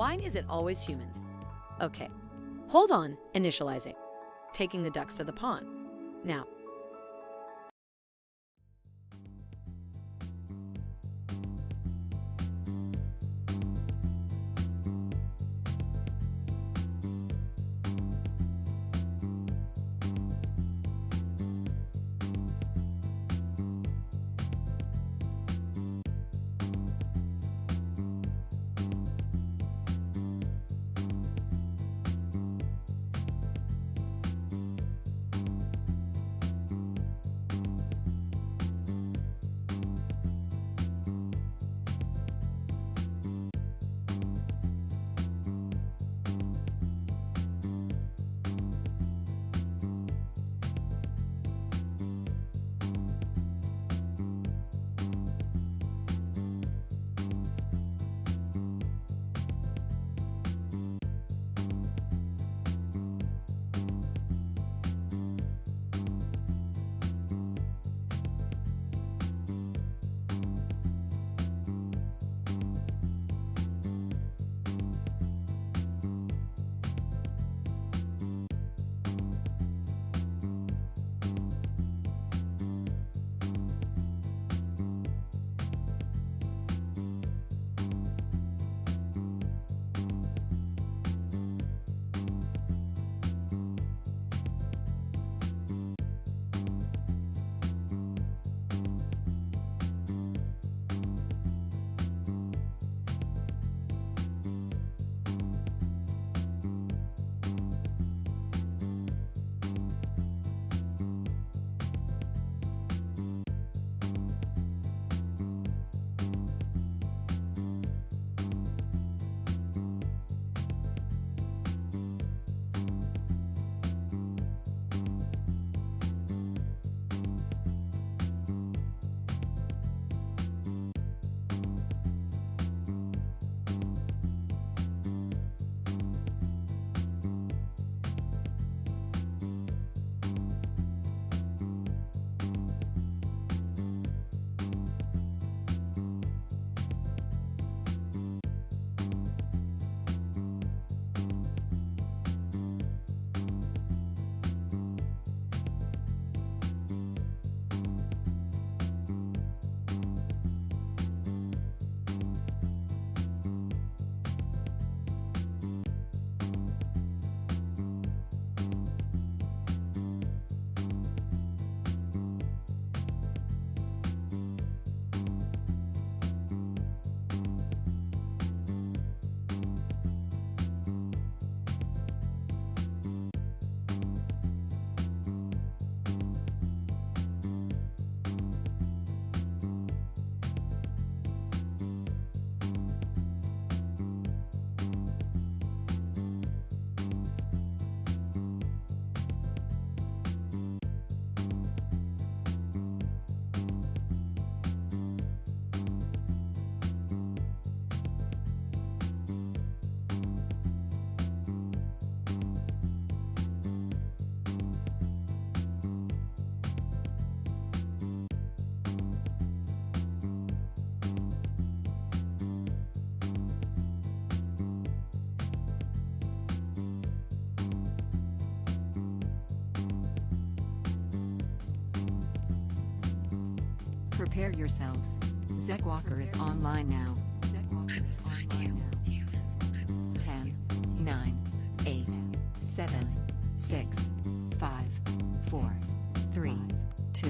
Why is it always humans? Okay, hold on, initializing. Taking the ducks to the pond. Now, prepare yourselves. Zekk Walker is online now. I will find you. 10, 9, 8, 7, 6, 5, 4, 3, 2,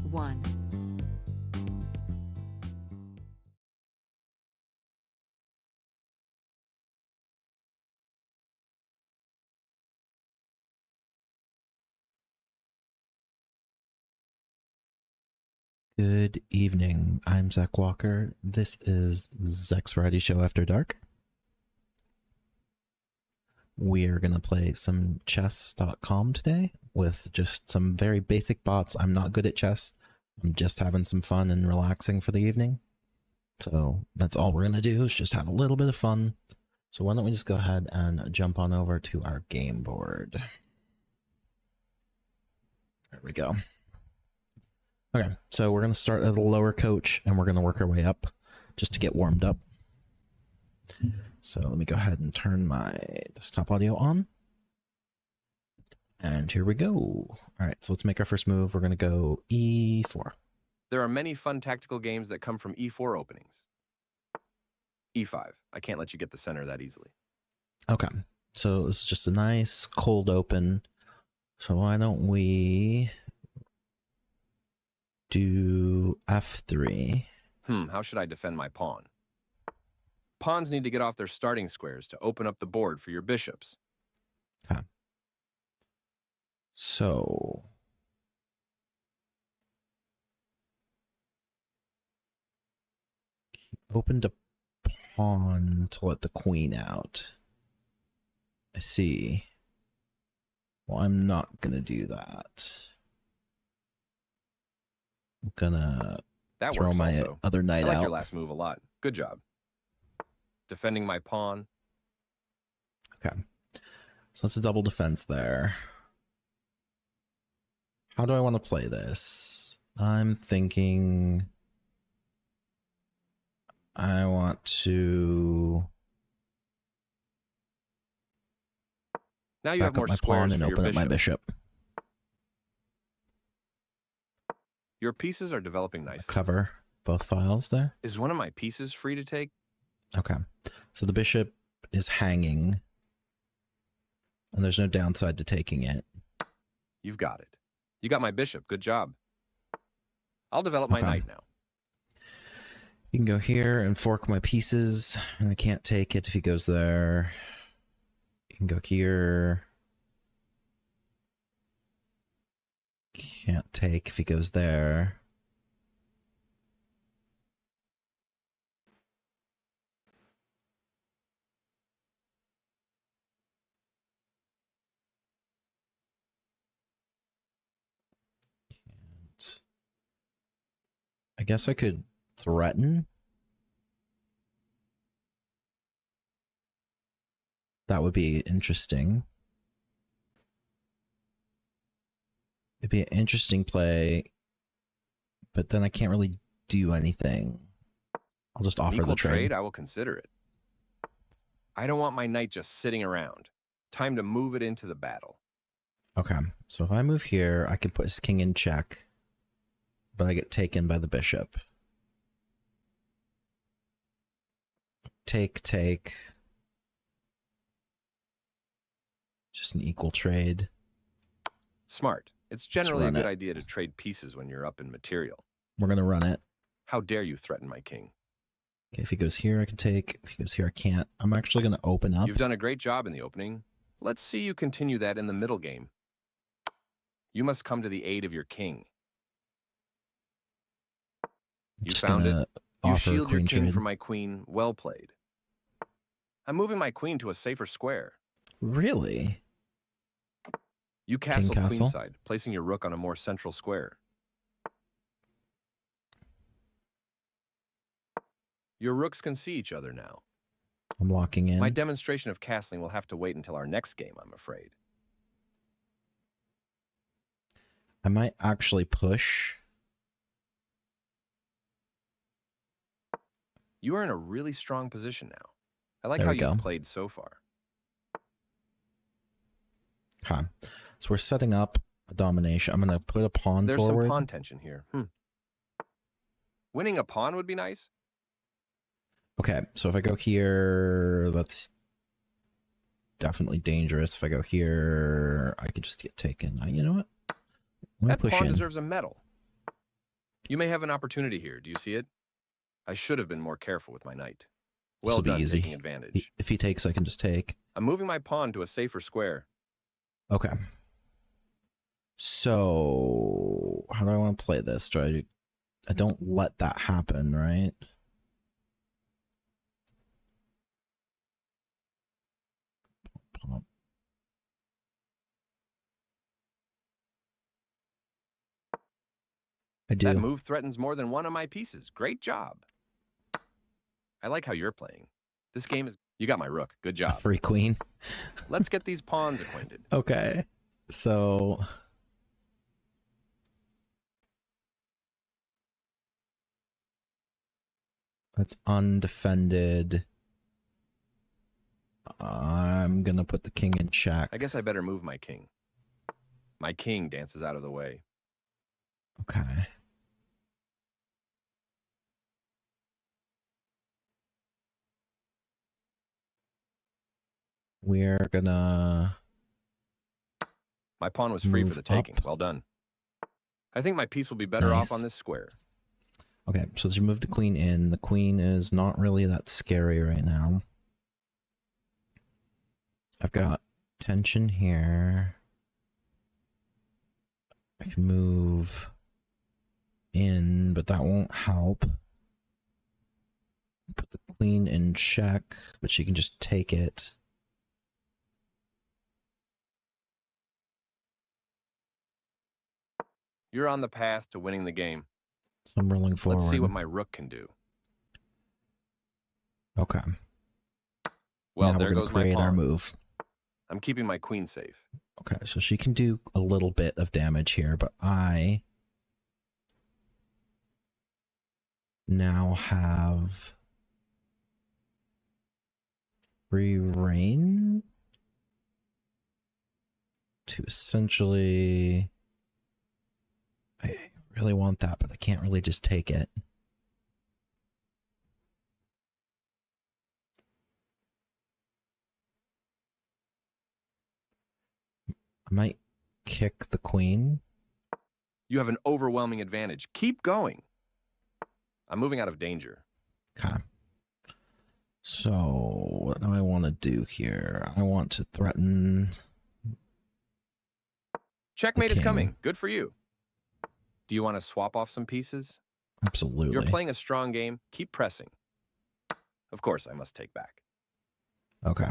1. Good evening. I'm Zekk Walker. This is Zekk's Variety Show After Dark. We are going to play some chess.com today with just some very basic bots. I'm not good at chess. I'm just having some fun and relaxing for the evening. So that's all we're going to do is just have a little bit of fun. So why don't we just go ahead and jump on over to our game board. There we go. Okay, so we're going to start at the lower coach and we're going to work our way up just to get warmed up. So let me go ahead and turn my desktop audio on. And here we go. All right, so let's make our first move. We're going to go E4. There are many fun tactical games that come from E4 openings. E5. I can't let you get the center that easily. Okay, so this is just a nice cold open. So why don't we do F3? How should I defend my pawn? Pawns need to get off their starting squares to open up the board for your bishops. Okay. So he opened a pawn to let the queen out. I see. Well, I'm not gonna do that. I'm gonna That throw works my also. other knight I like out. your last move a lot. Good job. Defending my pawn. Okay. So that's a double defense there. How do I want to play this? I'm thinking I want to Now you back have more up my squares pawn and for your open up my bishop. bishop. Your pieces are developing nicely. Cover both files there. Is one of my pieces free to take? Okay. So the bishop is hanging, and there's no downside to taking it. You've got it. You got my bishop. Good job. I'll develop my Okay. knight now. You can go here and fork my pieces, and I can't take it if he goes there. You can go here. Can't take if he goes there. Can't. I guess I could threaten. That would be interesting. It'd be an interesting play, but then I can't really do anything. I'll just offer Equal the trade. I will consider it. I don't want my knight just sitting around. Time to move it into the battle. Okay, so if I move here, I can put his king in check, but I get taken by the bishop. Take, take. Just an equal trade. Smart. It's generally a run good it. idea to trade pieces when you're up in material. We're going to run it. How dare you threaten my king? Okay, if he goes here, I can take. If he goes here, I can't. I'm actually going to open up. You've done a great job in the opening. Let's see you continue that in the middle game. You must come to the aid of your king. You Just found gonna it. You offer a shield your queen king trade. from my queen. Well played. I'm moving my queen to a safer square. Really? You castle castle? queenside, placing your rook on a more central square. Your rooks can see each other now. I'm locking in. My demonstration of castling will have to wait until our next game, I'm afraid. I might actually push. You are in a really strong position now. I like There how we go. you've played so far. Okay. So we're setting up a domination. I'm going to put a pawn There's forward. some pawn tension here. Winning a pawn would be nice. Okay, so if I go here, that's definitely dangerous. If I go here, I could just get taken. You know what? I'm going That to push pawn in. deserves a medal. You may have an opportunity here. Do you see it? I should have been more careful with my knight. Well This'll be done easy. taking advantage. If he takes, I can just take. I'm moving my pawn to a safer square. Okay. So, how do I want to play this? I don't let that happen, right? I do. That move threatens more than one of my pieces. Great job. I like how you're playing. This game is... You got my rook. Good A job. free queen. Let's get these pawns acquainted. Okay. So that's undefended. I'm gonna put the king in check. I guess I better move my king. My king dances out of the way. Okay. We're gonna... My pawn was free for Move the taking. up. Well done. I think my piece will be better off on this square. Okay, so let's move the queen in. The queen is not really that scary right now. I've got tension here. I can move in, but that won't help. Put the queen in check, but she can just take it. You're on the path to winning the game. So I'm rolling forward. Let's see what my rook can do. Okay. Well, now there we're gonna goes my create our pawn. move. I'm keeping my queen safe. Okay, so she can do a little bit of damage here, but I now have free reign to essentially... I really want that, but I can't really just take it. I might kick the queen. You have an overwhelming advantage. Keep going. I'm moving out of danger. Okay. So, what do I want to do here? I want to threaten... Checkmate is king. coming. Good for you. Do you want to swap off some pieces? Absolutely. You're playing a strong game. Keep pressing. Of course, I must take back. Okay.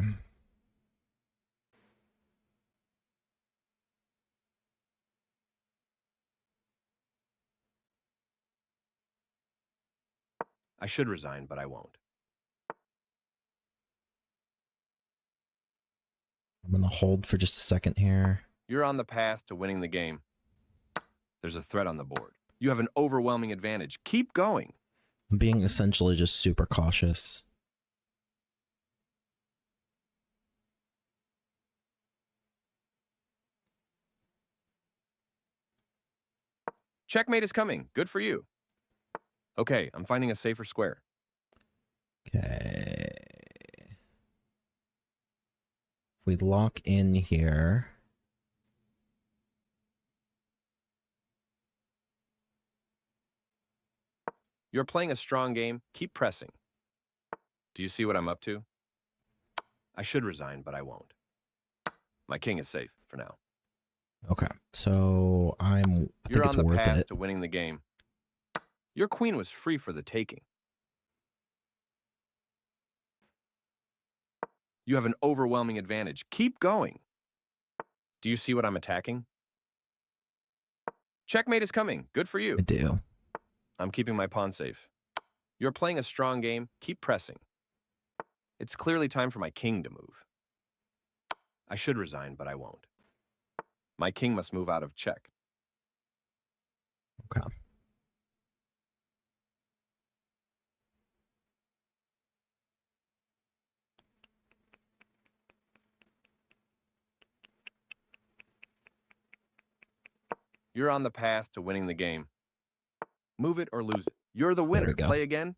I should resign, but I won't. I'm going to hold for just a second here. You're on the path to winning the game. There's a threat on the board. You have an overwhelming advantage. Keep going. I'm being essentially just super cautious. Checkmate is coming. Good for you. Okay, I'm finding a safer square. Okay. If we lock in here... You're playing a strong game. Keep pressing. Do you see what I'm up to? I should resign, but I won't. My king is safe for now. Okay, so I think You're it's on the worth path it. to winning the game. Your queen was free for the taking. You have an overwhelming advantage. Keep going. Do you see what I'm attacking? Checkmate is coming. Good for you. I do. I'm keeping my pawn safe. You're playing a strong game. Keep pressing. It's clearly time for my king to move. I should resign, but I won't. My king must move out of check. Okay. You're on the path to winning the game. Move it or lose it. You're the There winner. we go. Play again.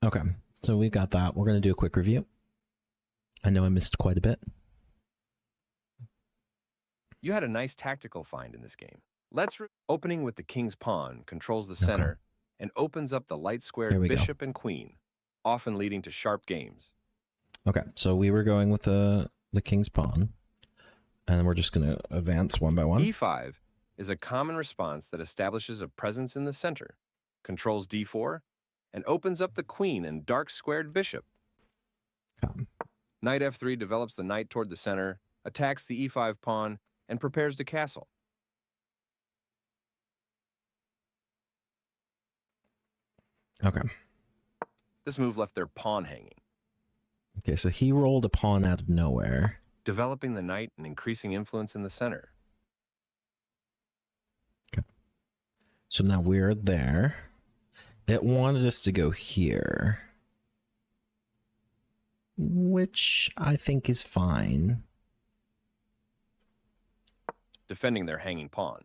Okay, so we've got that. We're going to do a quick review. I know I missed quite a bit. You had a nice tactical find in this game. Opening with the king's pawn controls the center and opens up the light There squared we go. bishop and queen, often leading to sharp games. Okay, so we were going with the king's pawn, and then we're just going to advance one by one. E5 is a common response that establishes a presence in the center, controls d4, and opens up the queen and dark squared bishop. Okay. Knight f3 develops the knight toward the center, attacks the e5 pawn, and prepares to castle. Okay. This move left their pawn hanging, Okay, so he rolled a pawn out of nowhere. developing the knight and increasing influence in the center. So now we're there. It wanted us to go here, which I think is fine. defending their hanging pawn.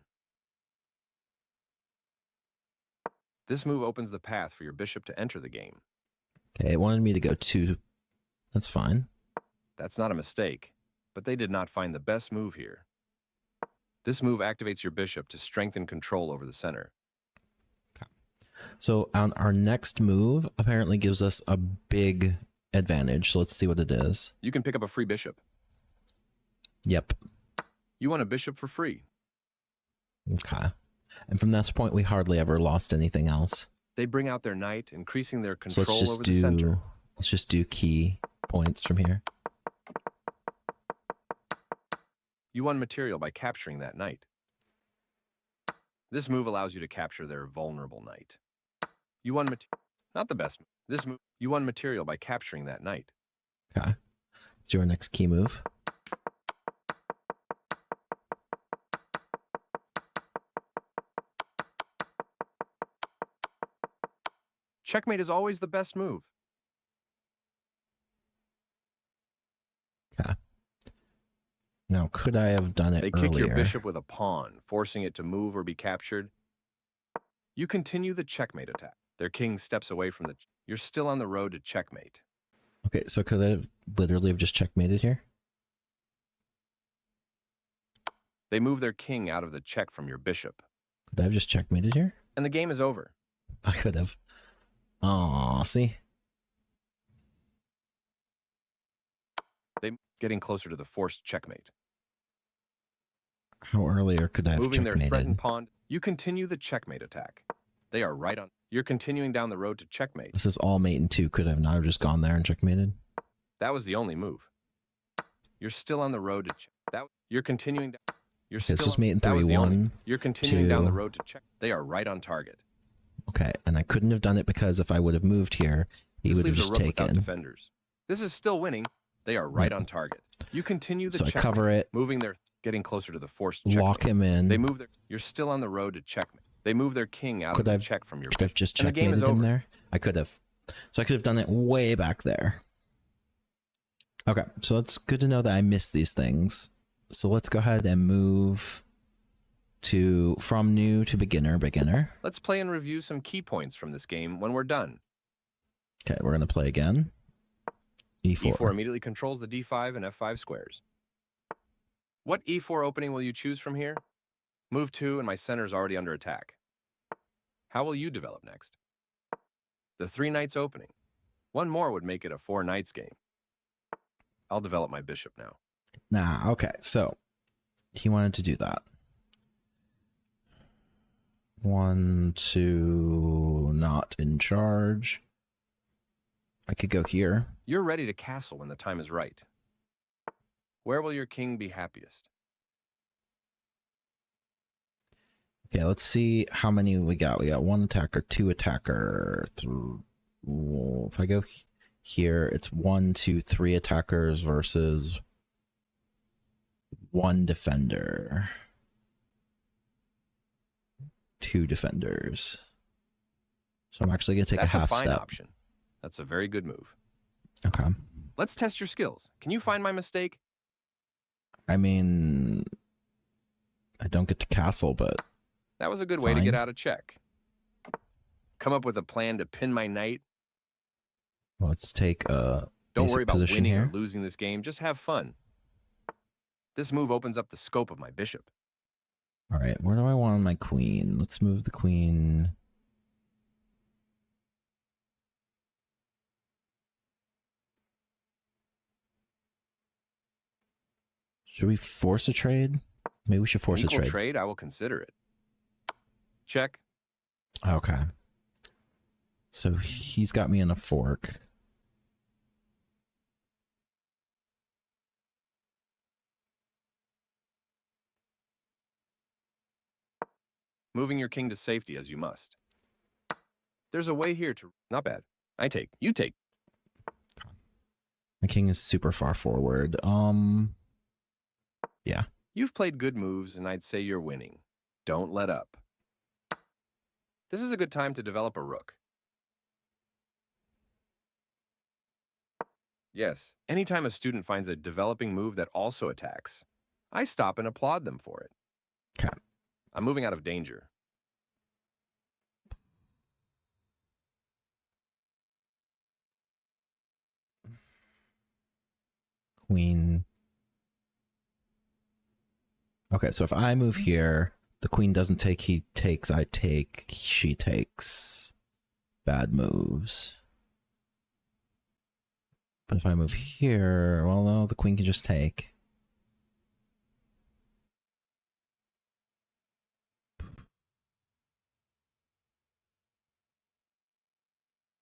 This move opens the path for your bishop to enter the game. Okay, it wanted me to go 2. That's fine. That's not a mistake, but they did not find the best move here. This move activates your bishop to strengthen control over the center. Okay. So on our next move apparently gives us a big advantage. So let's see what it is. You can pick up a free bishop. Yep. You won a bishop for free. Okay. And from this point, we hardly ever lost anything else. They bring out their knight, increasing their So control over the center. Let's just do key points from here. You won material by capturing that knight. This move allows you to capture their vulnerable knight. You won not the best. This move, you won material by capturing that knight. Okay. Let's do our next key move. Checkmate is always the best move. Okay. Now, could I have done it They earlier? kick your bishop with a pawn, forcing it to move or be captured. You continue the checkmate attack. Their king steps away from the... You're still on the road to checkmate. Okay, so could I have literally have just checkmated here? They move their king out of the check from your bishop. Could I have just checkmated here? And the game is over. I could have. Aw, see? They getting closer to the forced checkmate. How earlier could I have Moving their checkmated? threatened pawn, you continue the checkmate attack. They are right on. You're continuing down the road to checkmate. This is all mate in 2. Could I have not just gone there and checkmated? That was the only move. You're still on the road to check. You're continuing. You're Okay, still. this was mate in that 3. was the only- 1. You're continuing down the 2. road to check. They are right on target. Okay, and I couldn't have done it because if I would have moved here, he This would have leaves a just rook without taken. defenders. This is still winning. They are right on target. You continue the So I checkmate, cover it, moving their getting closer to the forced checkmate. lock him in. They move their. You're still on the road to checkmate. They move their king out Could of the I've- check from your. Could I have just and the game is checkmated him over. there? I could have. So I could have done it way back there. Okay, so it's good to know that I missed these things. So let's go ahead and move to from new to beginner. Let's play and review some key points from this game when we're done. Okay, we're going to play again. E4. E4 immediately controls the D5 and F5 squares. What E4 opening will you choose from here? Move 2 and my center is already under attack. How will you develop next? The 3 knights opening. One more would make it a 4 knights game. I'll develop my bishop now. Nah, okay, so he wanted to do that. 1, 2, not in charge. I could go here. You're ready to castle when the time is right. Where will your king be happiest? Okay, let's see how many we got. We got 1 attacker, 2 attacker. If I go here, it's 1, 2, 3 attackers versus 1 defender. 2 defenders. So I'm actually going to take That's a half fine step. option. That's a very good move. Okay. Let's test your skills. Can you find my mistake? I mean, I don't get to castle, but That was a good way to Fine. get out of check. Come up with a plan to pin my knight. let's take a Don't basic worry about position winning here. or losing this game. Just have fun. This move opens up the scope of my bishop. All right, where do I want my queen? Let's move the queen. Should we force a trade? Maybe we should force a Equal trade. trade, I will consider it. Check. Okay. So he's got me in a fork. Moving your king to safety as you must. There's a way here to... Not bad. I take. You take. My king is super far forward. Yeah. You've played good moves, and I'd say you're winning. Don't let up. This is a good time to develop a rook. Yes, anytime a student finds a developing move that also attacks, I stop and applaud them for it. Okay. I'm moving out of danger. Queen. Okay, so if I move here, the queen doesn't take, he takes, I take, she takes. Bad moves. But if I move here, well, no, the queen can just take.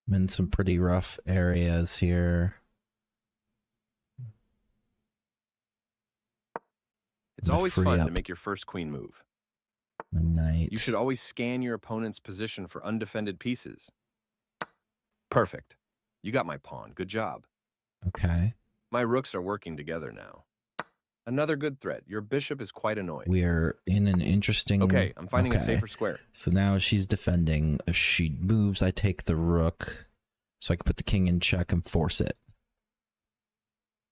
I'm in some pretty rough areas here. It's always fun to make your first queen move. My knight. You should always scan your opponent's position for undefended pieces. Perfect. You got my pawn. Good job. Okay. My rooks are working together now. Another good threat. Your bishop is quite annoyed. We are in an interesting... Okay, I'm finding a safer square. So now she's defending. If she moves, I take the rook. So I can put the king in check and force it.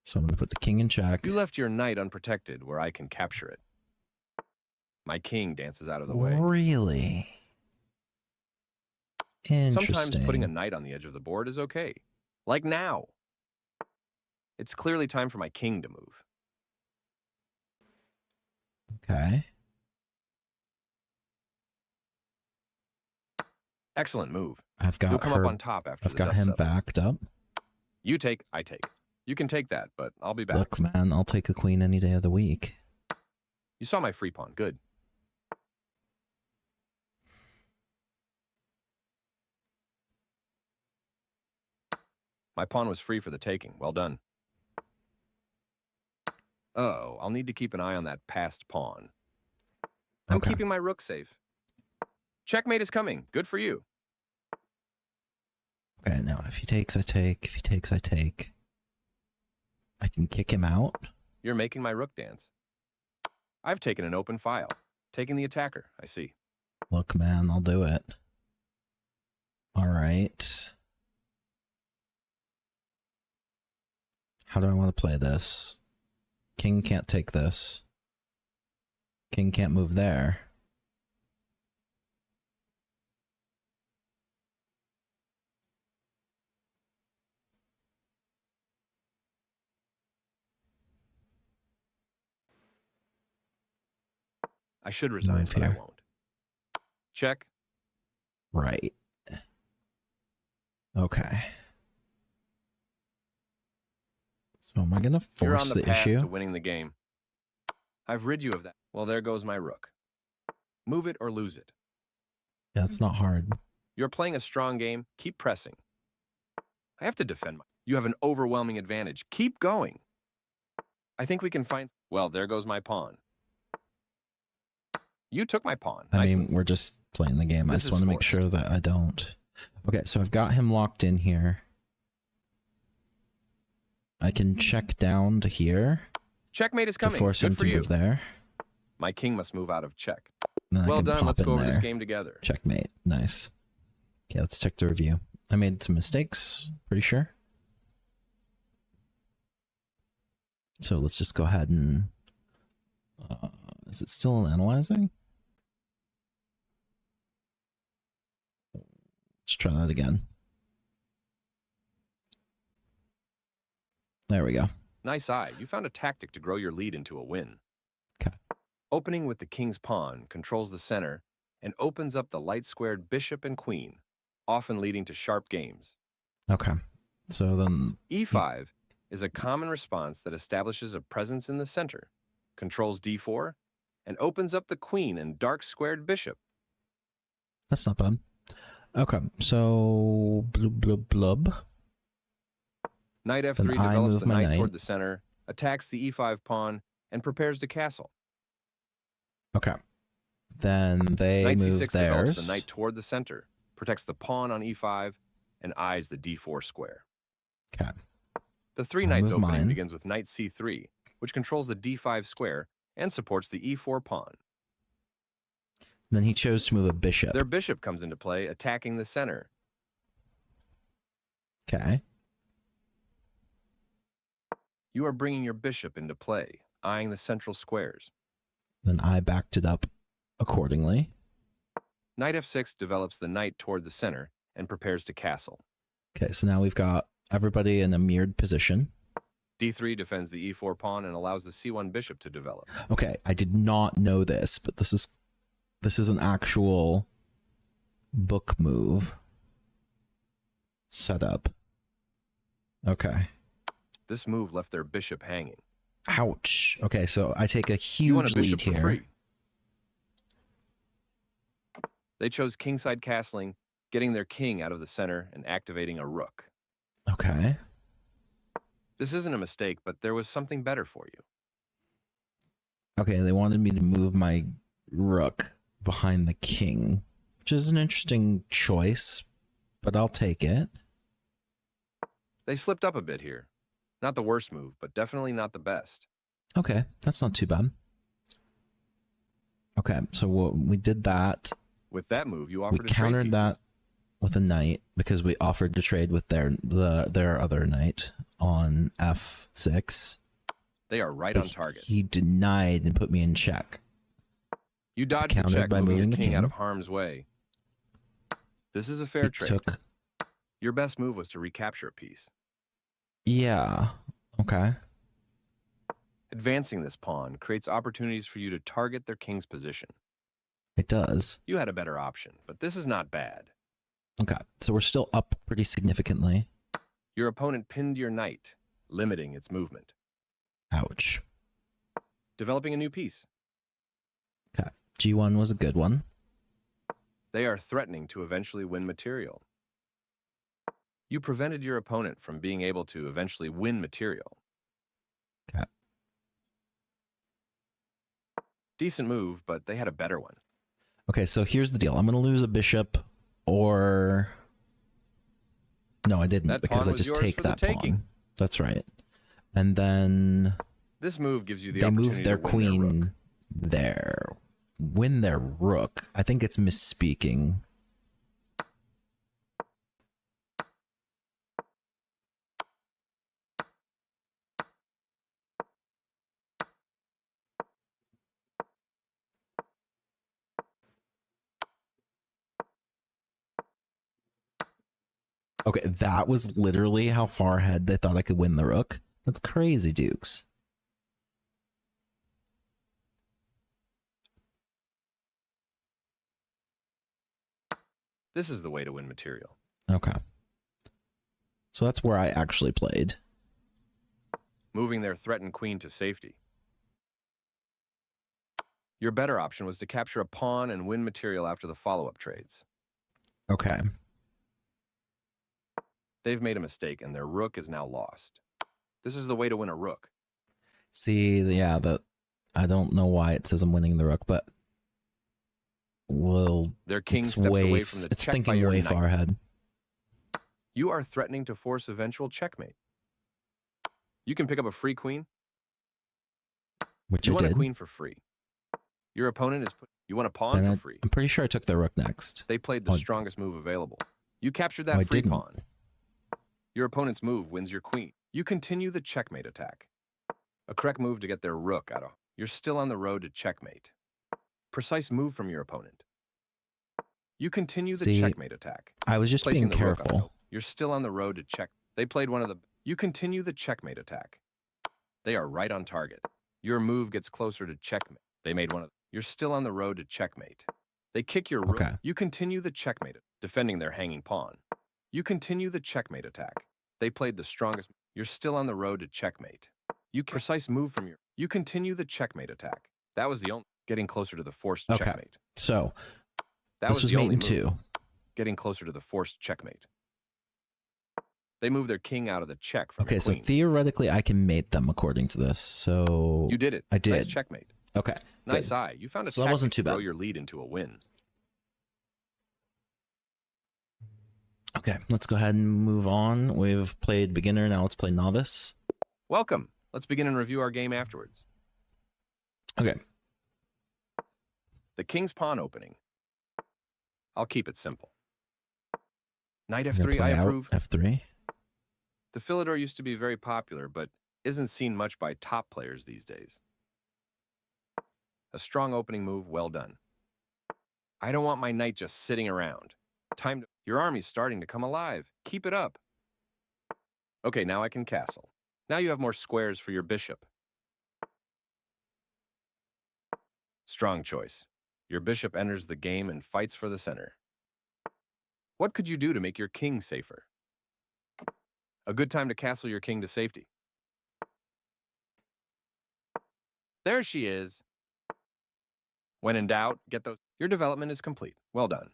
So I'm going to put the king in check. You left your knight unprotected where I can capture it. My king dances out of the way. Really? Interesting. Sometimes putting a knight on the edge of the board is okay. Like now. It's clearly time for my king to move. Okay. Excellent move. I've got You'll come up on top after I've the got dust him settles. backed up. You take, I take. You can take that, but I'll be back. Look, man, I'll take the queen any day of the week. You saw my free pawn. Good. My pawn was free for the taking. Well done. Uh-oh, I'll need to keep an eye on that passed pawn. I'm Okay. keeping my rook safe. Checkmate is coming. Good for you. Okay, now if he takes, I take. If he takes, I take. I can kick him out. You're making my rook dance. I've taken an open file. Taking the attacker, I see. Look, man, I'll do it. All right. How do I want to play this? King can't take this. King can't move there. I should resign, Move but I here. won't. Check. Right. Okay. So am I going to You're on force the the path issue? to winning the game. I've rid you of that. Well, there goes my rook. Move it or lose it. Yeah, it's not hard. You're playing a strong game. Keep pressing. I have to defend my... You have an overwhelming advantage. Keep going. I think we can find... Well, there goes my pawn. You took my pawn. I Nice mean, move. we're just playing the game. I This just is want to make forced. sure that I don't. Okay, so I've got him locked in here. I can check down to here Checkmate is to coming. force Good him for to you. move there. My king must move out of check. Then I Well can done. pop Let's in go over this there. game together. Checkmate. Nice. Okay, let's check the review. I made some mistakes, pretty sure. So let's just go ahead and... is it still analyzing? Let's try that again. There we go. Nice eye. You found a tactic to grow your lead into a win. Okay. Opening with the king's pawn controls the center and opens up the light-squared bishop and queen, often leading to sharp games. Okay. So then... E5 is a common response that establishes a presence in the center, controls d4, and opens up the queen and dark-squared bishop. That's not bad. Okay, so... Blub, blub, blub. Knight f3 Then I develops move the my knight knight. toward the center, attacks the e5 pawn, and prepares to castle. Okay. Then they Knight move c6 develops theirs. the knight toward the center, protects the pawn on e5, and eyes the d4 square. Okay. The three I knights move opening mine. begins with knight c3, which controls the d5 square and supports the e4 pawn. Then he chose to move a bishop. Their bishop comes into play, attacking the center. Okay. You are bringing your bishop into play, eyeing the central squares. Then I backed it up accordingly. Knight f6 develops the knight toward the center and prepares to castle. Okay, so now we've got everybody in a mirrored position. d3 defends the e4 pawn and allows the c1 bishop to develop. Okay, I did not know this, but this is an actual book move setup. Okay. This move left their bishop hanging. Ouch. Okay, so I take a You want huge a lead bishop for here. free. They chose kingside castling, getting their king out of the center and activating a rook. Okay. This isn't a mistake, but there was something better for you. Okay, they wanted me to move my rook behind the king, which is an interesting choice, but I'll take it. They slipped up a bit here. Not the worst move, but definitely not the best. Okay, that's not too bad. Okay, so we did that. With that move, you We offered to trade countered pieces. that with a knight because we offered to trade with their other knight on f6. They are right But on target. he denied and put me in check. You dodged the countered check, by moving moving your the king out king. of harm's way. This is a fair He trade. took. Your best move was to recapture a piece. Yeah. Okay. Advancing this pawn creates opportunities for you to target their king's position. It does. You had a better option, but this is not bad. Okay. So we're still up pretty significantly. Your opponent pinned your knight, limiting its movement. Ouch. Developing a new piece. Okay. G1 was a good one. They are threatening to eventually win material. You prevented your opponent from being able to eventually win material. Okay. Decent move, but they had a better one. Okay, so here's the deal. I'm going to lose a bishop or... No, I didn't That because pawn I was just yours take for the that taking. pawn. That's right. And then This move gives you the they opportunity move their to win queen their rook. there. Win their rook. I think it's misspeaking. Okay, that was literally how far ahead they thought I could win the rook. That's crazy, Dukes. This is the way to win material. Okay. So that's where I actually played. Moving their threatened queen to safety. Your better option was to capture a pawn and win material after the follow-up trades. Okay. They've made a mistake, and their rook is now lost. This is the way to win a rook. See, yeah, that I don't know why it says I'm winning the rook, but Their king it's steps way away from the it's check by thinking your way knight. far ahead. You are threatening to force eventual checkmate. You can pick up a free queen. Which You I want a did. queen for free. Your opponent is you want a pawn And for I, free. I'm pretty sure I took the rook next. They played the Oh, strongest move available. You captured oh, I that free didn't. pawn. Your opponent's move wins your queen. You continue the checkmate attack. A correct move to get their rook out of. You're still on the road to checkmate. Precise move from your opponent. You continue the See, checkmate attack. I was just Placing being the rook on careful. You're still on the road to check. They played one of the. You continue the checkmate attack. They are right on target. Your move gets closer to checkmate. They made one of. You're still on the road to checkmate. They kick your rook. Okay. You continue the checkmate, defending their hanging pawn. You continue the checkmate attack. They played the strongest. You're still on the road to checkmate. You precise move from your. You continue the checkmate attack. That was the only. Getting closer to the forced Okay. checkmate. So That this was the mate only in move. two. Getting closer to the forced checkmate. They move their king out of the check from Okay, the so queen. theoretically I can mate them according to this. So You did it. I did. Nice checkmate. Okay. Nice good. eye. You found a So that tactic wasn't too to grow bad. your lead into a win. Okay, let's go ahead and move on. We've played beginner, now let's play novice. Welcome. Let's begin and review our game afterwards. Okay. The king's pawn opening. I'll keep it simple. Knight I'm gonna f3, I play out approve. F3. The Philidor used to be very popular, but isn't seen much by top players these days. A strong opening move, well done. I don't want my knight just sitting around. Your army's starting to come alive. Keep it up. Okay, now I can castle. Now you have more squares for your bishop. Strong choice. Your bishop enters the game and fights for the center. What could you do to make your king safer? A good time to castle your king to safety. There she is. When in doubt, get those. Your development is complete. Well done.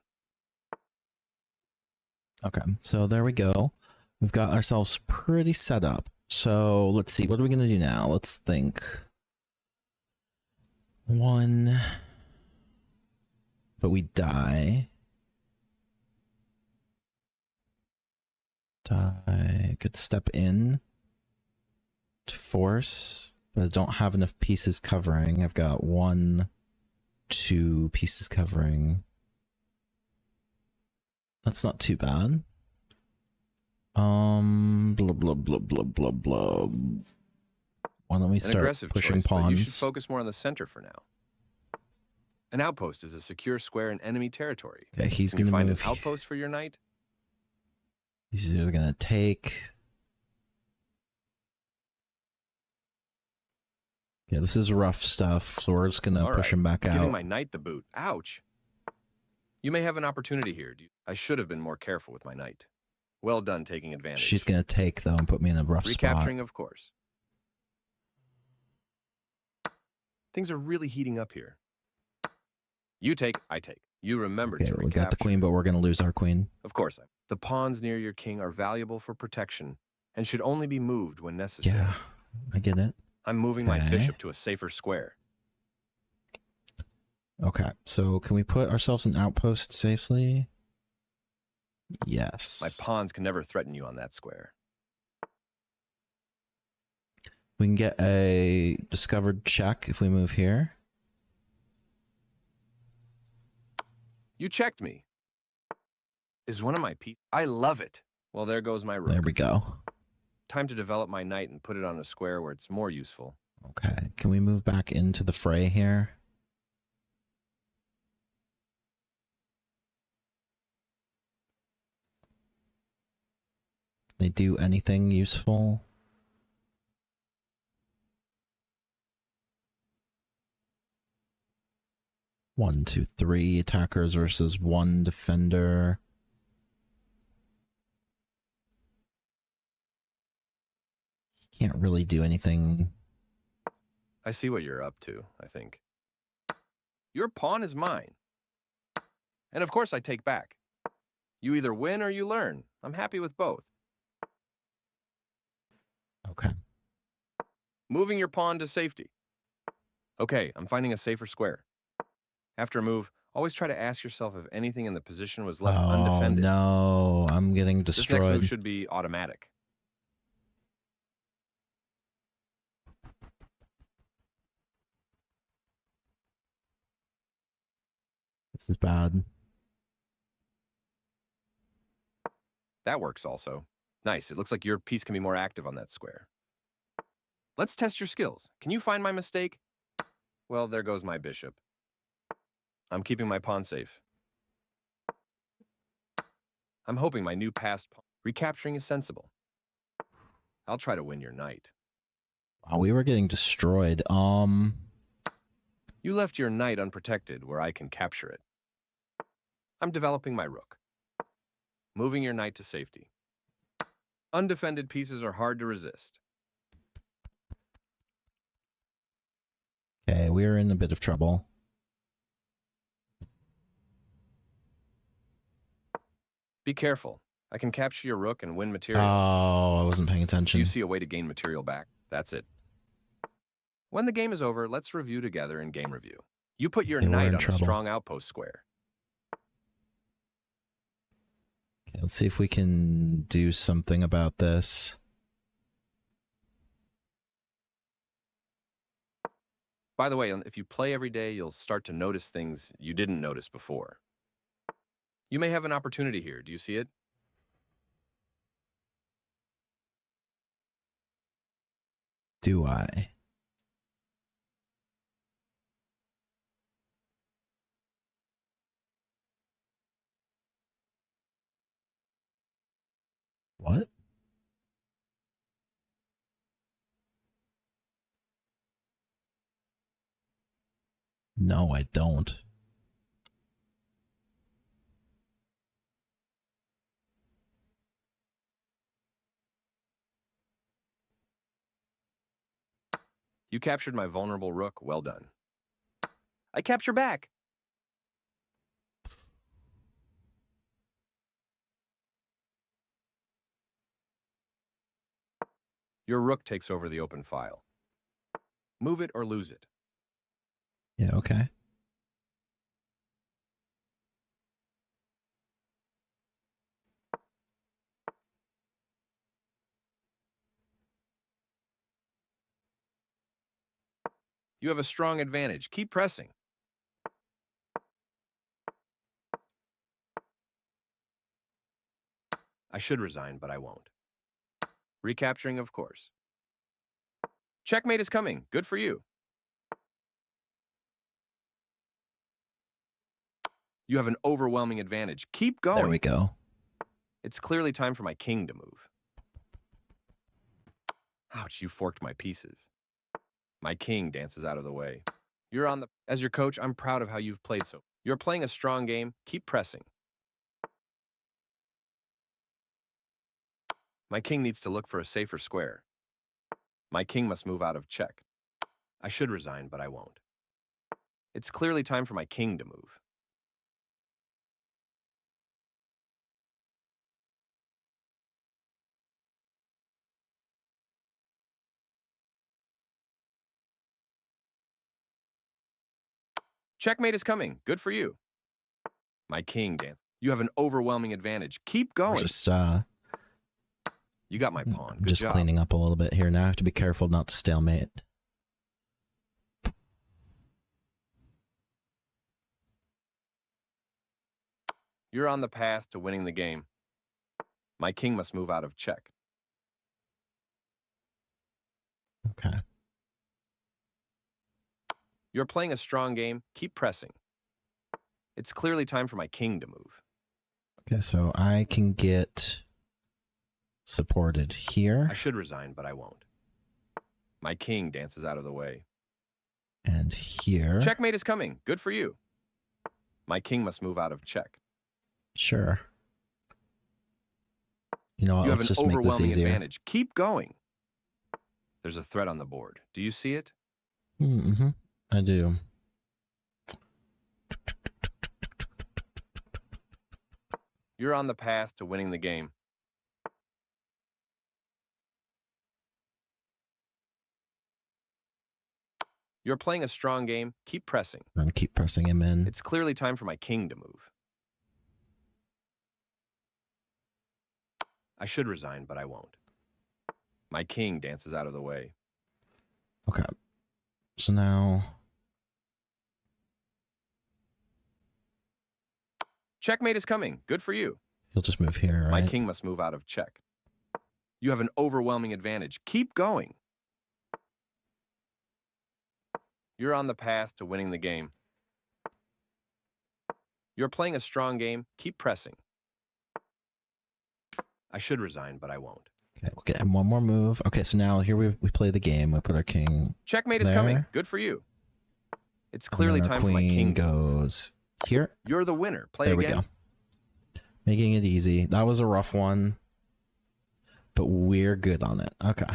Okay, so there we go. We've got ourselves pretty set up. So let's see, what are we going to do now? Let's think. One. But we die. Die. Could step in to force, but I don't have enough pieces covering. I've got 1, 2 pieces covering. That's not too bad. Blah blah blah blah blah blah. Why don't we start pushing choice, pawns? But you should focus more on the center for now. An outpost is a secure square in enemy territory. Okay, he's Can gonna you find move. an outpost for your knight? He's either gonna take. Yeah, this is rough stuff. So we're just gonna push him back out. Giving my knight the boot. Ouch. You may have an opportunity here. I should have been more careful with my knight. Well done taking advantage. She's gonna take though and put me in a rough spot. Recapturing, of course. Things are really heating up here. You take, I take. You remember to recapture. We got the queen, but we're gonna lose our queen. Of course. The pawns near your king are valuable for protection and should only be moved when necessary. Yeah, I get it. I'm moving my bishop to a safer square. Okay, so can we put ourselves in outpost safely? Yes. My pawns can never threaten you on that square. We can get a discovered check if we move here. You checked me. Is one of my pieces? I love it. Well, there goes my rook. There we go. Time to develop my knight and put it on a square where it's more useful. Okay, can we move back into the fray here? They do anything useful? One, two, three attackers versus 1 defender. Can't really do anything. I see what you're up to, I think. Your pawn is mine. And of course I take back. You either win or you learn. I'm happy with both. Okay. Moving your pawn to safety. Okay, I'm finding a safer square. After a move, always try to ask yourself if anything in the position was left undefended. Oh, no. I'm getting destroyed. This next move should be automatic. This is bad. That works also. Nice. It looks like your piece can be more active on that square. Let's test your skills. Can you find my mistake? Well, there goes my bishop. I'm keeping my pawn safe. I'm hoping my new passed pawn. Recapturing is sensible. I'll try to win your knight. Wow, we were getting destroyed. You left your knight unprotected where I can capture it. I'm developing my rook. Moving your knight to safety. Undefended pieces are hard to resist. Okay, we're in a bit of trouble. Be careful. I can capture your rook and win material. Oh, I wasn't paying attention. You see a way to gain material back. That's it. When the game is over, let's review together in game review. You put your knight on a strong outpost square. Okay, let's see if we can do something about this. By the way, if you play every day, you'll start to notice things you didn't notice before. You may have an opportunity here. Do you see it? Do I? What? No, I don't. You captured my vulnerable rook. Well done. I capture back. Your rook takes over the open file. Move it or lose it. Yeah, okay. You have a strong advantage. Keep pressing. I should resign, but I won't. Recapturing, of course. Checkmate is coming. Good for you. You have an overwhelming advantage. Keep going. There we go. It's clearly time for my king to move. Ouch, you forked my pieces. My king dances out of the way. You're on the... As your coach, I'm proud of how you've played so... You're playing a strong game. Keep pressing. My king needs to look for a safer square. My king must move out of check. I should resign, but I won't. It's clearly time for my king to move. Checkmate is coming. Good for you. My king dance. You have an overwhelming advantage. Keep We're going. just You got my pawn. I'm Good just job. cleaning up a little bit here now. I have to be careful not to stalemate. You're on the path to winning the game. My king must move out of check. Okay. You're playing a strong game. Keep pressing. It's clearly time for my king to move. Okay, so I can get supported here I should resign, but I won't. My king dances out of the way. and here. Checkmate is coming. Good for you. My king must move out of check. Sure. You know what? You have Let's an just make this overwhelming easier. advantage. Keep going. There's a threat on the board. Do you see it? Mm-hmm. I do. You're on the path to winning the game. You're playing a strong game. Keep pressing. I'm gonna keep pressing him in. It's clearly time for my king to move. I should resign, but I won't. My king dances out of the way. Okay. So now Checkmate is coming. Good for you. he'll just move here, right? My king must move out of check. You have an overwhelming advantage. Keep going. You're on the path to winning the game. You're playing a strong game. Keep pressing. I should resign, but I won't. Okay, we'll get him one more move. Okay, so now here we play the game. We put our king. Checkmate is There. coming. Good for you. It's and clearly then our time for my queen king. goes here. You're the winner. Play There again. we go. Making it easy. That was a rough one, but we're good on it. Okay.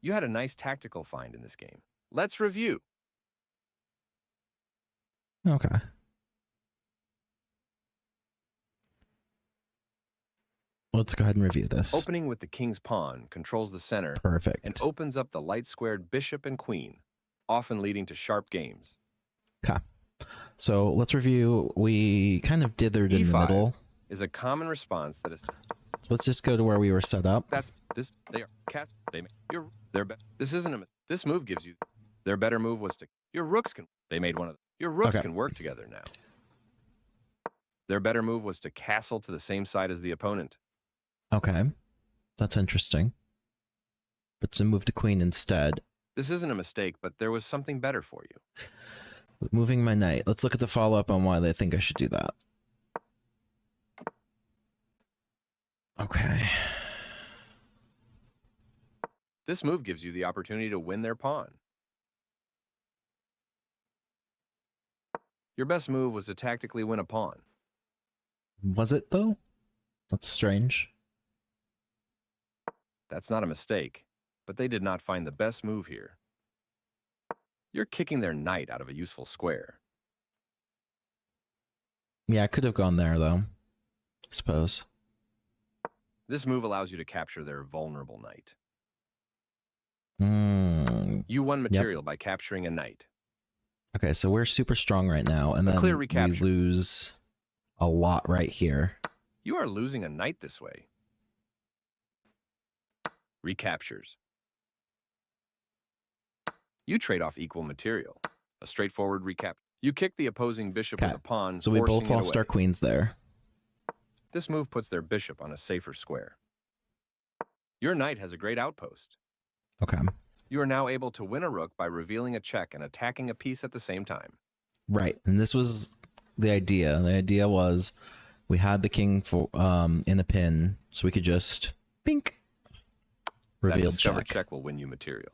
You had a nice tactical find in this game. Let's review. Okay. Let's go ahead and review this. Opening with the king's pawn controls the center Perfect. and opens up the light-squared bishop and queen, often leading to sharp games. Okay. So let's review. We kind of dithered in the E5 middle. is a common response that is So let's just go to where we were set up. that's this they are cast they you're they're this isn't a this move gives you their better move was to your rooks can they made one of your rooks Okay. can work together now. Their better move was to castle to the same side as the opponent. Okay. That's interesting. but to move the queen instead. This isn't a mistake, but there was something better for you. Moving my knight. Let's look at the follow-up on why they think I should do that. Okay. This move gives you the opportunity to win their pawn. Your best move was to tactically win a pawn. Was it, though? That's strange. That's not a mistake, but they did not find the best move here. You're kicking their knight out of a useful square. Yeah, I could have gone there, though. I suppose. This move allows you to capture their vulnerable knight. You won Yep. material by capturing a knight. Okay, so we're super strong right now, and A then clear we recapture. lose a lot right here. You are losing a knight this way. Recaptures. You trade off equal material. A straightforward recap. You kick the opposing bishop with Okay, a pawn, so we both forcing it lost away. our queens there. This move puts their bishop on a safer square. Your knight has a great outpost. Okay. You are now able to win a rook by revealing a check and attacking a piece at the same time. Right, and this was the idea. The idea was we had the king for in a pin, so we could just bink That reveal discovered check. check will win you material.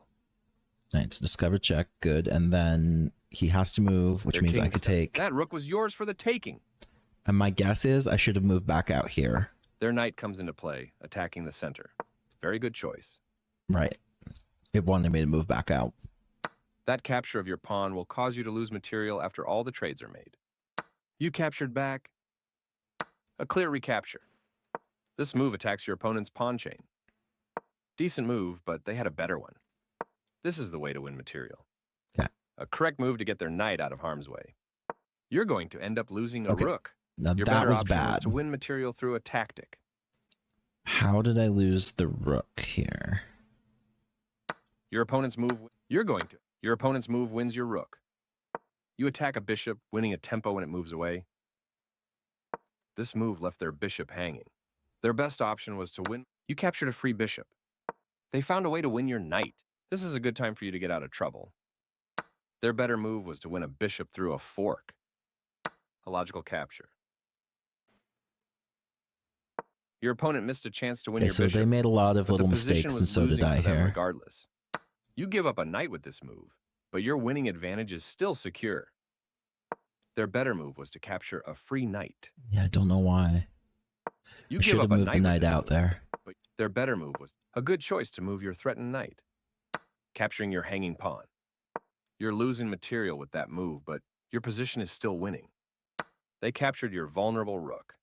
Right, so discover check, good, and then he has to move, which Their means I king's could step. take. That rook was yours for the taking. And my guess is I should have moved back out here. Their knight comes into play, attacking the center. Very good choice. Right, it wanted me to move back out. That capture of your pawn will cause you to lose material after all the trades are made. You captured back. A clear recapture. This move attacks your opponent's pawn chain. Decent move, but they had a better one. This is the way to win material. Okay. A correct move to get their knight out of harm's way. You're going to end up losing a Okay. rook. Now Your that better was option was bad. to win material through a tactic. How did I lose the rook here? Your opponent's move. Your opponent's move wins your rook. You attack a bishop, winning a tempo when it moves away. This move left their bishop hanging. Their best option was to win. You captured a free bishop. They found a way to win your knight. This is a good time for you to get out of trouble. Their better move was to win a bishop through a fork. A logical capture. Your opponent missed a chance to win Okay, your so bishop. they made a lot of but little the position mistakes, was and so did losing I for them here. regardless. You give up a knight with this move, but your winning advantage is still secure. Their better move was to capture a free knight. Yeah, I don't know why. You I give should up have a moved knight the with knight this out move, there. but their better move was a good choice to move your threatened knight, capturing your hanging pawn. You're losing material with that move, but your position is still winning. They captured your vulnerable rook.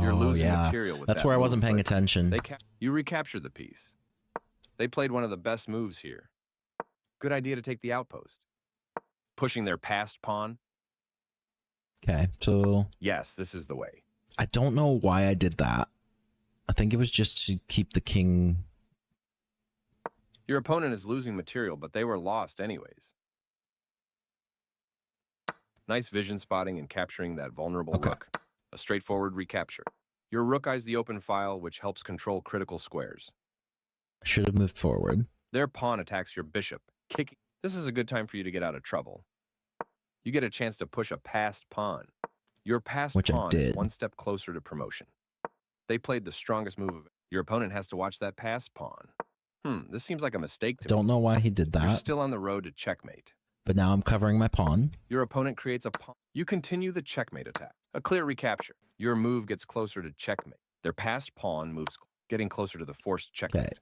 You're Oh, losing yeah. material with That's that where I move, wasn't paying but attention. You recaptured the piece. They played one of the best moves here. Good idea to take the outpost. Pushing their passed pawn. Okay, so Yes, this is the way. I don't know why I did that. I think it was just to keep the king. Your opponent is losing material, but they were lost anyways. Nice vision spotting and capturing that vulnerable Okay. rook. A straightforward recapture. Your rook eyes the open file, which helps control critical squares. I should have moved forward. Their pawn attacks your bishop, kicking. This is a good time for you to get out of trouble. You get a chance to push a passed pawn. Your passed Which I pawn is did. one step closer to promotion. They played the strongest move of it. Your opponent has to watch that passed pawn. This seems like a mistake I to don't me. know why he did You're that, still on the road to checkmate. but now I'm covering my pawn. Your opponent creates a pawn. You continue the checkmate attack. A clear recapture. Your move gets closer to checkmate. Their passed pawn moves, getting closer to the forced checkmate.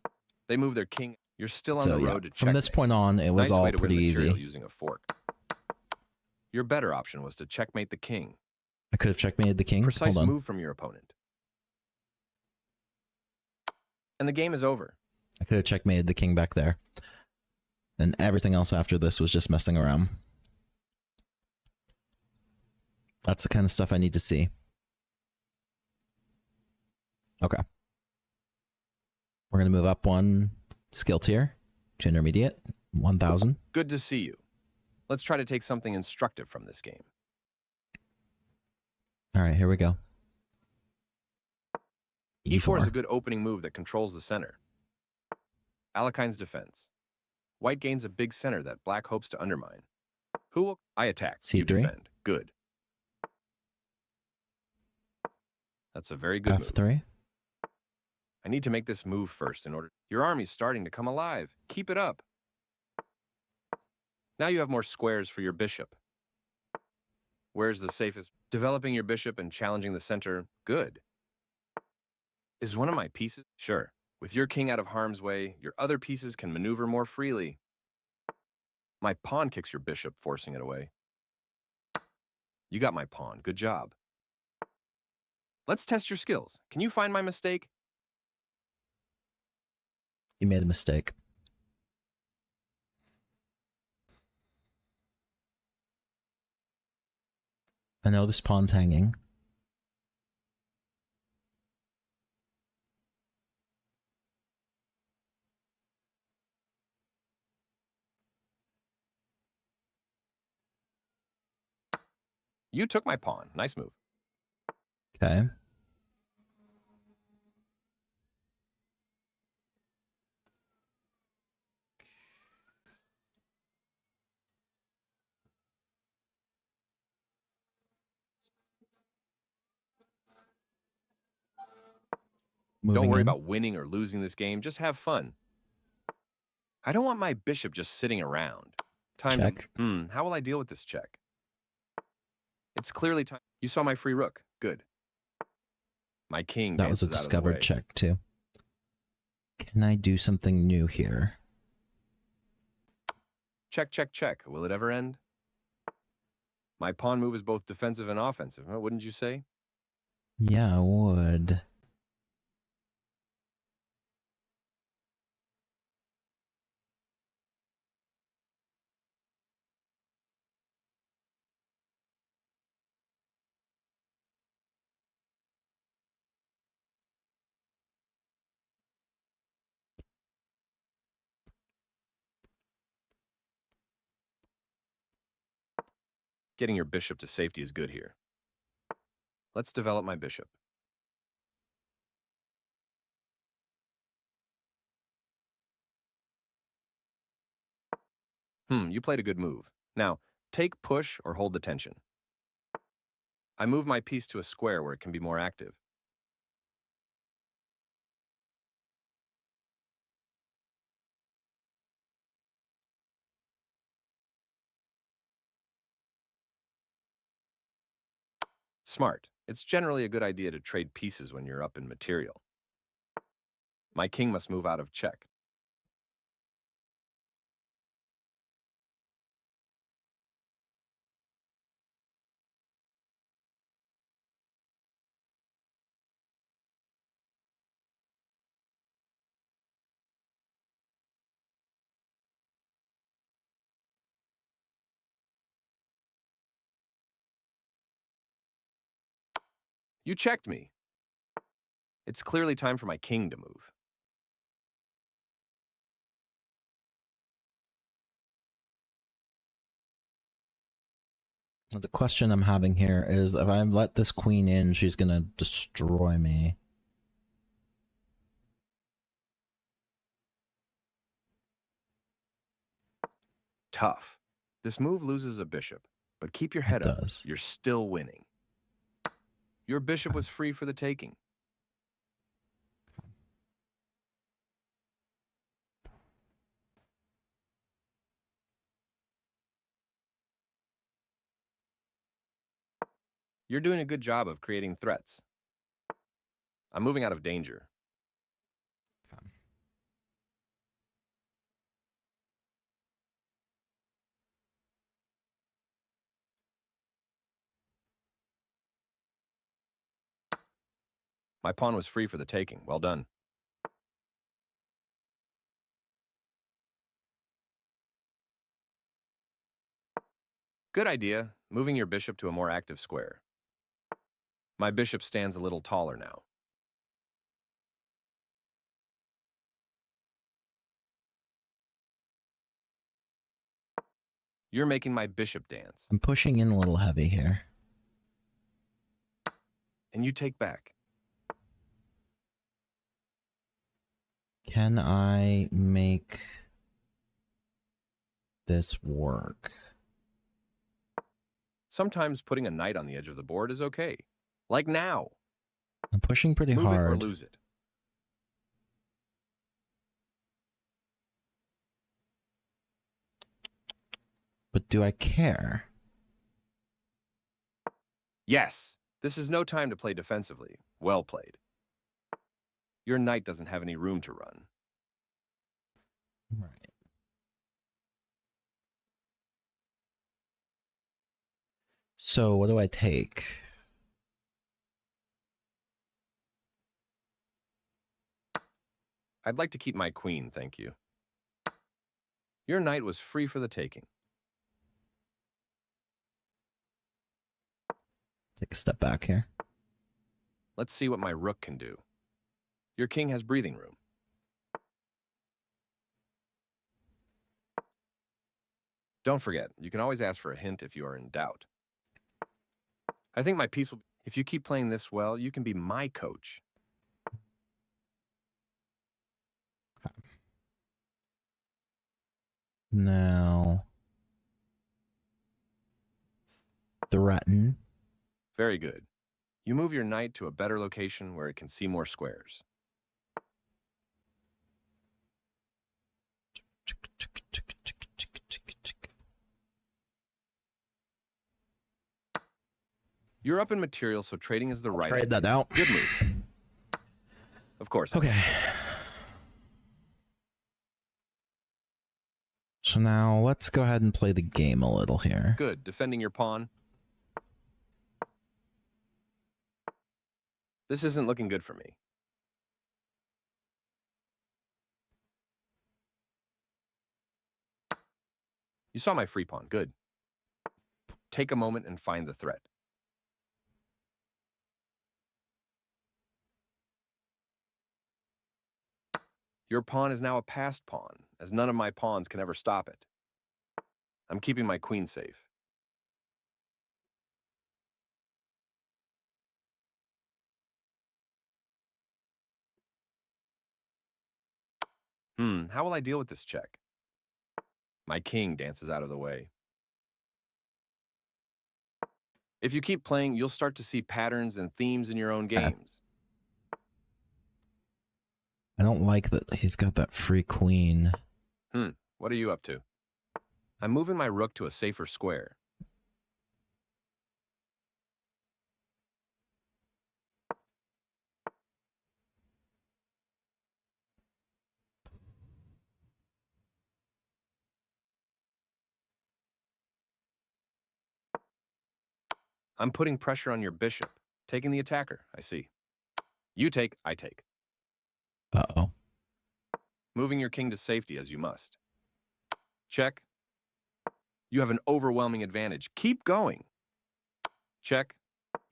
They move their king. You're still on So the yeah, road to checkmate. from this point on, it was Nice all way to win pretty material easy. using a fork. Your better option was to checkmate the king. I could have checkmated the king. Precise Hold on. move from your opponent. And the game is over. I could have checkmated the king back there. And everything else after this was just messing around. That's the kind of stuff I need to see. Okay. We're going to move up one skill tier to intermediate, 1000. Good to see you. Let's try to take something instructive from this game. All right, here we go. E4 is a good opening move that controls the center. Alekine's defense. White gains a big center that black hopes to undermine. Who will... I attack. You C3. defend. Good. That's a very good move. F3. I need to make this move first in order... Your army's starting to come alive. Keep it up. Now you have more squares for your bishop. Where's the safest? Developing your bishop and challenging the center. Good. Is one of my pieces? Sure. With your king out of harm's way, your other pieces can maneuver more freely. My pawn kicks your bishop, forcing it away. You got my pawn. Good job. Let's test your skills. Can you find my mistake? You made a mistake. I know this pawn's hanging. You took my pawn. Nice move. Okay. Don't worry in. about winning or losing this game. Just have fun. I don't want my bishop just sitting around. Time Check. to... how will I deal with this check? It's clearly time. You saw my free rook. Good. My king That was a dances out of the discovered way. check, too. Can I do something new here? Check, check, check. Will it ever end? My pawn move is both defensive and offensive, huh? Wouldn't you say? Yeah, I would. Getting your bishop to safety is good here. Let's develop my bishop. You played a good move. Now, take push or hold the tension. I move my piece to a square where it can be more active. Smart. It's generally a good idea to trade pieces when you're up in material. My king must move out of check. You checked me. It's clearly time for my king to move. The question I'm having here is, if I let this queen in, she's gonna destroy me. Tough. This move loses a bishop, but keep your head It up. does. You're still winning. Your bishop was free for the taking. You're doing a good job of creating threats. I'm moving out of danger. My pawn was free for the taking. Well done. Good idea, moving your bishop to a more active square. My bishop stands a little taller now. You're making my bishop dance. I'm pushing in a little heavy here. And you take back. Can I make this work? Sometimes putting a knight on the edge of the board is okay. Like now. I'm pushing pretty Move it or hard. lose it. But do I care? Yes, this is no time to play defensively. Well played. Your knight doesn't have any room to run. Right. So what do I take? I'd like to keep my queen, thank you. Your knight was free for the taking. Take a step back here. Let's see what my rook can do. Your king has breathing room. Don't forget, you can always ask for a hint if you are in doubt. I think my piece will... If you keep playing this well, you can be my coach. Now, threaten. Very good. You move your knight to a better location where it can see more squares. You're up in material, so trading is the right Trade idea. that out. Good move. Of course. Okay. So now let's go ahead and play the game a little here. Good. Defending your pawn. This isn't looking good for me. You saw my free pawn. Good. Take a moment and find the threat. Your pawn is now a passed pawn, as none of my pawns can ever stop it. I'm keeping my queen safe. How will I deal with this check? My king dances out of the way. If you keep playing, you'll start to see patterns and themes in your own games. I don't like that he's got that free queen. What are you up to? I'm moving my rook to a safer square. I'm putting pressure on your bishop, taking the attacker, I see. You take, I take. Uh-oh. Moving your king to safety as you must. Check. You have an overwhelming advantage. Keep going. Check.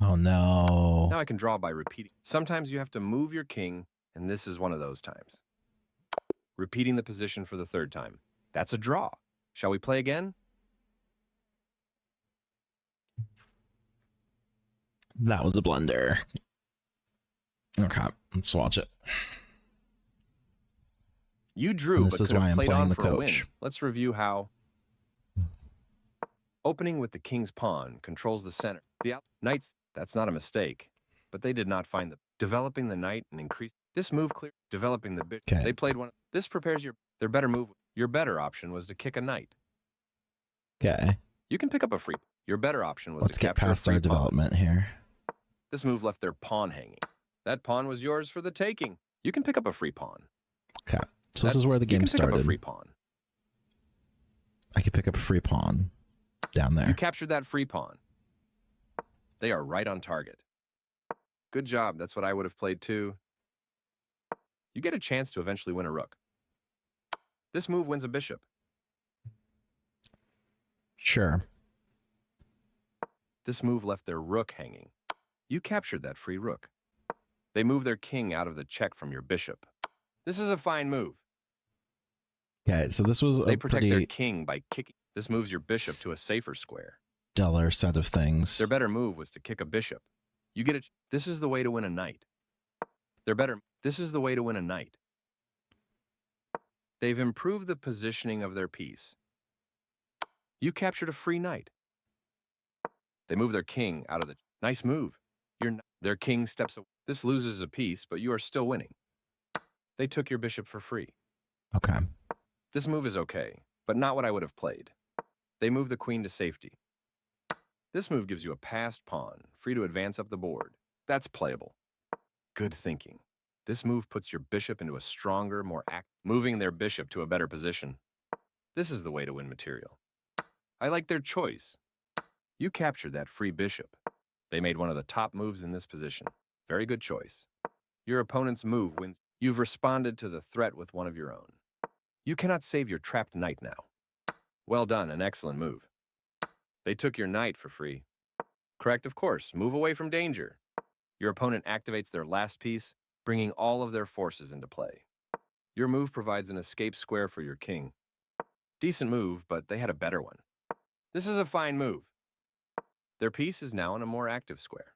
Oh, no. Now I can draw by repeating. Sometimes you have to move your king, and this is one of those times. Repeating the position for the third time. That's a draw. Shall we play again? That was a blunder. Okay, let's watch it. You drew, And but this is could why have I'm played playing on the for a win. coach. Let's review how opening with the king's pawn controls the center. The knights, that's not a mistake, but they did not find the developing the knight and increase this move clear. Developing the bishop. Okay. They played one. This prepares their better move. Your better option was to kick a knight. Okay, You can pick up a free. Your better option was let's to get capture past a free our pawn. development here. This move left their pawn hanging. That pawn was yours for the taking. You can pick up a free pawn. Okay, so this is where the game You can pick up a started. free pawn. I could pick up a free pawn down there. You captured that free pawn. They are right on target. Good job. That's what I would have played too. You get a chance to eventually win a rook. This move wins a bishop. Sure. This move left their rook hanging. You captured that free rook. They move their king out of the check from your bishop. This is a fine move. Okay, so this was They a protect their pretty king by kicking. This moves your bishop to a safer square. stellar set of things. Their better move was to kick a bishop. You get it. This is the way to win a knight. This is the way to win a knight. They've improved the positioning of their piece. You captured a free knight. They move their king out of the... Nice move. Their king steps away. This loses a piece, but you are still winning. They took your bishop for free. Okay. This move is okay, but not what I would have played. They move the queen to safety. This move gives you a passed pawn, free to advance up the board. That's playable. Good thinking. This move puts your bishop into a stronger, more moving their bishop to a better position. This is the way to win material. I like their choice. You captured that free bishop. They made one of the top moves in this position. Very good choice. Your opponent's move wins. You've responded to the threat with one of your own. You cannot save your trapped knight now. Well done, an excellent move. They took your knight for free. Correct, of course. Move away from danger. Your opponent activates their last piece, bringing all of their forces into play. Your move provides an escape square for your king. Decent move, but they had a better one. This is a fine move. Their piece is now in a more active square.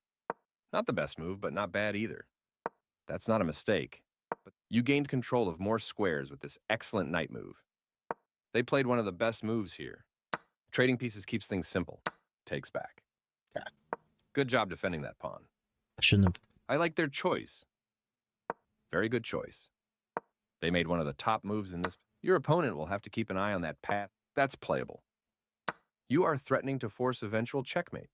Not the best move, but not bad either. That's not a mistake. But you gained control of more squares with this excellent knight move. They played one of the best moves here. Trading pieces keeps things simple. Takes back. Okay. Good job defending that pawn. I shouldn't have. I like their choice. Very good choice. They made one of the top moves in this. Your opponent will have to keep an eye on that path. That's playable. You are threatening to force eventual checkmate,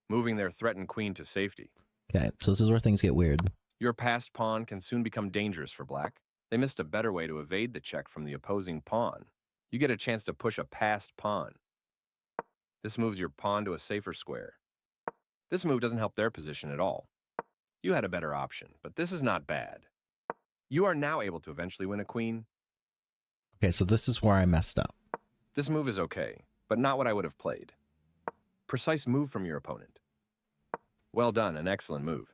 moving their threatened queen to safety. Okay, so this is where things get weird. Your passed pawn can soon become dangerous for black. They missed a better way to evade the check from the opposing pawn. You get a chance to push a passed pawn. This moves your pawn to a safer square. This move doesn't help their position at all. You had a better option, but this is not bad. You are now able to eventually win a queen. Okay, so this is where I messed up. This move is okay, but not what I would have played. Precise move from your opponent. Well done, an excellent move.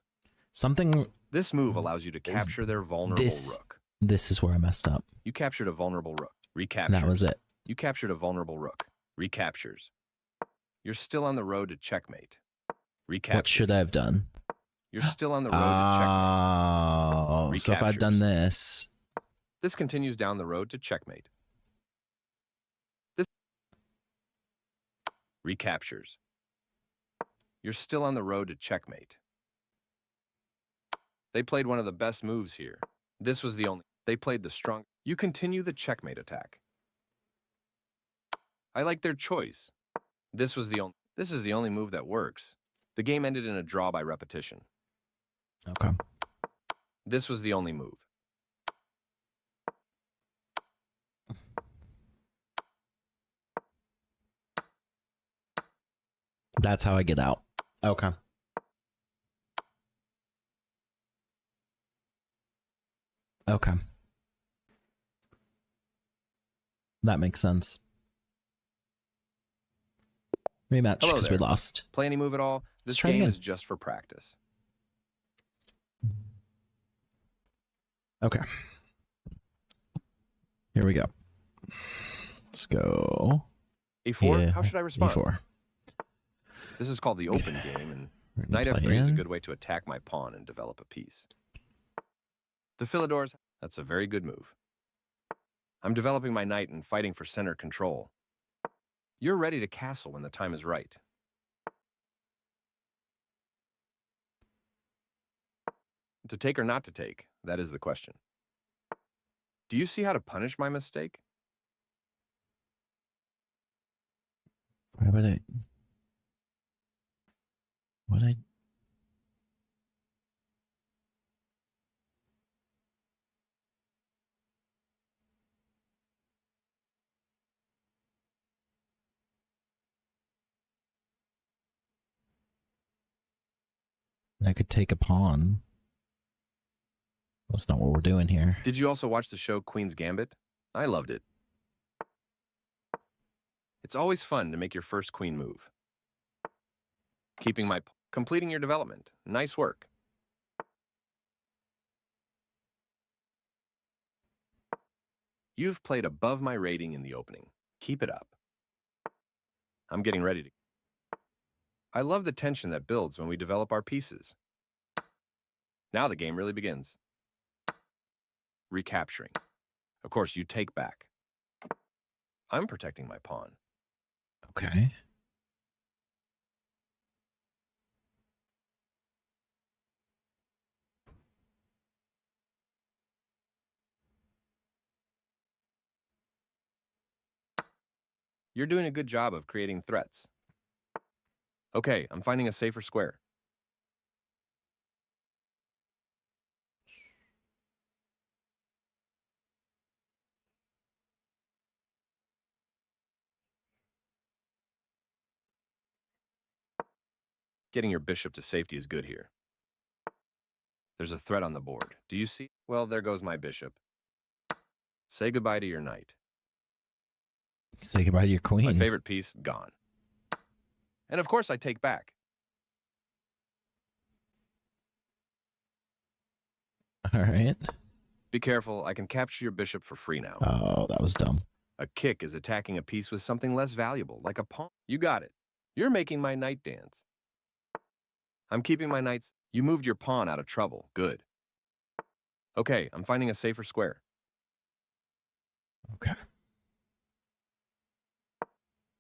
Something... This move allows you to capture their vulnerable rook. This is where I messed up. You captured a vulnerable rook. Recapture. That was it. You captured a vulnerable rook. Recaptures. You're still on the road to checkmate. Recapture. What should I have done? You're still on the road to checkmate. Oh, so if I'd done this... This continues down the road to checkmate. This recaptures. You're still on the road to checkmate. They played one of the best moves here. This was the only... They played the strong... You continue the checkmate attack. I like their choice. This is the only move that works. The game ended in a draw by repetition. Okay. This was the only move. That's how I get out. Okay. Okay. That makes sense. Rematch Hello because we there. lost. Play any move at all? This Let's try game again. is just for practice. Okay. Here we go. Let's go. A4? Yeah, How should I respond? E4. This is called the open game, and We're knight gonna f3 play is a in. good way to attack my pawn and develop a piece. The Philidors, that's a very good move. I'm developing my knight and fighting for center control. You're ready to castle when the time is right. To take or not to take, that is the question. Do you see how to punish my mistake? Why would I? What I? I could take a pawn. That's not what we're doing here. Did you also watch the show Queen's Gambit? I loved it. It's always fun to make your first queen move. Completing your development. Nice work. You've played above my rating in the opening. Keep it up. I'm getting ready to... I love the tension that builds when we develop our pieces. Now the game really begins. Recapturing. Of course, you take back. I'm protecting my pawn. Okay. You're doing a good job of creating threats. Okay, I'm finding a safer square. Getting your bishop to safety is good here. There's a threat on the board. Do you see? Well, there goes my bishop. Say goodbye to your knight. Say goodbye to your My queen. favorite piece, gone. And of course, I take back. All right. Be careful, I can capture your bishop for free now. Oh, that was dumb. A kick is attacking a piece with something less valuable, like a pawn. You got it. You're making my knight dance. I'm keeping my knights. You moved your pawn out of trouble. Good. Okay, I'm finding a safer square. Okay.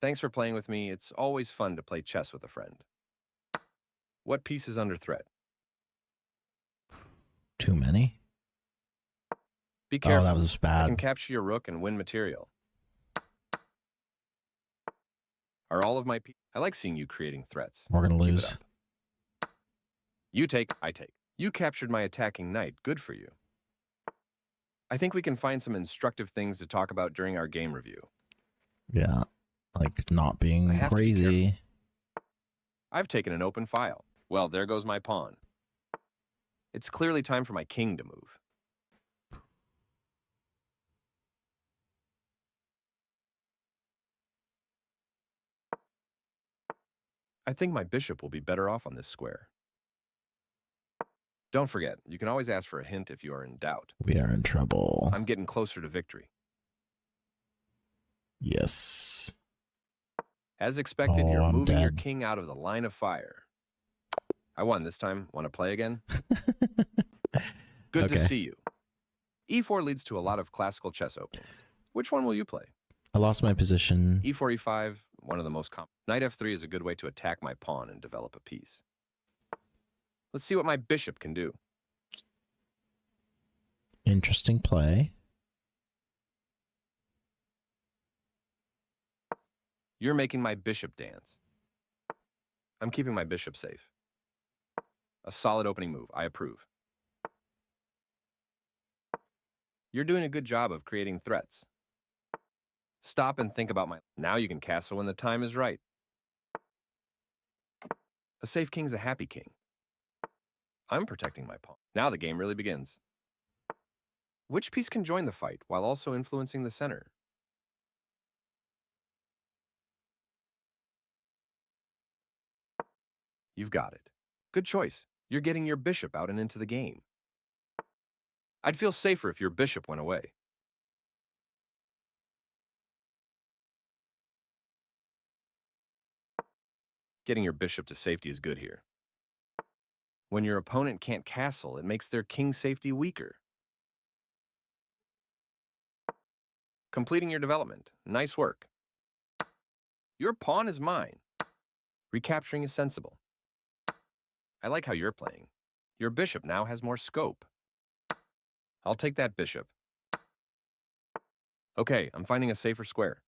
Thanks for playing with me. It's always fun to play chess with a friend. What piece is under threat? Too many. Be careful. Oh, that was I bad. can capture your rook and win material. Are all of my pieces? I like seeing you creating threats. We're gonna Keep it lose. up. You take, I take. You captured my attacking knight. Good for you. I think we can find some instructive things to talk about during our game review. Yeah. Like not I being have to be crazy. I've taken an open file. Well, there goes my pawn. It's clearly time for my king to move. I think my bishop will be better off on this square. Don't forget, you can always ask for a hint if you are in doubt. We are in trouble. I'm getting closer to victory. Yes. As expected, Oh, you're I'm moving your dead. king out of the line of fire. I won this time. Want to play again? Good to Okay. see you. E4 leads to a lot of classical chess openings. Which one will you play? I lost my position. E4, E5, one of the most common. Knight F3 is a good way to attack my pawn and develop a piece. Let's see what my bishop can do. Interesting play. You're making my bishop dance. I'm keeping my bishop safe. A solid opening move. I approve. You're doing a good job of creating threats. Stop and think about my... Now you can castle when the time is right. A safe king's a happy king. I'm protecting my pawn. Now the game really begins. Which piece can join the fight while also influencing the center? You've got it. Good choice. You're getting your bishop out and into the game. I'd feel safer if your bishop went away. Getting your bishop to safety is good here. When your opponent can't castle, it makes their king safety weaker. Completing your development. Nice work. Your pawn is mine. Recapturing is sensible. I like how you're playing. Your bishop now has more scope. I'll take that bishop. Okay, I'm finding a safer square.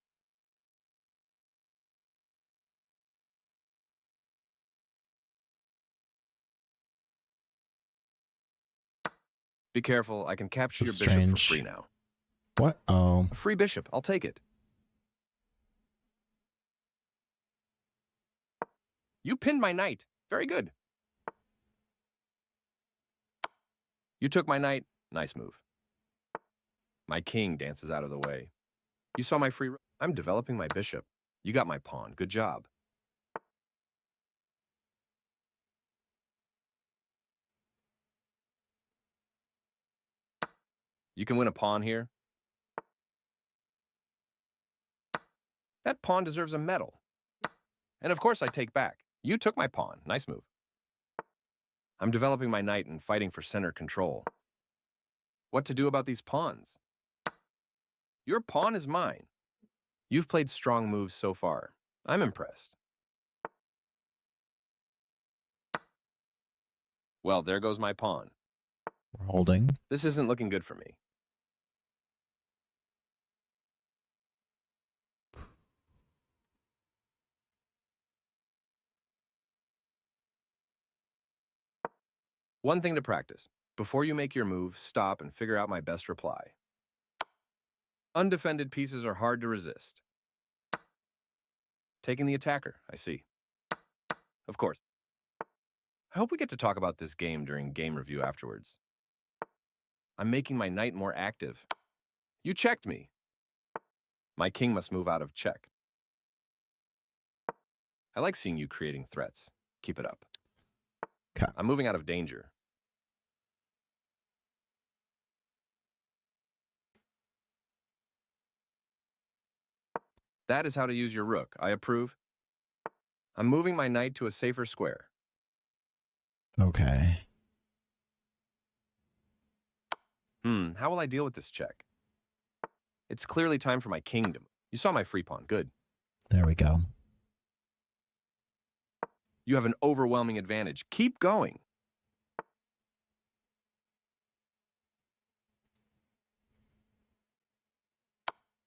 Be careful, I can capture your That's bishop for strange. free now. What? Oh. A free bishop, I'll take it. You pinned my knight. Very good. You took my knight. Nice move. My king dances out of the way. You saw my free... I'm developing my bishop. You got my pawn. Good job. You can win a pawn here. That pawn deserves a medal. And of course I take back. You took my pawn. Nice move. I'm developing my knight and fighting for center control. What to do about these pawns? Your pawn is mine. You've played strong moves so far. I'm impressed. Well, there goes my pawn. We're holding. This isn't looking good for me. One thing to practice. Before you make your move, stop and figure out my best reply. Undefended pieces are hard to resist. Taking the attacker, I see. Of course. I hope we get to talk about this game during game review afterwards. I'm making my knight more active. You checked me. My king must move out of check. I like seeing you creating threats. Keep it up. Okay. I'm moving out of danger. That is how to use your rook. I approve. I'm moving my knight to a safer square. Okay. How will I deal with this check? It's clearly time for my kingdom. You saw my free pawn. Good. There we go. You have an overwhelming advantage. Keep going.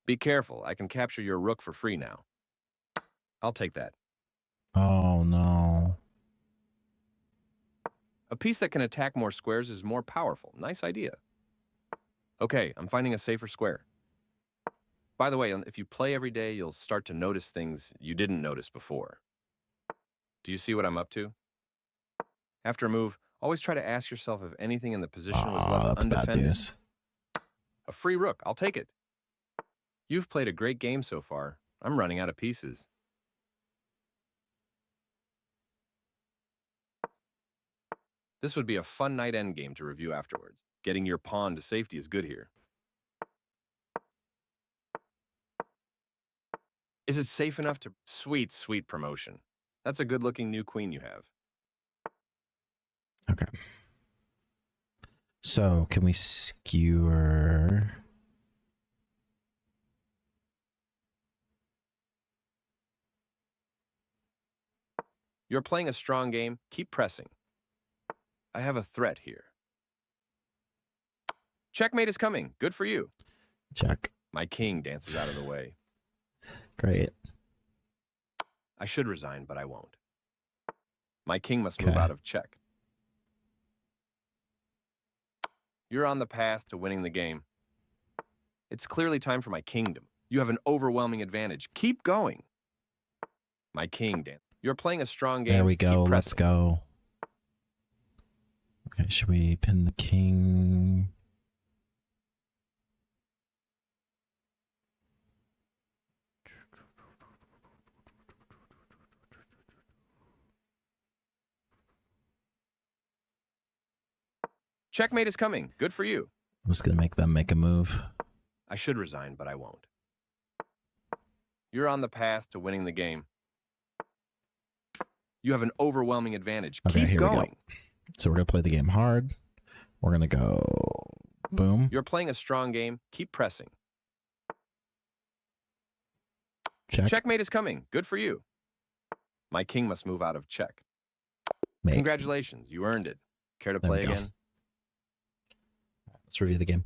Be careful. I can capture your rook for free now. I'll take that. Oh, no. A piece that can attack more squares is more powerful. Nice idea. Okay, I'm finding a safer square. By the way, if you play every day, you'll start to notice things you didn't notice before. Do you see what I'm up to? After a move, always try to ask yourself if anything in the position was left That's bad undefended. news. A free rook. I'll take it. You've played a great game so far. I'm running out of pieces. This would be a fun night endgame to review afterwards. Getting your pawn to safety is good here. Is it safe enough to... Sweet, sweet promotion. That's a good-looking new queen you have. Okay. So, can we skewer... You're playing a strong game. Keep pressing. I have a threat here. Checkmate is coming. Good for you. Check. My king dances out of the way. Great. I should resign, but I won't. My king must move Okay. out of check. You're on the path to winning the game. It's clearly time for my kingdom. You have an overwhelming advantage. Keep going. My king dance. You're playing a strong game. There we go. Keep Let's pressing. go. Okay, should we pin the king? Checkmate is coming. Good for you. I'm just going to make them make a move. I should resign, but I won't. You're on the path to winning the game. You have an overwhelming advantage. Okay, Keep here we going. go. So we're going to play the game hard. We're going to go boom. You're playing a strong game. Keep pressing. Check. Checkmate is coming. Good for you. My king must move out of check. Mate. Congratulations. You earned it. Care to There we play go. again? Let's review the game.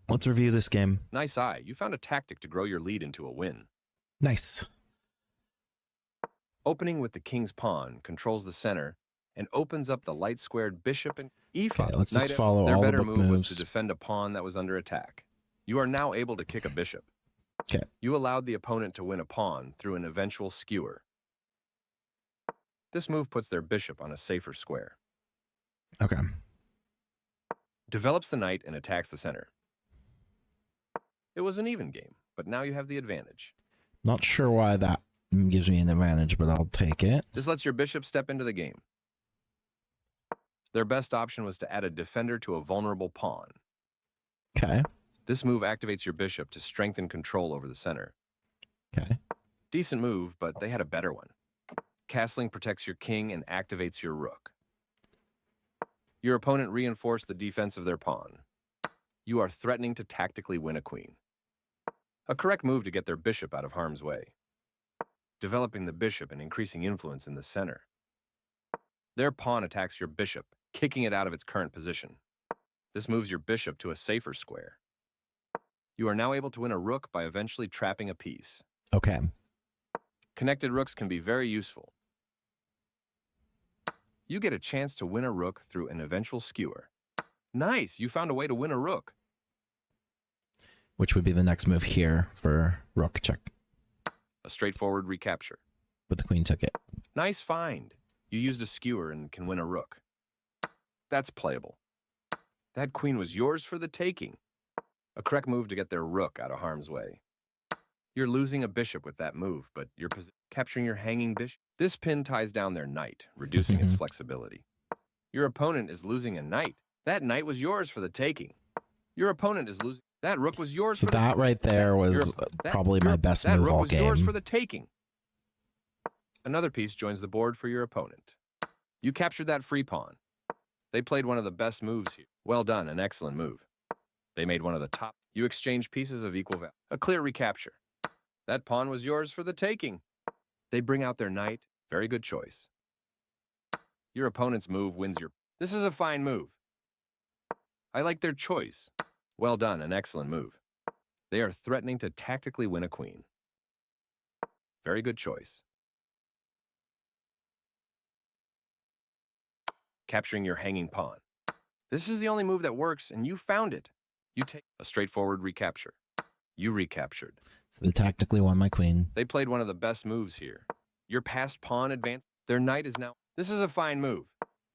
Let's review this game. Nice eye. You found a tactic to grow your lead into a win. Nice. Opening with the king's pawn controls the center and opens up the light-squared bishop and e5. Okay, let's just Knight- follow Their all the better book move was moves. to defend a pawn that was under attack. You are now able to kick a bishop. Okay. You allowed the opponent to win a pawn through an eventual skewer. This move puts their bishop on a safer square. Okay. Develops the knight and attacks the center. It was an even game, but now you have the advantage. Not sure why that gives me an advantage, but I'll take it. This lets your bishop step into the game. Their best option was to add a defender to a vulnerable pawn. Okay. This move activates your bishop to strengthen control over the center. Okay. Decent move, but they had a better one. Castling protects your king and activates your rook. Your opponent reinforced the defense of their pawn. You are threatening to tactically win a queen. A correct move to get their bishop out of harm's way. Developing the bishop and increasing influence in the center. Their pawn attacks your bishop, kicking it out of its current position. This moves your bishop to a safer square. You are now able to win a rook by eventually trapping a piece. Okay. Connected rooks can be very useful. You get a chance to win a rook through an eventual skewer. Nice, you found a way to win a rook. Which would be the next move here for rook check. A straightforward recapture. But the queen took it. Nice find. You used a skewer and can win a rook. That's playable. That queen was yours for the taking. A correct move to get their rook out of harm's way. You're losing a bishop with that move, but you're capturing your hanging bishop. This pin ties down their knight, reducing its flexibility. Your opponent is losing a knight. That knight was yours for the taking. Your opponent is losing. That rook was yours So for the that right there was probably my best move all was yours game. for the taking. Another piece joins the board for your opponent. You captured that free pawn. They played one of the best moves here. Well done, an excellent move. They made one of the top. You exchanged pieces of equal value. A clear recapture. That pawn was yours for the taking. They bring out their knight. Very good choice. Your opponent's move wins your... This is a fine move. I like their choice. Well done, an excellent move. They are threatening to tactically win a queen. Very good choice. Capturing your hanging pawn. This is the only move that works, and you found it. You take a straightforward recapture. You recaptured. So they tactically won my queen. They played one of the best moves here. Your passed pawn advanced. Their knight is now... This is a fine move.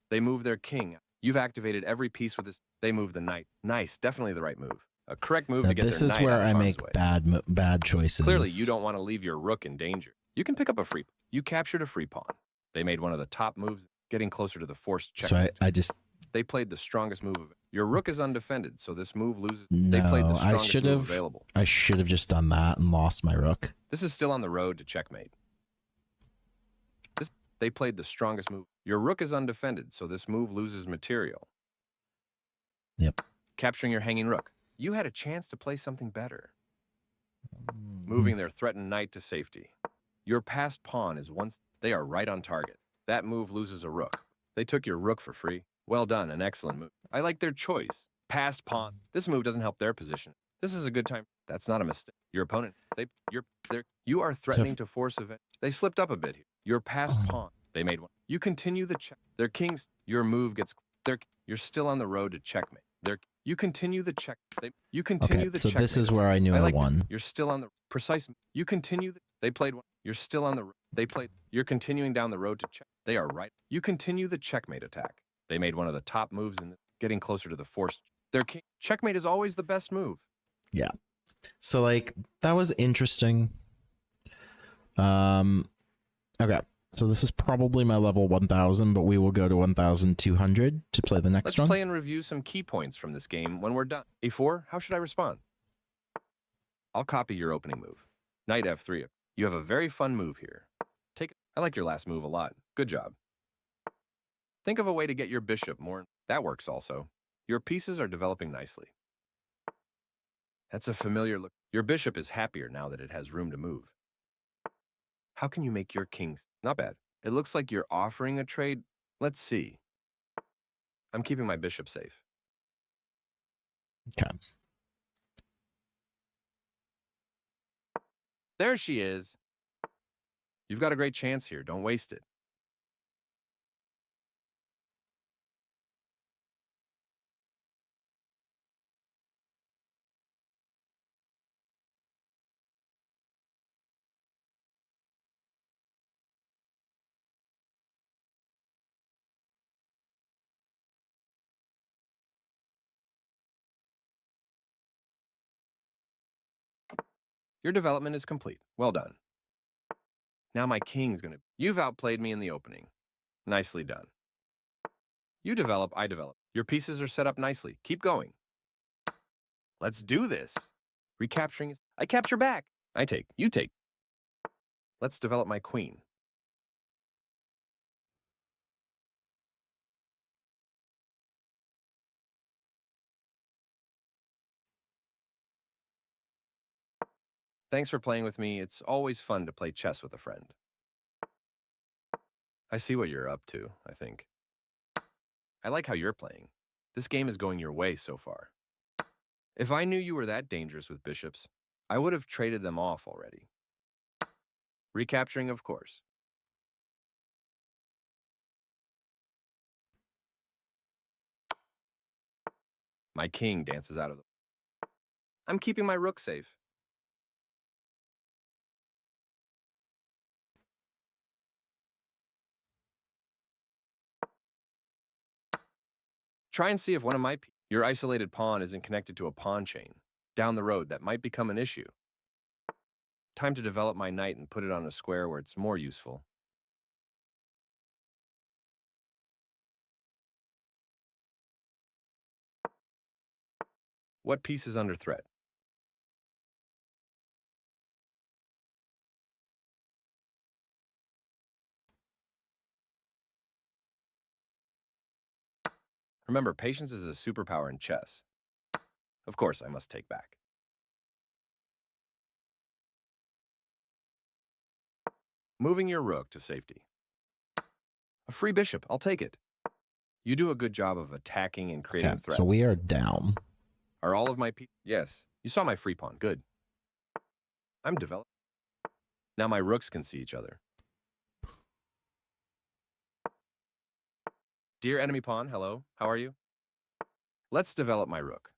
They move their king. You've activated every piece with this. They move the knight. Nice, definitely the right move. A correct move Now, to get this their is knight where out of I harm's make way. bad choices. Clearly, you don't want to leave your rook in danger. You can pick up a free... You captured a free pawn. They made one of the top moves, getting closer to the forced checkmate. So I just... They played the strongest move of it. Your rook is undefended, so this move loses. No, They played the I strongest move available. I should have just done that and lost my rook. This is still on the road to checkmate. They played the strongest move. Your rook is undefended, so this move loses material. Yep. Capturing your hanging rook. You had a chance to play something better. Moving their threatened knight to safety. Your passed pawn is once... They are right on target. That move loses a rook. They took your rook for free. Well done, an excellent move. I like their choice. Passed pawn. This move doesn't help their position. This is a good time. That's not a mistake. Your opponent, you are threatening to force event. They slipped up a bit here. Your passed pawn. They made one. You continue the check. Their kings. Your move gets... You're still on the road to checkmate. You continue the check. You continue the so checkmate. this is where I knew I won. You're still on the precise... You continue the... They played one. You're still on the... They played... You're continuing down the road to check. They are right. You continue the checkmate attack. They made one of the top moves in getting closer to the forced... Their king... Checkmate is always the best move. Yeah. So, like, that was interesting. Okay. So this is probably my level 1000, but we will go to 1200 to play the next one. Let's play and review some key points from this game when we're done. A4, how should I respond? I'll copy your opening move. Knight F3. You have a very fun move here. I like your last move a lot. Good job. Think of a way to get your bishop more. That works also. Your pieces are developing nicely. That's a familiar look. Your bishop is happier now that it has room to move. How can you make your kings? Not bad. It looks like you're offering a trade. Let's see. I'm keeping my bishop safe. Okay. There she is. You've got a great chance here. Don't waste it. Your development is complete. Well done. Now my king's gonna... You've outplayed me in the opening. Nicely done. You develop, I develop. Your pieces are set up nicely. Keep going. Let's do this. Recapturing is... I capture back. I take. You take. Let's develop my queen. Thanks for playing with me. It's always fun to play chess with a friend. I see what you're up to, I think. I like how you're playing. This game is going your way so far. If I knew you were that dangerous with bishops, I would have traded them off already. Recapturing, of course. My king dances out of the... I'm keeping my rook safe. Try and see if one of my... Your isolated pawn isn't connected to a pawn chain. Down the road, that might become an issue. Time to develop my knight and put it on a square where it's more useful. What piece is under threat? Remember, patience is a superpower in chess. Of course, I must take back. Moving your rook to safety. A free bishop, I'll take it. You do a good job of attacking and creating threats. So we are down. Are all of my pieces? Yes. You saw my free pawn. Good. I'm developed. Now my rooks can see each other. Dear enemy pawn, hello. How are you? Let's develop my rook.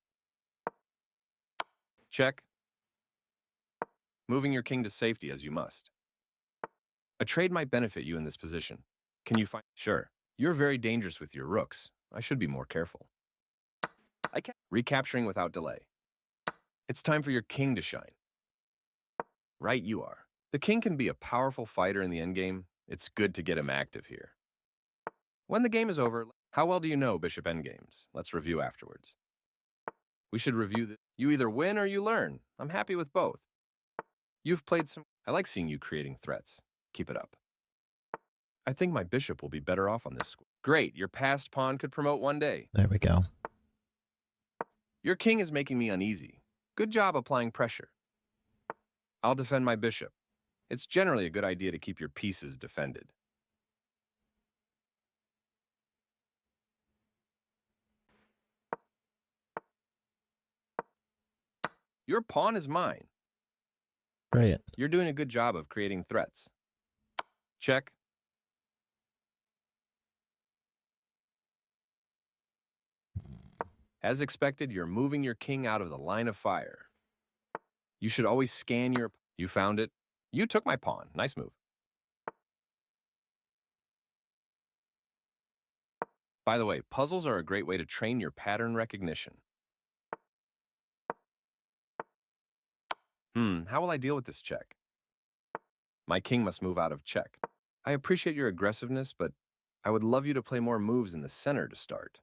Check. Moving your king to safety as you must. A trade might benefit you in this position. Can you find... Sure. You're very dangerous with your rooks. I should be more careful. I can't... Recapturing without delay. It's time for your king to shine. Right you are. The king can be a powerful fighter in the endgame. It's good to get him active here. When the game is over, how well do you know bishop endgames? Let's review afterwards. We should review this. You either win or you learn. I'm happy with both. You've played some... I like seeing you creating threats. Keep it up. I think my bishop will be better off on this square. Great, your passed pawn could promote one day. There we go. Your king is making me uneasy. Good job applying pressure. I'll defend my bishop. It's generally a good idea to keep your pieces defended. Your pawn is mine. Great. You're doing a good job of creating threats. Check. As expected, you're moving your king out of the line of fire. You should always scan your... You found it. You took my pawn. Nice move. By the way, puzzles are a great way to train your pattern recognition. How will I deal with this check? My king must move out of check. I appreciate your aggressiveness, but I would love you to play more moves in the center to start.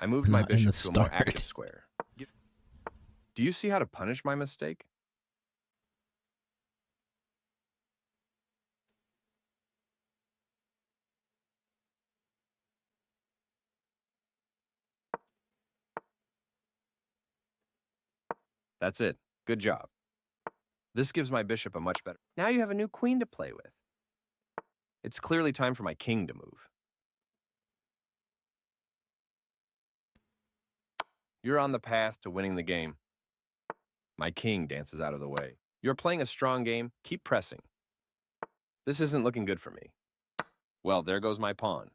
I moved my bishop to a more active square. Do you see how to punish my mistake? That's it. Good job. This gives my bishop a much better... Now you have a new queen to play with. It's clearly time for my king to move. You're on the path to winning the game. My king dances out of the way. You're playing a strong game. Keep pressing. This isn't looking good for me. Well, there goes my pawn.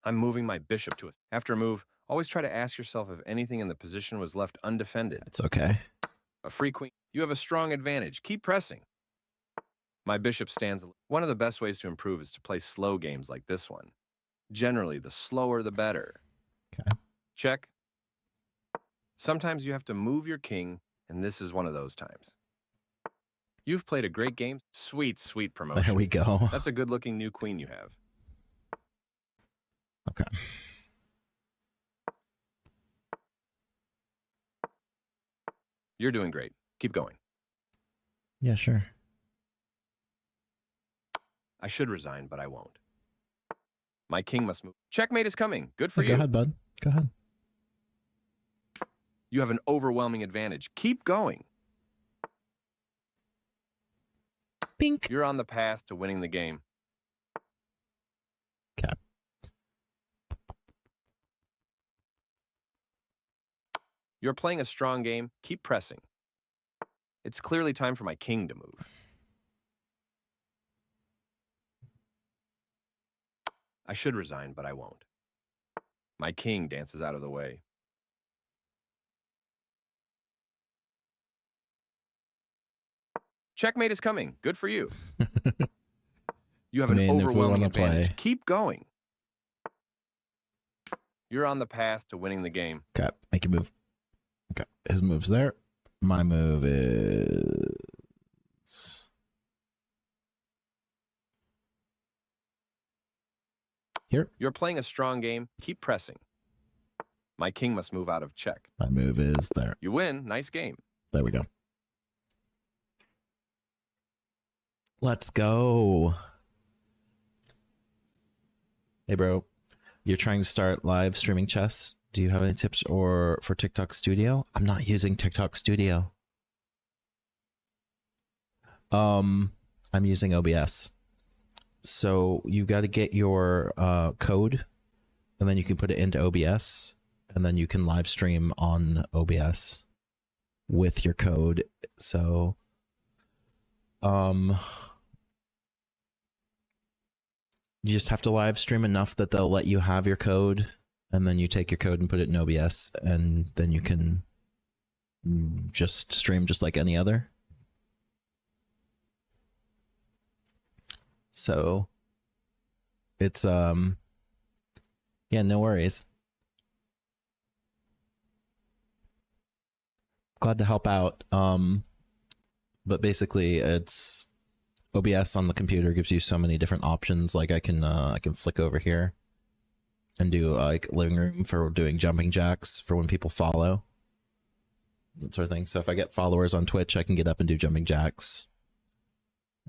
I'm moving my bishop to it. After a move, always try to ask yourself if anything in the position was left undefended. It's okay. A free queen. You have a strong advantage. Keep pressing. My bishop stands... One of the best ways to improve is to play slow games like this one. Generally, the slower the better. Okay. Check. Sometimes you have to move your king, and this is one of those times. You've played a great game. Sweet, sweet promotion. There we go. That's a good-looking new queen you have. Okay. You're doing great. Keep going. Yeah, sure. I should resign, but I won't. My king must move. Checkmate is coming. Good for you. Go ahead, bud. Go ahead. You have an overwhelming advantage. Keep going. Bink. You're on the path to winning the game. Okay. You're playing a strong game. Keep pressing. It's clearly time for my king to move. I should resign, but I won't. My king dances out of the way. Checkmate is coming. Good for you. You have I an mean, if we overwhelming wanna advantage. play- Keep going. You're on the path to winning the game. Okay, make a move. Okay, his move's there. My move is here. You're playing a strong game. Keep pressing. My king must move out of check. My move is there. You win. Nice game. There we go. Let's go. Hey, bro. You're trying to start live streaming chess. Do you have any tips or for TikTok Studio? I'm not using TikTok Studio. I'm using OBS. So you got to get your code, and then you can put it into OBS, and then you can live stream on OBS with your code. So, you just have to live stream enough that they'll let you have your code, and then you take your code and put it in OBS, and then you can just stream just like any other. So it's yeah, no worries. Glad to help out. But basically it's OBS on the computer gives you so many different options. Like I can flick over here and do like living room for doing jumping jacks for when people follow. That sort of thing. So if I get followers on Twitch, I can get up and do jumping jacks.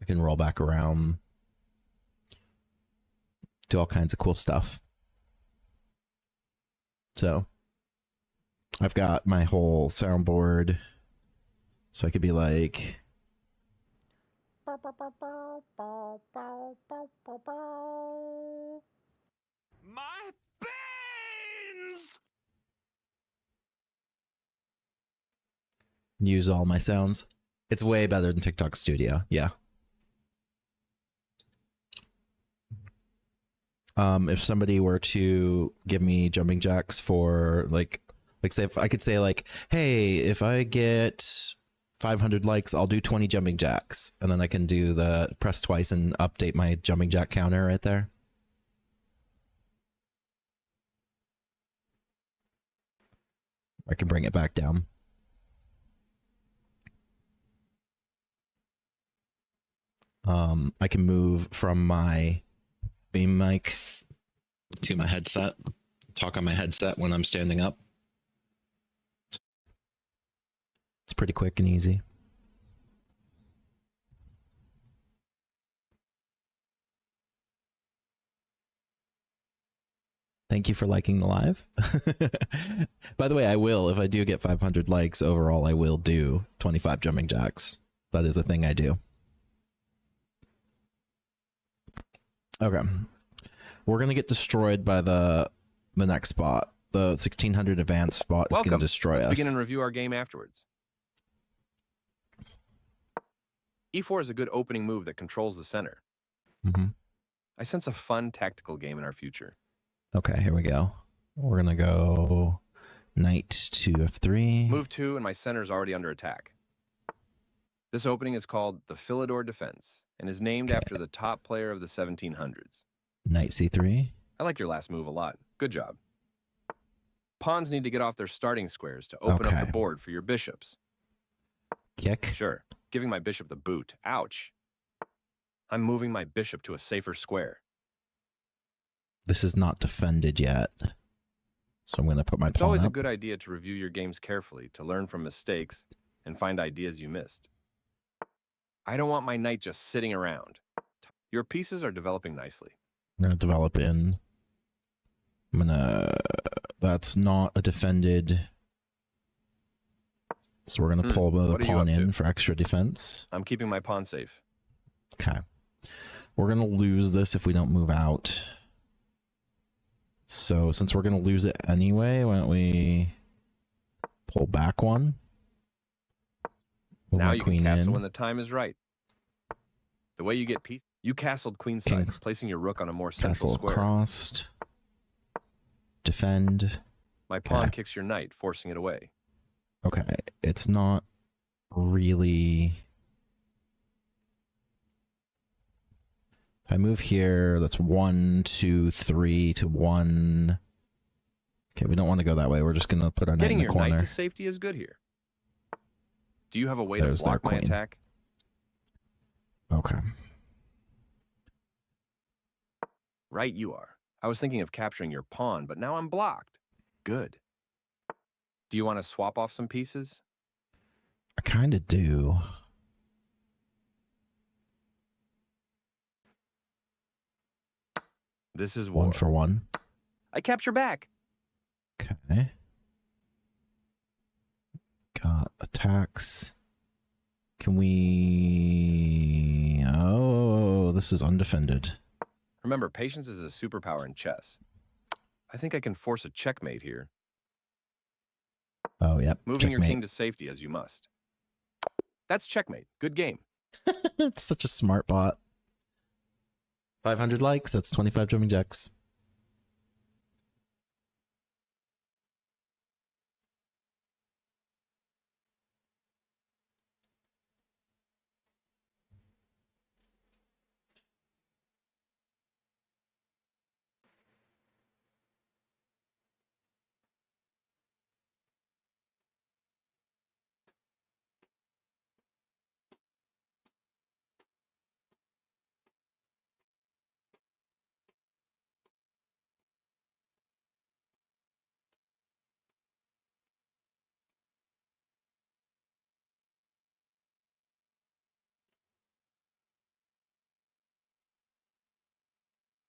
I can roll back around. Do all kinds of cool stuff. So I've got my whole soundboard, so I could be like, My beans! use all my sounds. It's way better than TikTok Studio. Yeah. If somebody were to give me jumping jacks for like say if I could say like, hey, if I get 500 likes, I'll do 20 jumping jacks, and then I can do the press twice and update my jumping jack counter right there. I can bring it back down. I can move from my beam mic to my headset, talk on my headset when I'm standing up. It's pretty quick and easy. Thank you for liking the live. By the way, I will, if I do get 500 likes overall, I will do 25 jumping jacks. That is a thing I do. Okay. We're going to get destroyed by the next spot. The 1600 advanced spot is going to destroy us. Let's begin and review our game afterwards. E4 is a good opening move that controls the center. Mm-hmm. I sense a fun tactical game in our future. Okay, here we go. We're going to go knight to f3. Move 2 and my center is already under attack. This opening is called the Philidor Defense and is named after the top player of the 1700s. Knight c3. I like your last move a lot. Good job. Pawns need to get off their starting squares to open up Okay. the board for your bishops. Kick. Sure, giving my bishop the boot. Ouch. I'm moving my bishop to a safer square. This is not defended yet. So I'm going to put my It's pawn always a up. good idea to review your games carefully to learn from mistakes and find ideas you missed. I don't want my knight just sitting around. Your pieces are developing nicely. I'm going to develop in. I'm going to... That's not a defended... So we're going to pull the what are you pawn up to? in for extra defense. I'm keeping my pawn safe. Okay. We're going to lose this if we don't move out. So since we're going to lose it anyway, why don't we pull back one? Move Now my you can queen castle in. when the time is right. The way you get peace, you castled queenside, Kings. placing your rook on a more central Castle square. crossed. Defend. My pawn Okay. kicks your knight, forcing it away. Okay. It's not really... If I move here, that's 1, 2, 3 to 1. Okay, we don't want to go that way. We're just going to put our knight Getting in the your corner. knight to safety is good here. Do you have a way There's to their block my queen. attack? Okay. Right you are. I was thinking of capturing your pawn, but now I'm blocked. Good. Do you want to swap off some pieces? I kind of do. This is war. 1 for 1. I capture back. Okay. Got attacks. Can we... Oh, this is undefended. Remember, patience is a superpower in chess. I think I can force a checkmate here. Oh, yep. Moving your checkmate. king to safety as you must. That's checkmate. Good game. It's such a smart bot. 500 likes. That's 25 jumping jacks.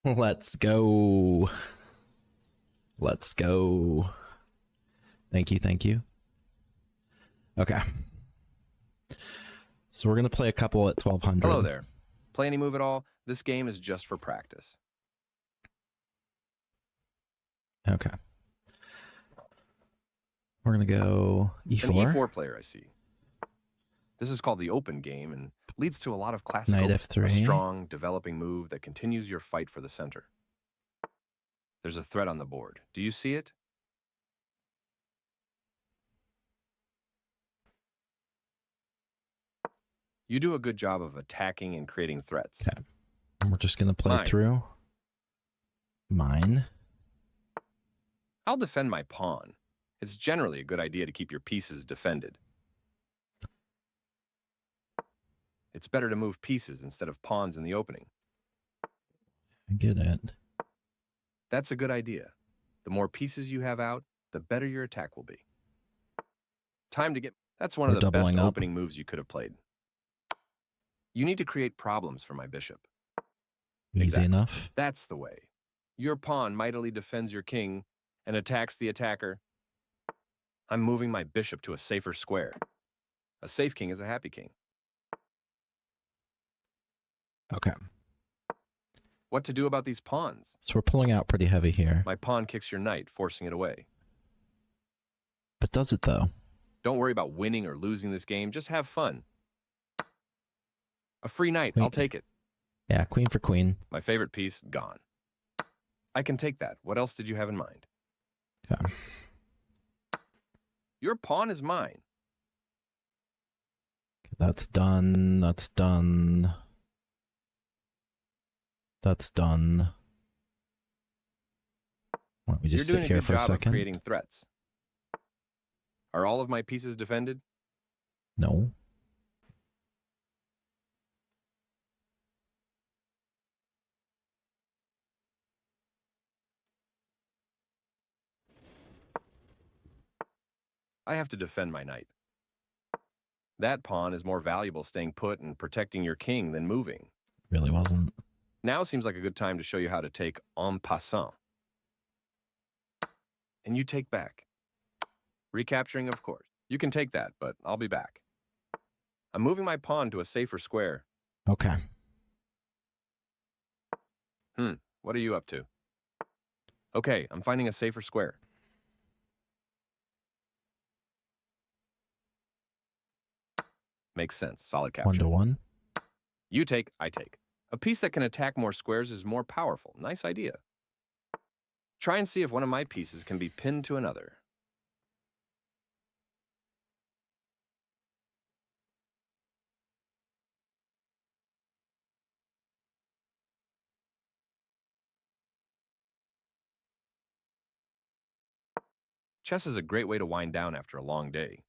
Let's go. Let's go. Thank you, thank you. Okay. So we're going to play a couple at 1200. Hello there. Play any move at all? This game is just for practice. Okay. We're going to go E4. An E4 player, I see. This is called the open game and leads to a lot of classic Knight open, F3. a strong, developing move that continues your fight for the center. There's a threat on the board. Do you see it? You do a good job of attacking and creating threats. Okay. And we're just going to play Mine. through. Mine. I'll defend my pawn. It's generally a good idea to keep your pieces defended. It's better to move pieces instead of pawns in the opening. I get it. That's a good idea. The more pieces you have out, the better your attack will be. Time to get... That's one We're of the best doubling up. opening moves you could have played. You need to create problems for my bishop. Easy Exactly. enough. That's the way. Your pawn mightily defends your king and attacks the attacker. I'm moving my bishop to a safer square. A safe king is a happy king. Okay. What to do about these pawns? So we're pulling out pretty heavy here. My pawn kicks your knight, forcing it away. But does it though? Don't worry about winning or losing this game. Just have fun. A free knight. I'll Wait. take it. Yeah, queen for queen. My favorite piece, gone. I can take that. What else did you have in mind? Okay. Your pawn is mine. That's done. That's done. That's done. Why don't we just You're sit doing a here good for a job of second? creating threats. Are all of my pieces defended? No. I have to defend my knight. That pawn is more valuable staying put and protecting your king than moving. Really wasn't. Now seems like a good time to show you how to take en passant. And you take back. Recapturing, of course. You can take that, but I'll be back. I'm moving my pawn to a safer square. Okay. What are you up to? Okay, I'm finding a safer square. Makes sense. Solid capture. 1-to-1. You take, I take. A piece that can attack more squares is more powerful. Nice idea. Try and see if one of my pieces can be pinned to another. Chess is a great way to wind down after a long day.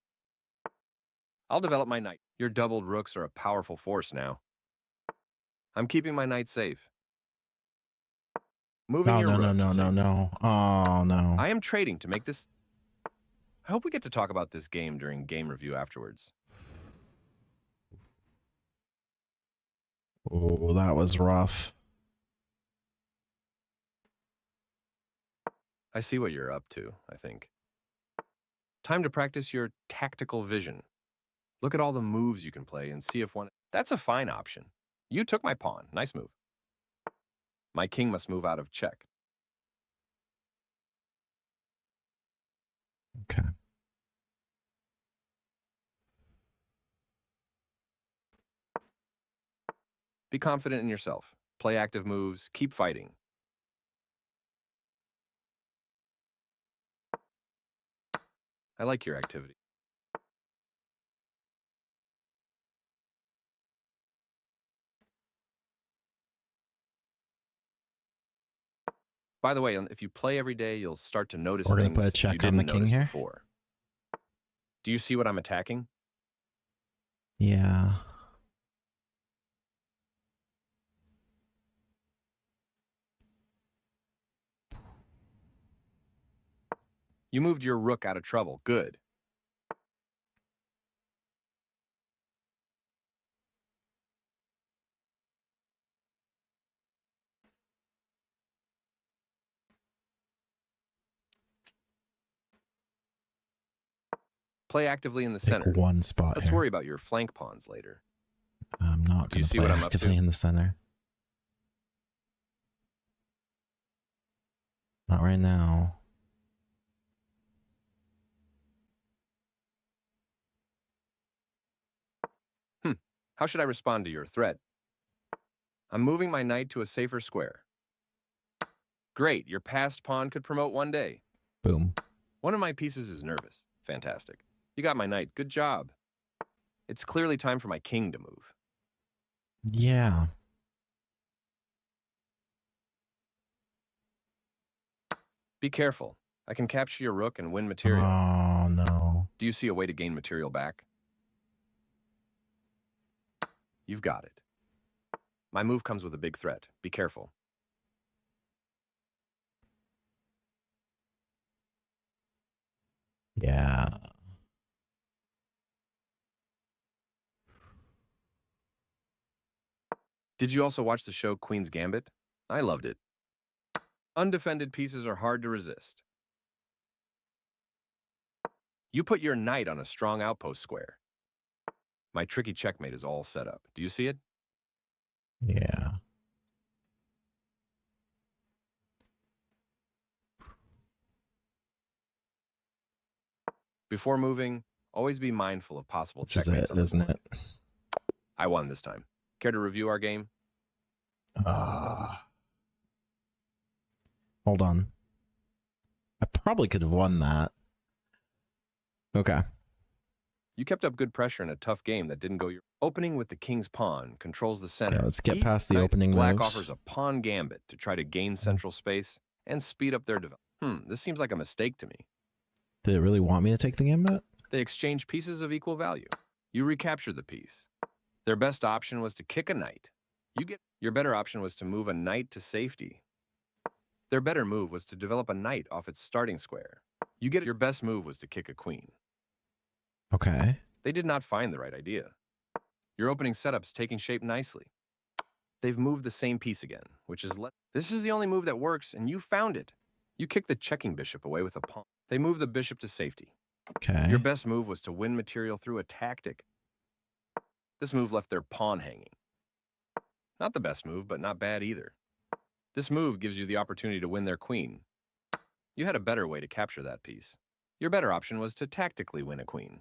I'll develop my knight. Your doubled rooks are a powerful force now. I'm keeping my knight safe. Moving Oh, your no, no, rook. no, no, safe. no. Oh, no. I am trading to make this... I hope we get to talk about this game during game review afterwards. Oh, that was rough. I see what you're up to, I think. Time to practice your tactical vision. Look at all the moves you can play and see if one... That's a fine option. You took my pawn. Nice move. My king must move out of check. Okay. Be confident in yourself. Play active moves. Keep fighting. I like your activity. By the way, if you play every day, you'll start to notice We're gonna things put a you check didn't on the king notice here? before. Do you see what I'm attacking? Yeah. You moved your rook out of trouble. Good. Play actively in the Pick center. one spot Let's here. worry about your flank pawns later. I'm not Do you going to see play what I'm up to? actively in the center. Not right now. How should I respond to your threat? I'm moving my knight to a safer square. Great, your passed pawn could promote one day. Boom. One of my pieces is nervous. Fantastic. You got my knight. Good job. It's clearly time for my king to move. Yeah. Be careful. I can capture your rook and win material. Oh, no. Do you see a way to gain material back? You've got it. My move comes with a big threat. Be careful. Yeah. Did you also watch the show Queen's Gambit? I loved it. Undefended pieces are hard to resist. You put your knight on a strong outpost square. My tricky checkmate is all set up. Do you see it? Yeah. Before moving, always be mindful of possible This is checkmates it, on the isn't board. it? I won this time. Care to review our game? Hold on. I probably could have won that. Okay. You kept up good pressure in a tough game that didn't go your... Opening with the king's pawn controls the center. Okay, let's get Knight, past the knight, opening Black moves. offers a pawn gambit to try to gain central space and speed up their development. This seems like a mistake to me. Did it really want me to take the gambit? They exchange pieces of equal value. You recapture the piece. Their best option was to kick a knight. Your better option was to move a knight to safety. Their better move was to develop a knight off its starting square. Your best move was to kick a queen. Okay. They did not find the right idea. Your opening setup's taking shape nicely. They've moved the same piece again, which is this is the only move that works, and you found it. You kicked the checking bishop away with a pawn. They moved the bishop to safety. Okay. Your best move was to win material through a tactic. This move left their pawn hanging. Not the best move, but not bad either. This move gives you the opportunity to win their queen. You had a better way to capture that piece. Your better option was to tactically win a queen.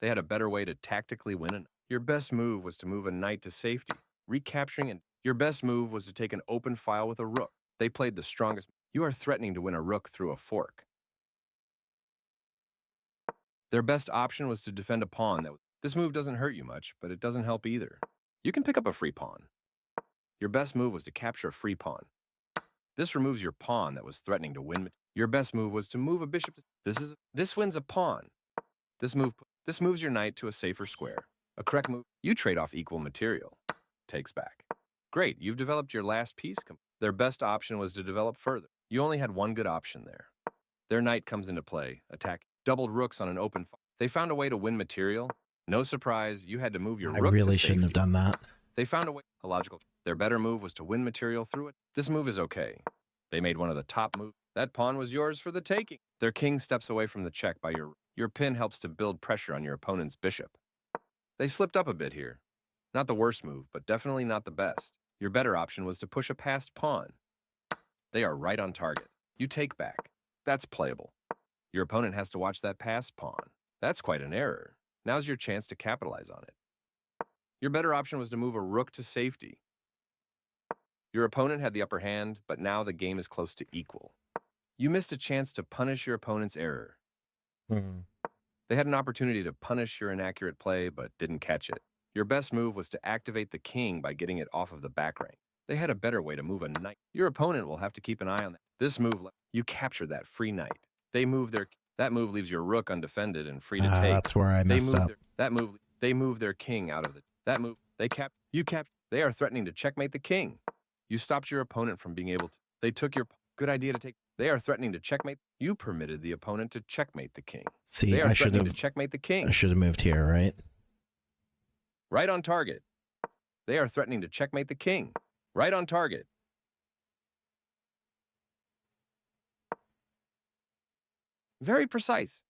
They had a better way to tactically win a... Your best move was to move a knight to safety, recapturing and your best move was to take an open file with a rook. They played the strongest. You are threatening to win a rook through a fork. Their best option was to defend a pawn. This move doesn't hurt you much, but it doesn't help either. You can pick up a free pawn. Your best move was to capture a free pawn. This removes your pawn that was threatening to win. Your best move was to move a bishop. This wins a pawn. This moves your knight to a safer square. A correct move. You trade off equal material. Takes back. Great, you've developed your last piece. Their best option was to develop further. You only had one good option there. Their knight comes into play, attack, doubled rooks on an open file. They found a way to win material. No surprise, you had to move your rook to safety. I really shouldn't have done that. They found a way, a logical. Their better move was to win material through it. This move is okay. They made one of the top moves. That pawn was yours for the taking. Their king steps away from the check by your pin helps to build pressure on your opponent's bishop. They slipped up a bit here. Not the worst move, but definitely not the best. Your better option was to push a passed pawn. They are right on target. You take back. That's playable. Your opponent has to watch that passed pawn. That's quite an error. Now's your chance to capitalize on it. Your better option was to move a rook to safety. Your opponent had the upper hand, but now the game is close to equal. You missed a chance to punish your opponent's error. They had an opportunity to punish your inaccurate play, but didn't catch it. Your best move was to activate the king by getting it off of the back rank. They had a better way to move a knight. Your opponent will have to keep an eye on that. This move, you capture that free knight. That move leaves your rook undefended and free to take. That's where I messed up. They move their king out of that move. They are threatening to checkmate the king. You stopped your opponent from being able to. They took your good idea to take. They are threatening to checkmate. You permitted the opponent to checkmate the king. See, they are threatening to checkmate the king. I should have moved here, right? Right on target. They are threatening to checkmate the king. Right on target. Very precise.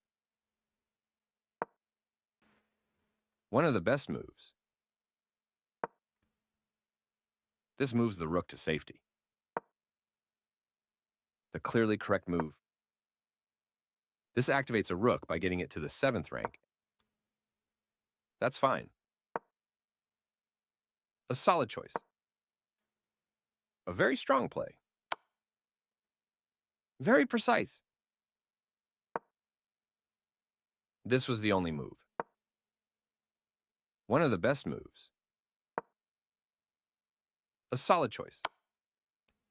One of the best moves. This moves the rook to safety. The clearly correct move. This activates a rook by getting it to the 7th rank. That's fine. A solid choice. A very strong play. Very precise. This was the only move. One of the best moves. A solid choice.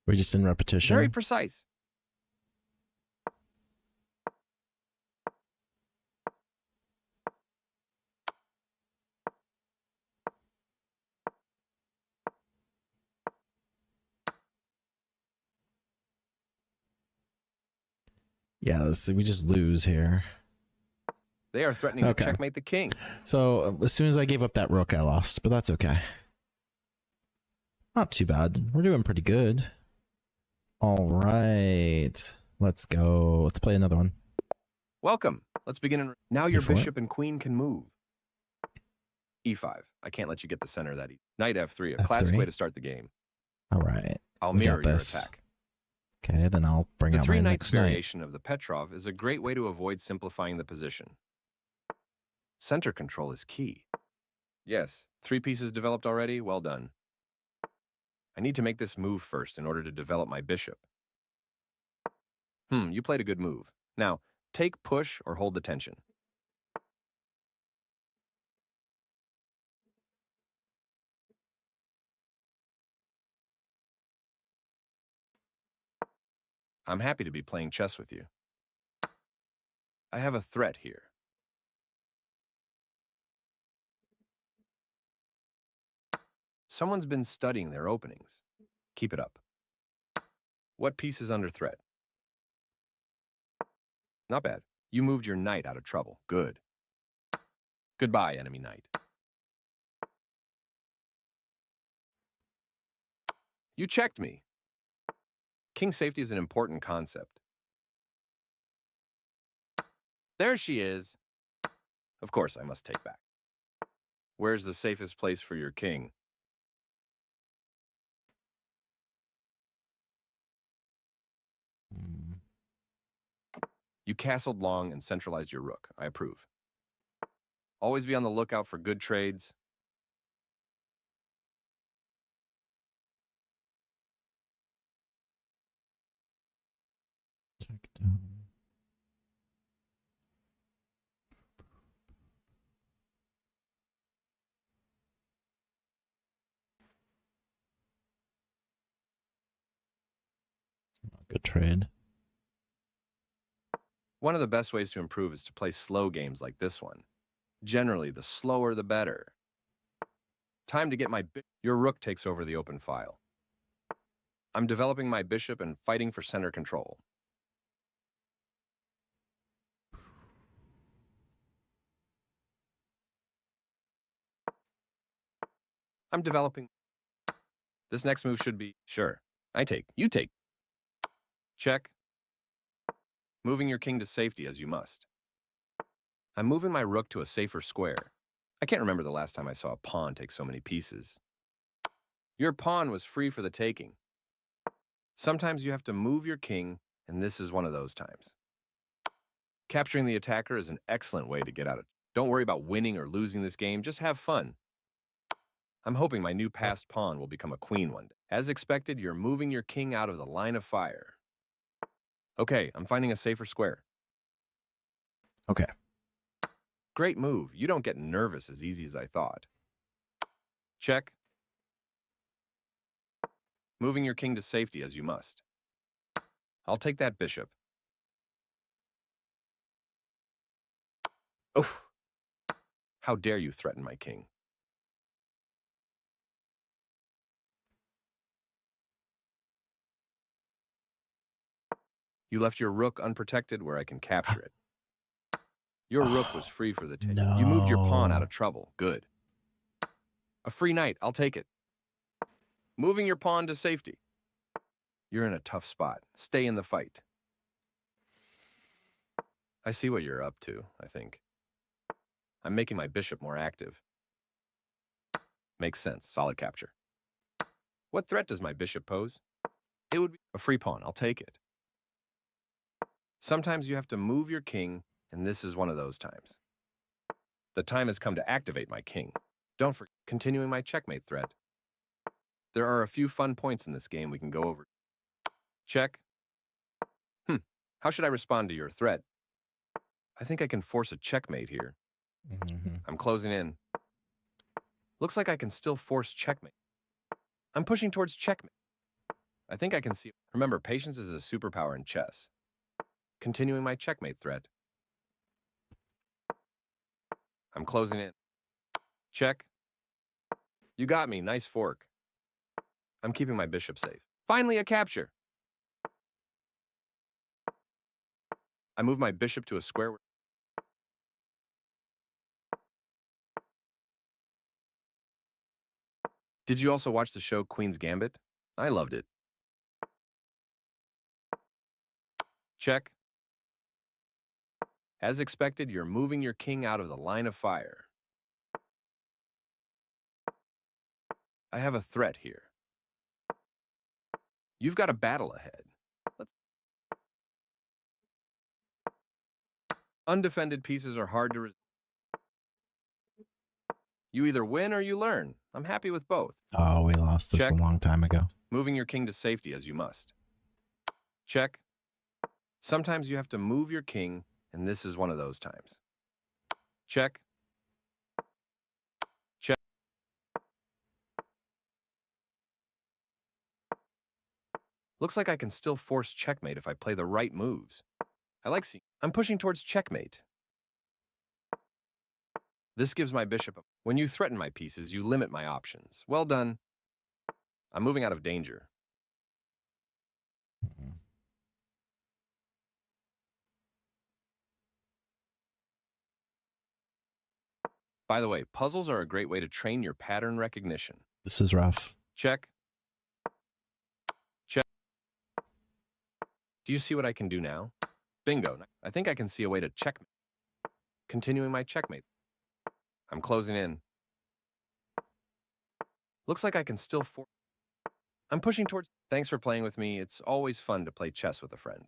We're just in repetition. Very precise. Yeah, we just lose here. They are threatening to checkmate the king. So as soon as I gave up that rook, I lost, but that's okay. Not too bad. We're doing pretty good. All right. Let's go. Let's play another one. Welcome. Let's begin. Now your bishop and queen can move. E5. I can't let you get the center of that. Knight F3, a classic way to start the game. All right. I'll mirror your attack. Okay, then I'll bring out my next knight. The 3 variation of the Petrov is a great way to avoid simplifying the position. Center control is key. Yes, 3 pieces developed already. Well done. I need to make this move first in order to develop my bishop. You played a good move. Now, take push or hold the tension. I'm happy to be playing chess with you. I have a threat here. Someone's been studying their openings. Keep it up. What piece is under threat? Not bad. You moved your knight out of trouble. Good. Goodbye, enemy knight. You checked me. King safety is an important concept. There she is. Of course, I must take back. Where's the safest place for your king? You castled long and centralized your rook. I approve. Always be on the lookout for good trades. Check down. Good trade. One of the best ways to improve is to play slow games like this one. Generally, the slower the better. Time to get my Your rook takes over the open file. I'm developing my bishop and fighting for center control. I'm developing. This next move should be, sure, I take, you take. Check. Moving your king to safety as you must. I'm moving my rook to a safer square. I can't remember the last time I saw a pawn take so many pieces. Your pawn was free for the taking. Sometimes you have to move your king, and this is one of those times. Capturing the attacker is an excellent way to get out of it. Don't worry about winning or losing this game, just have fun. I'm hoping my new passed pawn will become a queen one day. As expected, you're moving your king out of the line of fire. Okay, I'm finding a safer square. Okay. Great move. You don't get nervous as easy as I thought. Check. Moving your king to safety as you must. I'll take that bishop. Oh! How dare you threaten my king? You left your rook unprotected where I can capture it. Your rook was free for the take. No. You moved your pawn out of trouble. Good. A free knight. I'll take it. Moving your pawn to safety. You're in a tough spot. Stay in the fight. I see what you're up to, I think. I'm making my bishop more active. Makes sense. Solid capture. What threat does my bishop pose? It would be a free pawn. I'll take it. Sometimes you have to move your king, and this is one of those times. The time has come to activate my king. Don't forget, continuing my checkmate threat. There are a few fun points in this game we can go over. Check. How should I respond to your threat? I think I can force a checkmate here. I'm closing in. Looks like I can still force checkmate. I'm pushing towards checkmate. I think I can see. Remember, patience is a superpower in chess. Continuing my checkmate threat. I'm closing in. Check. You got me. Nice fork. I'm keeping my bishop safe. Finally, a capture. I move my bishop to a square. Did you also watch the show Queen's Gambit? I loved it. Check. As expected, you're moving your king out of the line of fire. I have a threat here. You've got a battle ahead. Undefended pieces are hard to resist. You either win or you learn. I'm happy with both. Oh, we lost this Check. a long time ago. Moving your king to safety as you must. Check. Sometimes you have to move your king, and this is one of those times. Check. Check. Looks like I can still force checkmate if I play the right moves. I like seeing. I'm pushing towards checkmate. This gives my bishop. When you threaten my pieces, you limit my options. Well done. I'm moving out of danger. By the way, puzzles are a great way to train your pattern recognition. This is rough. Check. Check. Do you see what I can do now? Bingo. I think I can see a way to checkmate. Continuing my checkmate. I'm closing in. Looks like I can still I'm pushing towards. Thanks for playing with me. It's always fun to play chess with a friend.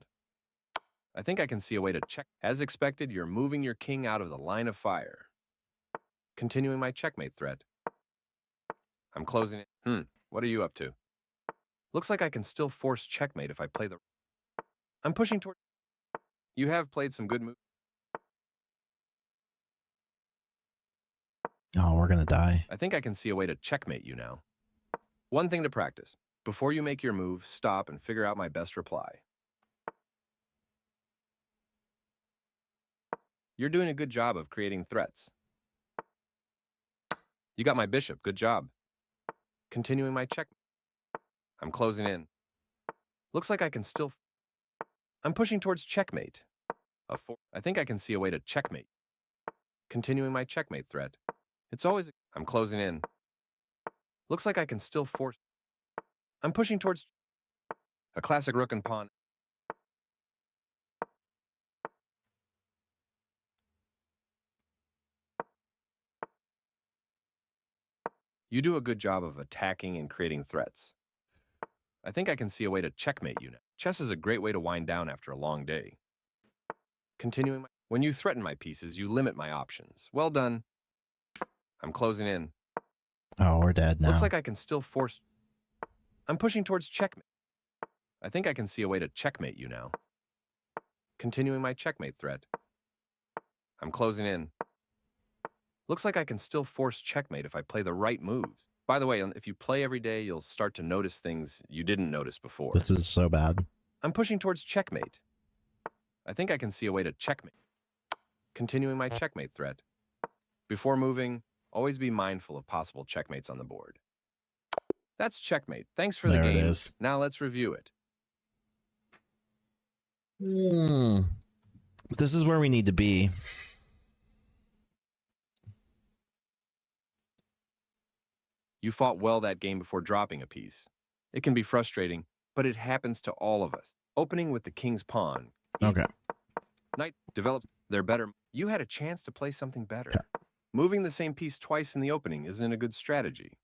I think I can see a way to check. As expected, you're moving your king out of the line of fire. Continuing my checkmate threat. I'm closing it. What are you up to? Looks like I can still force checkmate if I play the... I'm pushing toward... You have played some good moves. Oh, we're gonna die. I think I can see a way to checkmate you now. One thing to practice. Before you make your move, stop and figure out my best reply. You're doing a good job of creating threats. You got my bishop. Good job. Continuing my check. I'm closing in. Looks like I can still... I'm pushing towards checkmate. I think I can see a way to checkmate. Continuing my checkmate threat. It's always... I'm closing in. Looks like I can still force... I'm pushing towards... A classic rook and pawn. You do a good job of attacking and creating threats. I think I can see a way to checkmate you now. Chess is a great way to wind down after a long day. Continuing when you threaten my pieces, you limit my options. Well done. I'm closing in. Oh, we're dead now. Looks like I can still force... I'm pushing towards checkmate. I think I can see a way to checkmate you now. Continuing my checkmate threat. I'm closing in. Looks like I can still force checkmate if I play the right moves. By the way, if you play every day, you'll start to notice things you didn't notice before. This is so bad. I'm pushing towards checkmate. I think I can see a way to checkmate. Continuing my checkmate threat. Before moving, always be mindful of possible checkmates on the board. That's checkmate. Thanks for the There it game. is. Now let's review it. This is where we need to be. You fought well that game before dropping a piece. It can be frustrating, but it happens to all of us. Opening with the king's pawn. Okay. Knight develops their better. You had a chance to play something better. Okay. Moving the same piece twice in the opening isn't a good strategy.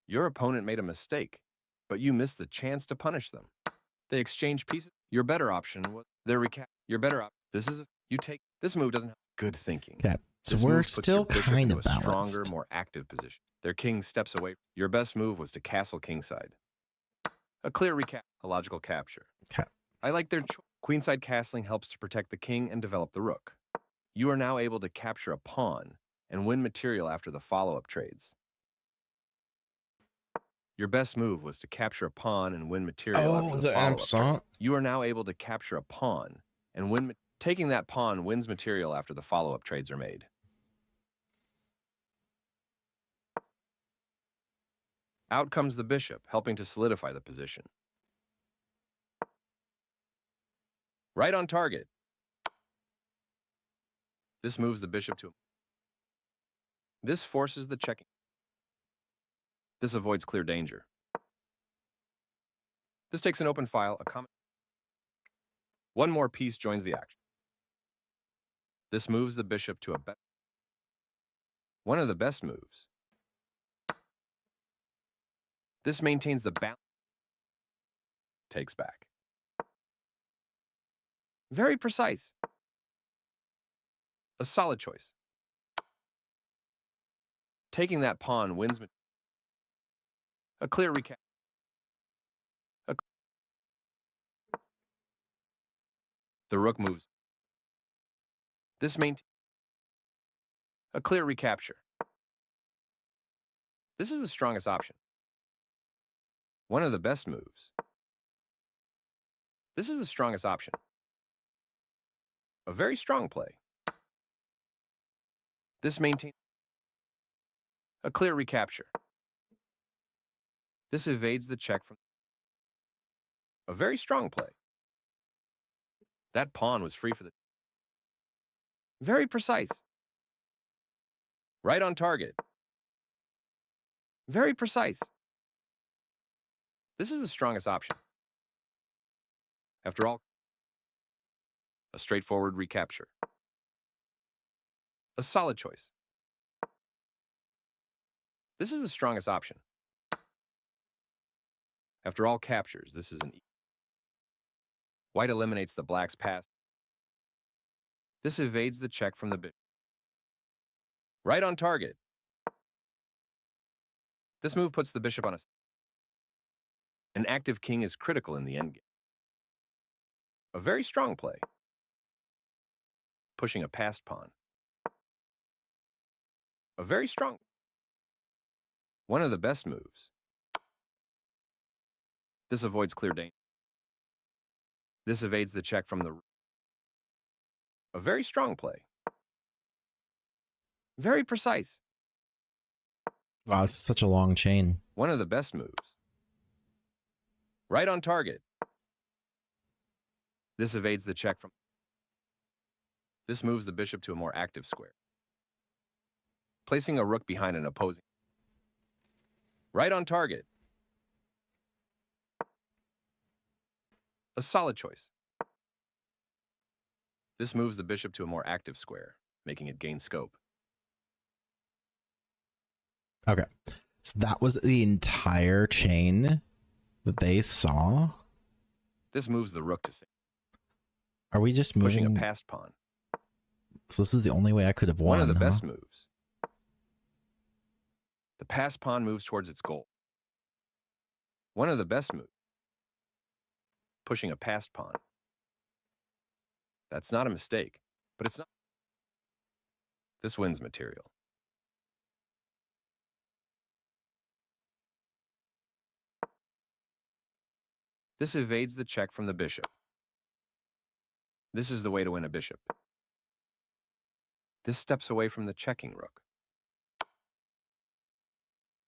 Your opponent made a mistake, but you missed the chance to punish them. They exchanged pieces. Your better option was their recap. Your better option. This move doesn't have good thinking. Okay. So This we're move puts still your bishop kind into of a balanced. stronger, more active position. Their king steps away. Your best move was to castle kingside. A clear recap, a logical capture. Okay. I like their queenside castling helps to protect the king and develop the rook. You are now able to capture a pawn and win material after the follow-up trades. Your best move was to capture a pawn and win material after the follow-up trade. You are now able to capture a pawn and win. Taking that pawn wins material after the follow-up trades are made. Out comes the bishop, helping to solidify the position. Right on target. This moves the bishop to... This forces the checking. This avoids clear danger. This takes an open file, a comment. One more piece joins the action. This moves the bishop to a bet. One of the best moves. This maintains the balance. Takes back. Very precise. A solid choice. Taking that pawn wins. A clear recap. The rook moves. This maintains a clear recapture. This is the strongest option. One of the best moves. This is the strongest option. A very strong play. This maintains a clear recapture. This evades the check from a very strong play. That pawn was free for the... Very precise. Right on target. Very precise. This is the strongest option. After all, a straightforward recapture. A solid choice. This is the strongest option. After all captures, this is an... White eliminates the black's pass. This evades the check from the bishop. Right on target. This move puts the bishop on a... An active king is critical in the endgame. A very strong play. Pushing a passed pawn. A very strong... One of the best moves. This avoids clear danger. This evades the check from the... A very strong play. Very precise. Wow, this is such a long chain. One of the best moves. Right on target. This evades the check from... This moves the bishop to a more active square. Placing a rook behind an opposing... Right on target. A solid choice. This moves the bishop to a more active square, making it gain scope. Okay, so that was the entire chain that they saw. This moves the rook to safety. Are we just Pushing moving? a passed pawn. So this is the only way I could have won. One of the huh? best moves. The passed pawn moves towards its goal. One of the best moves. Pushing a passed pawn. That's not a mistake, but it's not. This wins material. This evades the check from the bishop. This is the way to win a bishop. This steps away from the checking rook.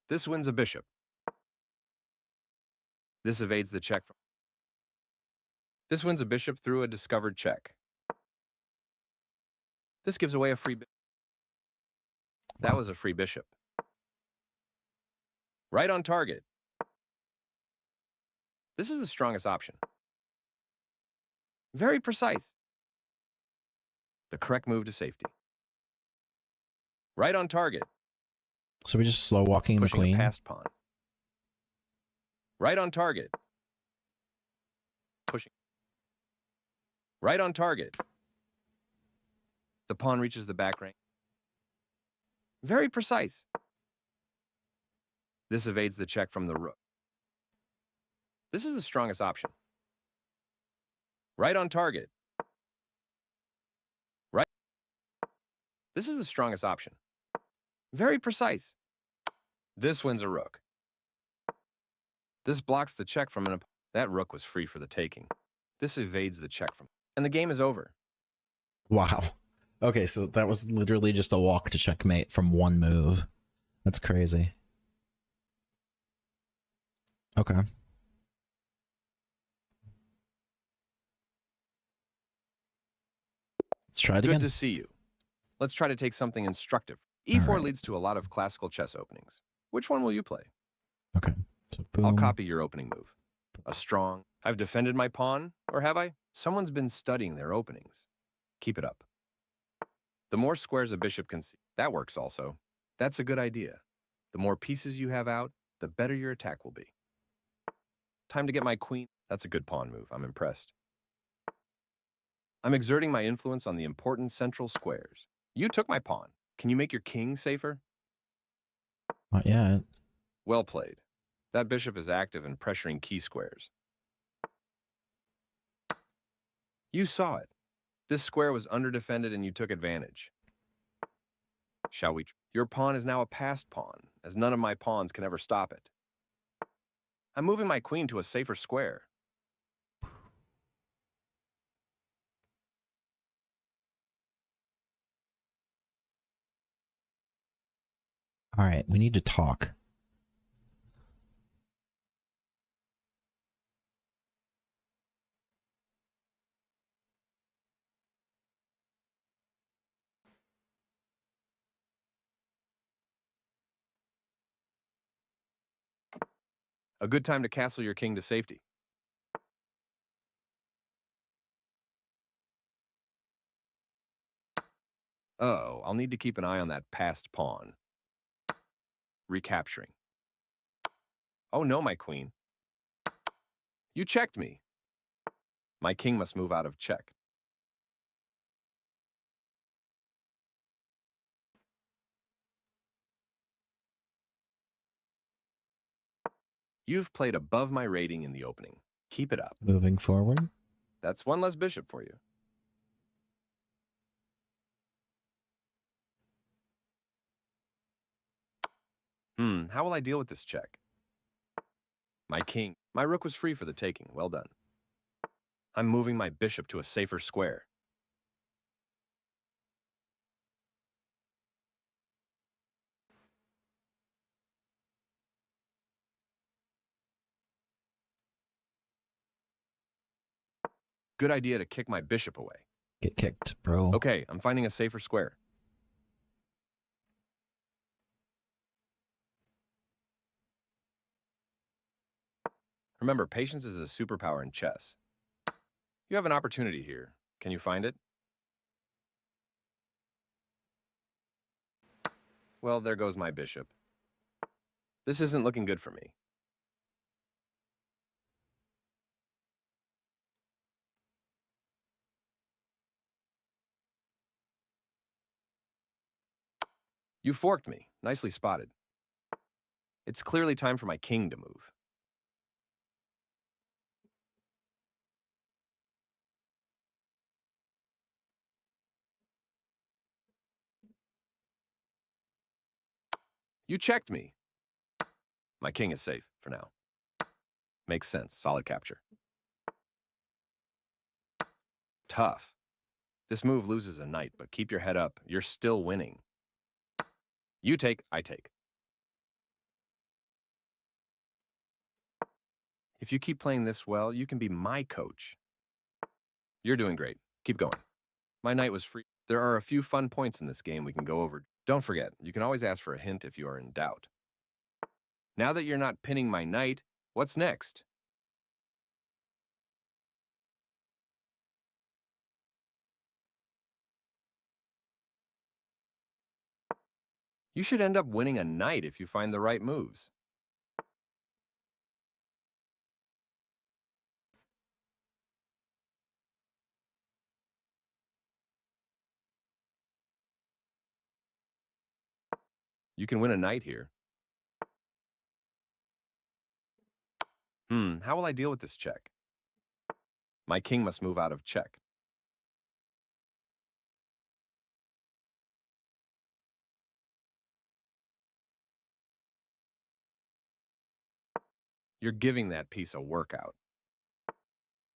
This wins a bishop. This evades the check from... This wins a bishop through a discovered check. This gives away a free bishop. That was a free bishop. Right on target. This is the strongest option. Very precise. The correct move to safety. Right on target. So we're just slow walking the Pushing queen. a passed pawn. Right on target. Pushing. Right on target. The pawn reaches the back rank. Very precise. This evades the check from the rook. This is the strongest option. Right on target. Right. This is the strongest option. Very precise. This wins a rook. This blocks the check from an opponent. That rook was free for the taking. This evades the check from... And the game is over. Wow. Okay, so that was literally just a walk to checkmate from one move. That's crazy. Okay. Let's try it Good again. to see you. Let's try to take something instructive. E4 right. leads to a lot of classical chess openings. Which one will you play? Okay. So I'll boom. copy your opening move. A strong... I've defended my pawn, or have I? Someone's been studying their openings. Keep it up. The more squares a bishop can see, that works also. That's a good idea. The more pieces you have out, the better your attack will be. Time to get my queen. That's a good pawn move. I'm impressed. I'm exerting my influence on the important central squares. You took my pawn. Can you make your king safer? Not yet. Well played. That bishop is active and pressuring key squares. You saw it. This square was underdefended and you took advantage. Shall we? Your pawn is now a passed pawn, as none of my pawns can ever stop it. I'm moving my queen to a safer square. All right, we need to talk. A good time to castle your king to safety. Oh, I'll need to keep an eye on that passed pawn. Recapturing. Oh no, my queen. You checked me. My king must move out of check. You've played above my rating in the opening. Keep it up. Moving forward. That's one less bishop for you. How will I deal with this check? My king. My rook was free for the taking. Well done. I'm moving my bishop to a safer square. Good idea to kick my bishop away. Get kicked, bro. Okay, I'm finding a safer square. Remember, patience is a superpower in chess. You have an opportunity here. Can you find it? Well, there goes my bishop. This isn't looking good for me. You forked me. Nicely spotted. It's clearly time for my king to move. You checked me. My king is safe for now. Makes sense. Solid capture. Tough. This move loses a knight, but keep your head up. You're still winning. You take, I take. If you keep playing this well, you can be my coach. You're doing great. Keep going. My knight was free. There are a few fun points in this game we can go over. Don't forget, you can always ask for a hint if you are in doubt. Now that you're not pinning my knight, what's next? You should end up winning a knight if you find the right moves. You can win a knight here. How will I deal with this check? My king must move out of check. You're giving that piece a workout.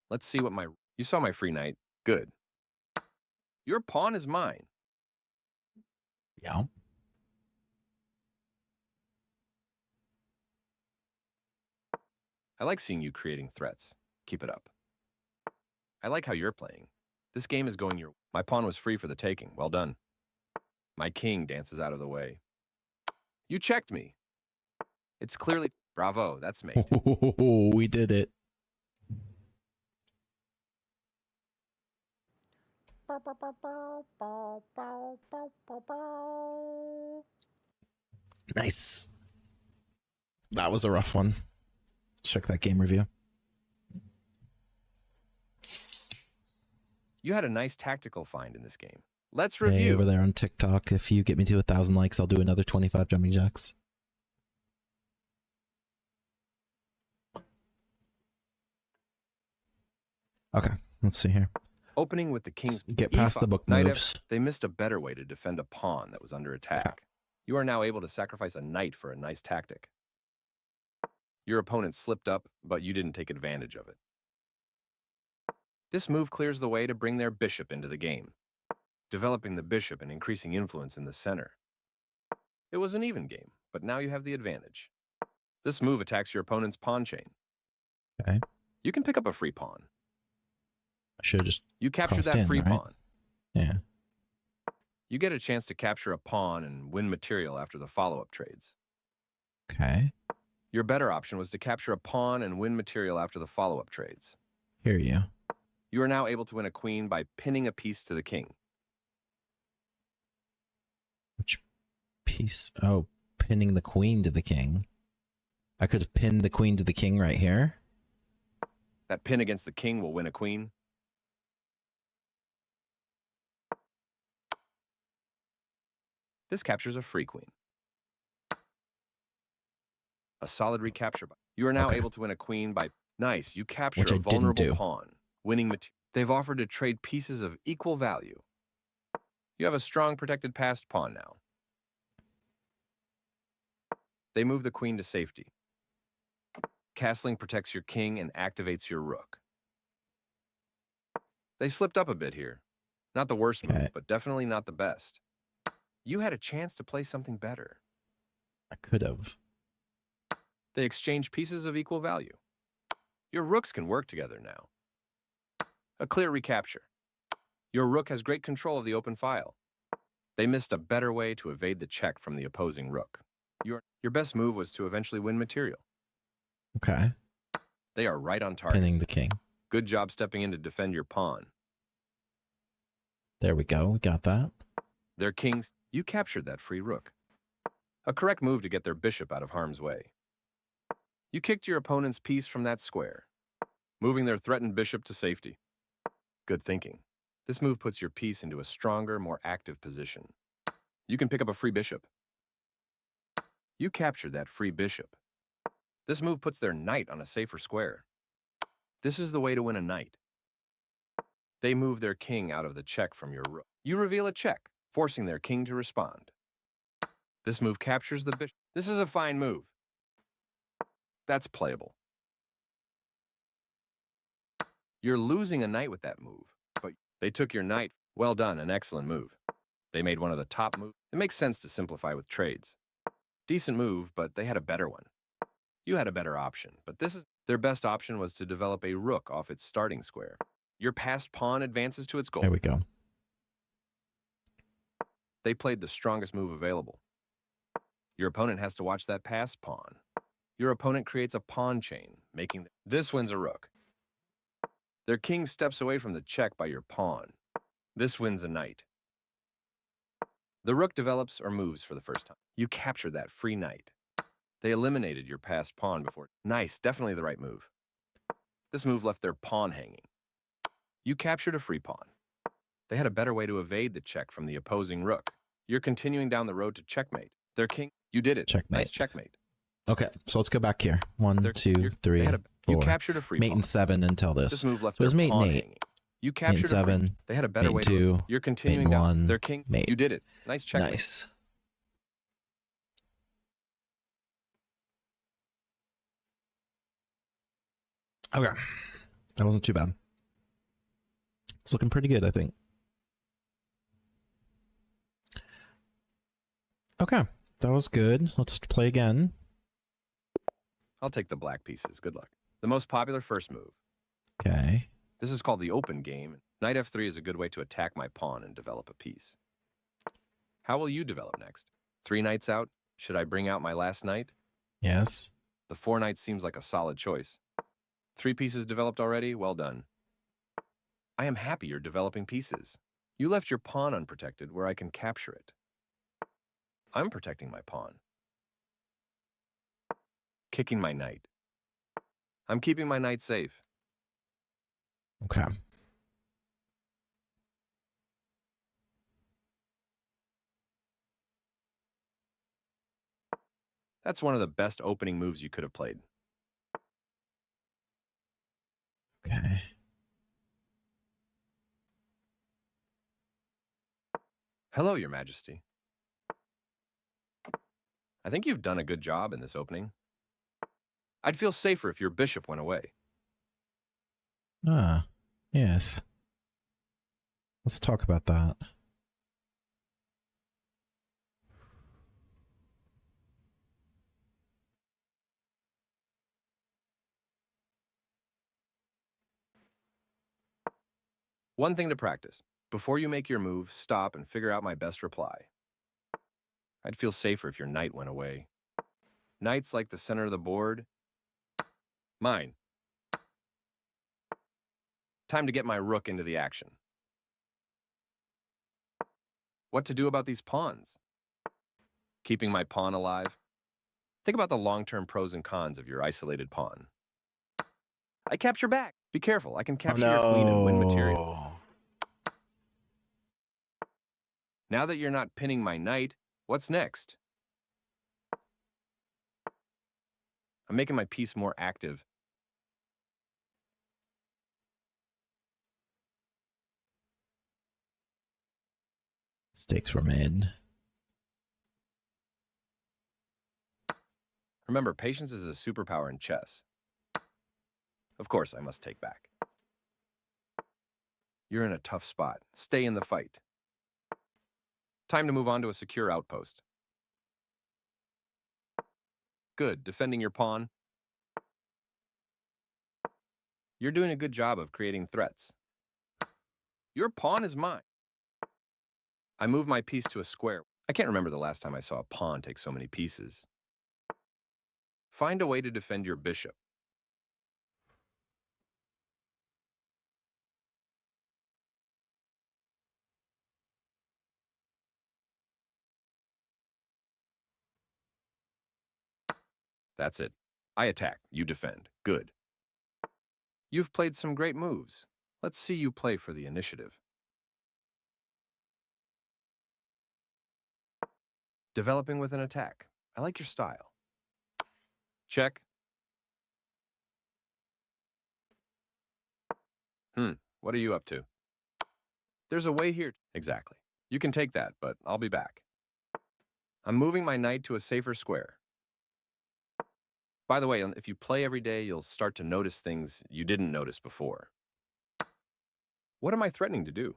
Let's see what You saw my free knight. Good. Your pawn is mine. Yeah. I like seeing you creating threats. Keep it up. I like how you're playing. This game is going your... My pawn was free for the taking. Well done. My king dances out of the way. You checked me. It's clearly... Bravo, that's mate. We did it. Nice. That was a rough one. Check that game review. You had a nice tactical find in this game. Let's Hey, review. over there on TikTok, if you get me to 1,000 likes, I'll do another 25 jumping jacks. Okay, let's see here. Opening with the king's... Get past the book Knight moves. They missed a better way to defend a pawn that was under attack. You are now able to sacrifice a knight for a nice tactic. Your opponent slipped up, but you didn't take advantage of it. This move clears the way to bring their bishop into the game, developing the bishop and increasing influence in the center. It was an even game, but now you have the advantage. This move attacks your opponent's pawn chain. Okay. You can pick up a free pawn. I should have just You capture crossed that in, free right? pawn. Yeah. You get a chance to capture a pawn and win material after the follow-up trades. Okay. Your better option was to capture a pawn and win material after the follow-up trades. Hear you. You are now able to win a queen by pinning a piece to the king. Which piece? Oh, pinning the queen to the king. I could have pinned the queen to the king right here. That pin against the king will win a queen. This captures a free queen. A solid recapture. You are now Okay. able to win a queen by... Nice, you capture Which a I didn't vulnerable do. pawn, winning material. They've offered to trade pieces of equal value. You have a strong protected passed pawn now. They move the queen to safety. Castling protects your king and activates your rook. They slipped up a bit here. Not the worst Okay. move, but definitely not the best. You had a chance to play something better. I could have. They exchange pieces of equal value. Your rooks can work together now. A clear recapture. Your rook has great control of the open file. They missed a better way to evade the check from the opposing rook. Your best move was to eventually win material. Okay. They are right on target. Pinning the king. Good job stepping in to defend your pawn. There we go. We got that. Their kings, you captured that free rook. A correct move to get their bishop out of harm's way. You kicked your opponent's piece from that square, moving their threatened bishop to safety. Good thinking. This move puts your piece into a stronger, more active position. You can pick up a free bishop. You captured that free bishop. This move puts their knight on a safer square. This is the way to win a knight. They move their king out of the check from your rook. You reveal a check, forcing their king to respond. This move captures the bishop. This is a fine move. That's playable. You're losing a knight with that move, but they took your knight. Well done, an excellent move. They made one of the top moves. It makes sense to simplify with trades. Decent move, but they had a better one. You had a better option, but their best option was to develop a rook off its starting square. Your passed pawn advances to its goal. There we go. They played the strongest move available. Your opponent has to watch that passed pawn. Your opponent creates a pawn chain, making this wins a rook. Their king steps away from the check by your pawn. This wins a knight. The rook develops or moves for the first time. You capture that free knight. They eliminated your passed pawn before. Nice, definitely the right move. This move left their pawn hanging. You captured a free pawn. They had a better way to evade the check from the opposing rook. You're continuing down the road to checkmate. Their king, you did it. Checkmate. Nice checkmate. Okay, so let's go back here. One, They're- two, you're- three, they had a- four. You captured a free Mate pawn. and 7 until this. This move left So it their was mate and pawn 8. hanging. You Mate captured and a free. 7. They had a better Mate way and to. 2. You're continuing mate down. 1. Their king, mate. you did it. Nice checkmate. Nice. Okay. That wasn't too bad. It's looking pretty good, I think. Okay. That was good. Let's play again. I'll take the black pieces. Good luck. The most popular first move. Okay. This is called the open game. Knight f3 is a good way to attack my pawn and develop a piece. How will you develop next? 3 knights out? Should I bring out my last knight? Yes. The 4 knights seems like a solid choice. 3 pieces developed already? Well done. I am happy you're developing pieces. You left your pawn unprotected where I can capture it. I'm protecting my pawn. Kicking my knight. I'm keeping my knight safe. Okay. That's one of the best opening moves you could have played. Okay. Hello, Your Majesty. I think you've done a good job in this opening. I'd feel safer if your bishop went away. Ah, yes. Let's talk about that. One thing to practice. Before you make your move, stop and figure out my best reply. I'd feel safer if your knight went away. Knight's like the center of the board. Mine. Time to get my rook into the action. What to do about these pawns? Keeping my pawn alive? Think about the long-term pros and cons of your isolated pawn. I capture back. Be careful, I can capture your queen and win material. Now that you're not pinning my knight, what's next? I'm making my piece more active. Mistakes were made. Remember, patience is a superpower in chess. Of course, I must take back. You're in a tough spot. Stay in the fight. Time to move on to a secure outpost. Good, defending your pawn. You're doing a good job of creating threats. Your pawn is mine. I move my piece to a square. I can't remember the last time I saw a pawn take so many pieces. Find a way to defend your bishop. That's it. I attack, you defend. Good. You've played some great moves. Let's see you play for the initiative. Developing with an attack. I like your style. Check. What are you up to? There's a way here. Exactly. You can take that, but I'll be back. I'm moving my knight to a safer square. By the way, if you play every day, you'll start to notice things you didn't notice before. What am I threatening to do?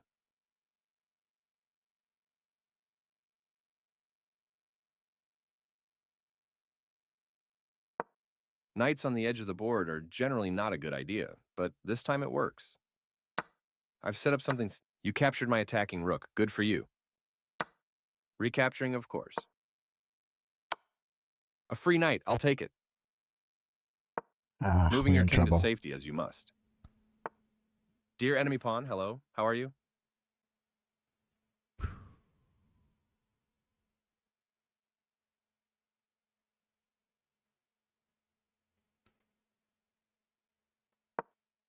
Knights on the edge of the board are generally not a good idea, but this time it works. I've set up something. You captured my attacking rook. Good for you. Recapturing, of course. A free knight. I'll take it. Moving your king to safety as you must. Dear enemy pawn, hello. How are you?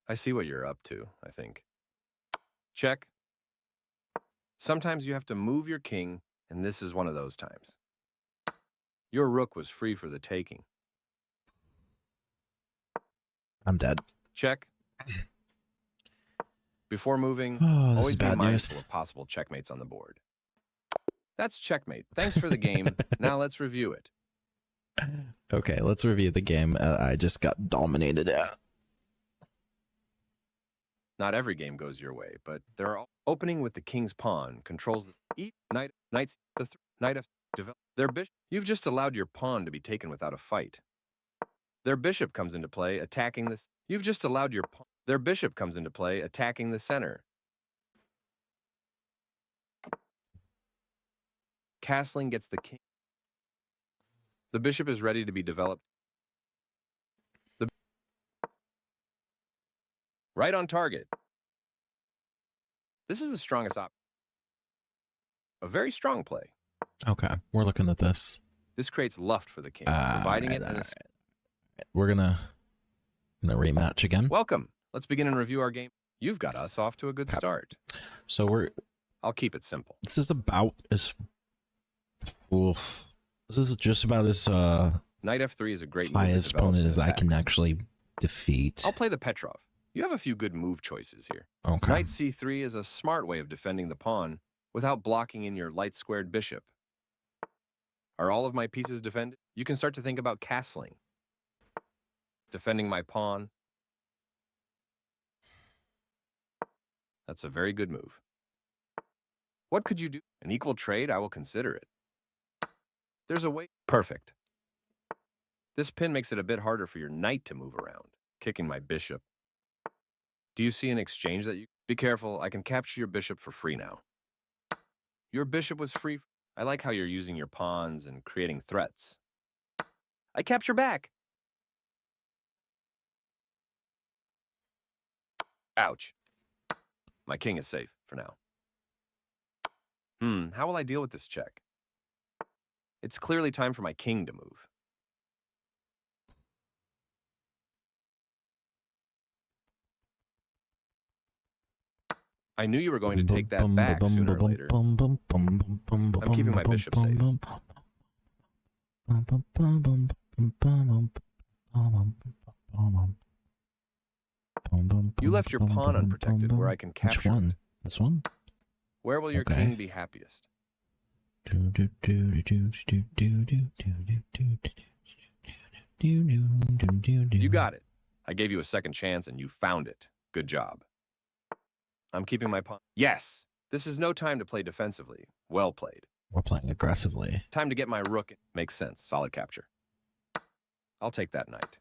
I see what you're up to, I think. Check. Sometimes you have to move your king, and this is one of those times. Your rook was free for the taking. I'm dead. Check. Before moving, This always is be bad mindful news. of possible checkmates on the board. That's checkmate. Thanks for the game. Now let's review it. Okay, let's review the game. I just got dominated. Not every game goes your way, but there are opening with the king's pawn controls the knights, knight of develop their bishop. You've just allowed your pawn to be taken without a fight. Their bishop comes into play, attacking this. You've just allowed your pawn. Their bishop comes into play, attacking the center. Castling gets the king. The bishop is ready to be developed. Right on target. This is the strongest option. A very strong play. Okay, we're looking at this. This creates luft for the king, providing it. We're gonna rematch again. Welcome. Let's begin and review our game. You've got us off to a good start. So I'll keep it simple. This is about as. Oof. This is just about as Knight f3 is a great move. highest opponent as I can actually defeat. I'll play the Petrov. You have a few good move choices here. Okay. Knight c3 is a smart way of defending the pawn without blocking in your light squared bishop. Are all of my pieces defended? You can start to think about castling. Defending my pawn. That's a very good move. What could you do? An equal trade? I will consider it. There's a way. Perfect. This pin makes it a bit harder for your knight to move around, kicking my bishop. Do you see an exchange that you... Be careful, I can capture your bishop for free now. Your bishop was free. I like how you're using your pawns and creating threats. I capture back. Ouch. My king is safe for now. How will I deal with this check? It's clearly time for my king to move. I knew you were going to take that back sooner or later. I'm keeping my bishop safe. You left your pawn unprotected where I can capture Which one? it. This one? Where will your Okay. king be happiest? You got it. I gave you a second chance and you found it. Good job. I'm keeping my pawn. Yes! This is no time to play defensively. Well played. We're playing aggressively. Time to get my rook in. Makes sense. Solid capture. I'll take that knight.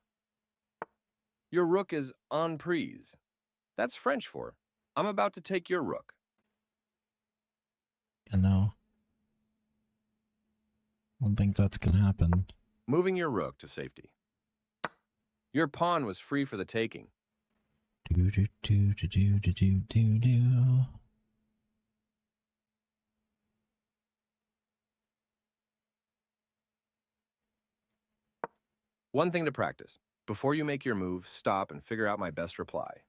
Your rook is en prise. That's French for, I'm about to take your rook. I know. I don't think that's gonna happen. Moving your rook to safety. Your pawn was free for the taking. One thing to practice. Before you make your move, stop and figure out my best reply.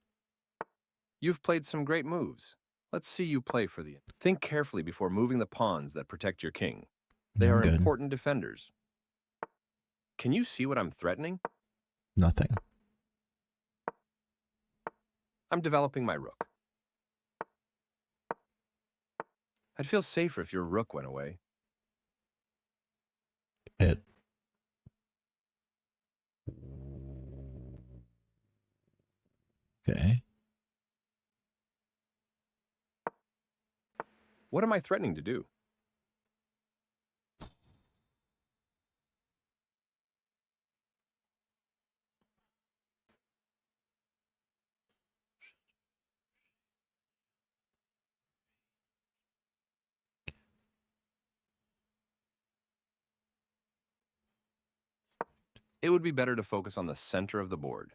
You've played some great moves. Let's see you play for the end. Think carefully before moving the pawns that protect your king. They are Good. important defenders. Can you see what I'm threatening? Nothing. I'm developing my rook. I'd feel safer if your rook went away. It. Okay. What am I threatening to do? It would be better to focus on the center of the board.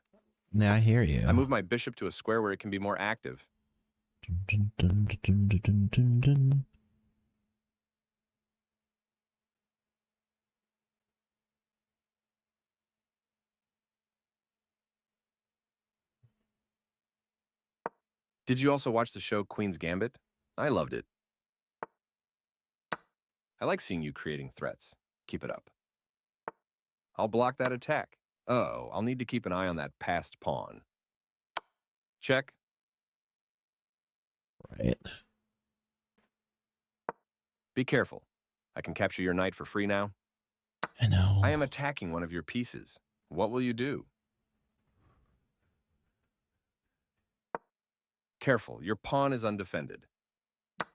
Yeah, I hear you. I move my bishop to a square where it can be more active. Did you also watch the show Queen's Gambit? I loved it. I like seeing you creating threats. Keep it up. I'll block that attack. Uh-oh, I'll need to keep an eye on that passed pawn. Check. Right. Be careful. I can capture your knight for free now. I know. I am attacking one of your pieces. What will you do? Careful, your pawn is undefended.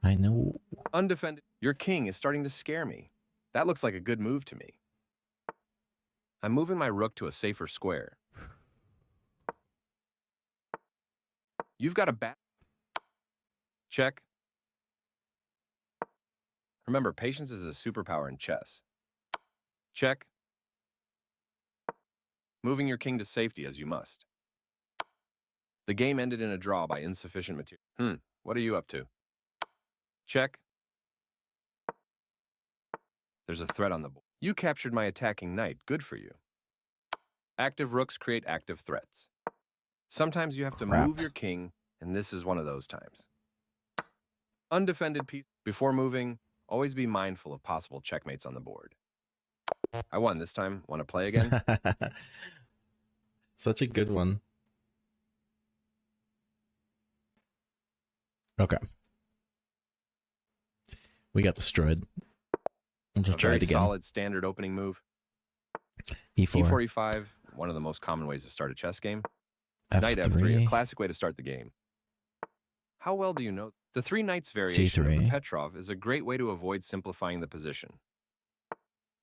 I know. Undefended. Your king is starting to scare me. That looks like a good move to me. I'm moving my rook to a safer square. You've got a bat. Check. Remember, patience is a superpower in chess. Check. Moving your king to safety as you must. The game ended in a draw by insufficient material. What are you up to? Check. There's a threat on the board. You captured my attacking knight. Good for you. Active rooks create active threats. Sometimes you have to move your king, and this is one of those times. Undefended piece. Before moving, always be mindful of possible checkmates on the board. I won this time. Want to play again? Such a good one. Okay. We got destroyed. We'll A try very it again. solid standard opening move. E4. E4, E5, one of the most common ways to start a chess game. F3. Knight F3, a classic way to start the game. How well do you know? The three knights variation of the C3. Petrov is a great way to avoid simplifying the position.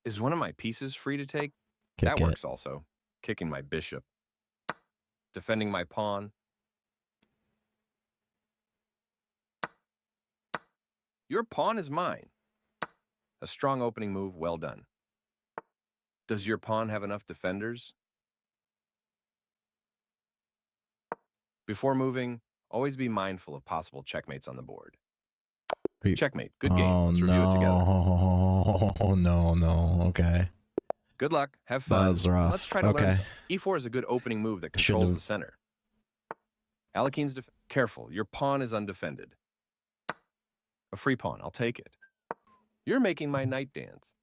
Is one of my pieces free to take? Kick That it. works also. Kicking my bishop. Defending my pawn. Your pawn is mine. A strong opening move, well done. Does your pawn have enough defenders? Before moving, always be mindful of possible checkmates on the board. Checkmate. Good game. Oh, Let's review it together. Oh, no. Okay. Good luck. Have fun. That was rough. Let's try to learn. Okay. E4 is a good opening move that Should've- controls the center. Alekhine's careful. Your pawn is undefended. A free pawn. I'll take it. You're making my knight dance.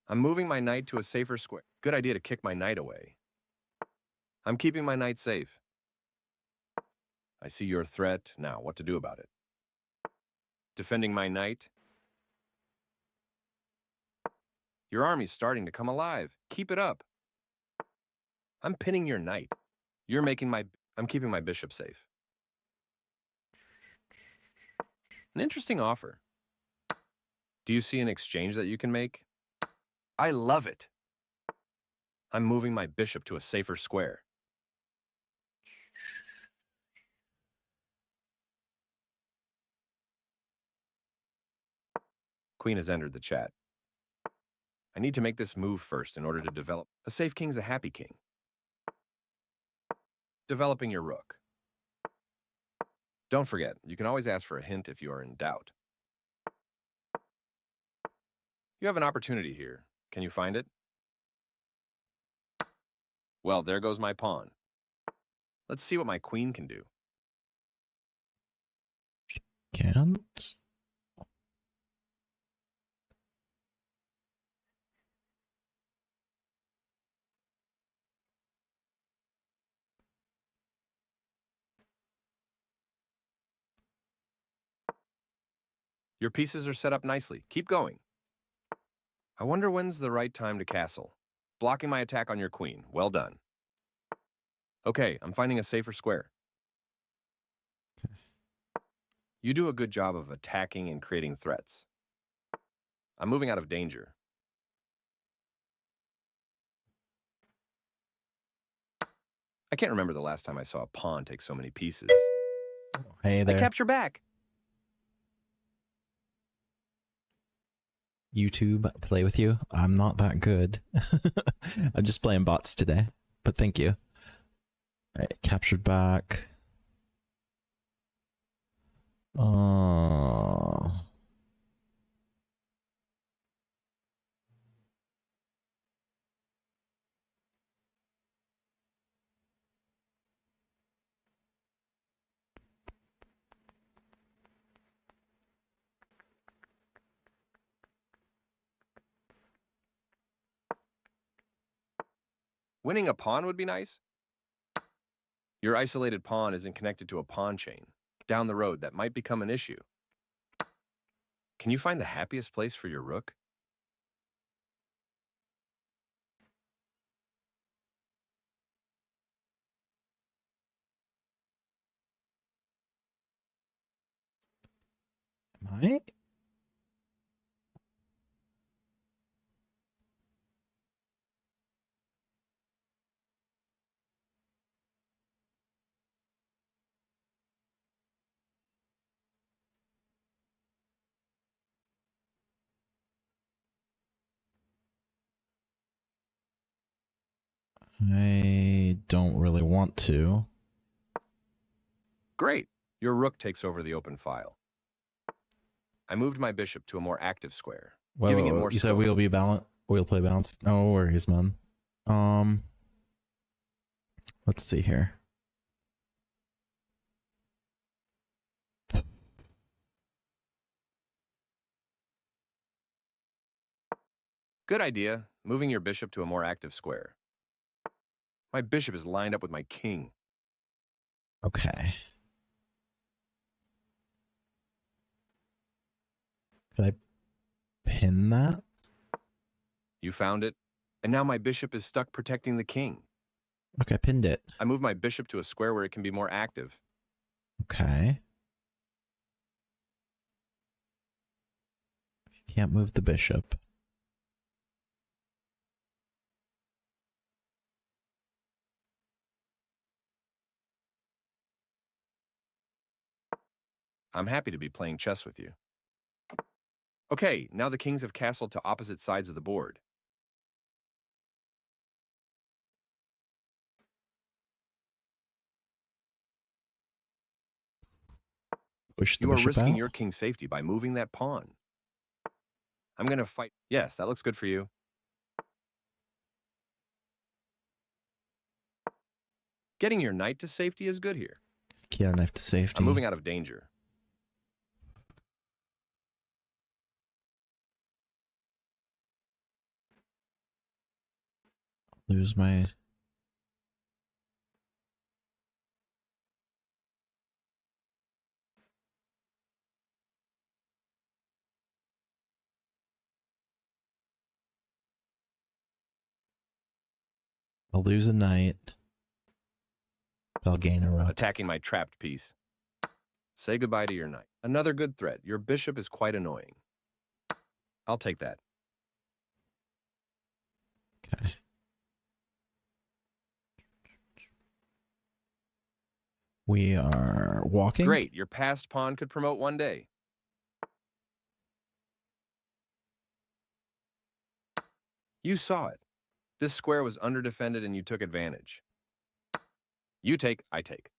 I'm moving my knight to a safer square. Good idea to kick my knight away. I'm keeping my knight safe. I see your threat. Now, what to do about it? Defending my knight. Your army's starting to come alive. Keep it up. I'm pinning your knight. I'm keeping my bishop safe. An interesting offer. Do you see an exchange that you can make? I love it. I'm moving my bishop to a safer square. Queen has entered the chat. I need to make this move first in order to develop. A safe king's a happy king. Developing your rook. Don't forget, you can always ask for a hint if you are in doubt. You have an opportunity here. Can you find it? Well, there goes my pawn. Let's see what my queen can do. Can't. Your pieces are set up nicely. Keep going. I wonder when's the right time to castle. Blocking my attack on your queen. Well done. Okay, I'm finding a safer square. You do a good job of attacking and creating threats. I'm moving out of danger. I can't remember the last time I saw a pawn take so many pieces. Hey there. I capture back. YouTube, play with you. I'm not that good. I'm just playing bots today, but thank you. Alright, captured back. Winning a pawn would be nice. Your isolated pawn isn't connected to a pawn chain. Down the road, that might become an issue. Can you find the happiest place for your rook? Am I? I don't really want to. Great. Your rook takes over the open file. I moved my bishop to a more active square, giving it more You said scope. we'll be balanced. We'll play balanced. No worries, man. Let's see here. Good idea, moving your bishop to a more active square. My bishop is lined up with my king. Okay. Could I pin that? You found it, and now my bishop is stuck protecting the king. Okay, pinned it. I moved my bishop to a square where it can be more active. Okay. Can't move the bishop. I'm happy to be playing chess with you. Okay, now the kings have castled to opposite sides of the board. Push the You are bishop risking out. your king's safety by moving that pawn. I'm going to fight. Yes, that looks good for you. Getting your knight to safety is good here. Key knife to safety. I'm moving out of danger. Lose my... I'll lose a knight. I'll gain a rook. Attacking my trapped piece. Say goodbye to your knight. Another good threat. Your bishop is quite annoying. I'll take that. Okay. We are walking. Great. Your passed pawn could promote one day. You saw it. This square was underdefended and you took advantage. You take, I take.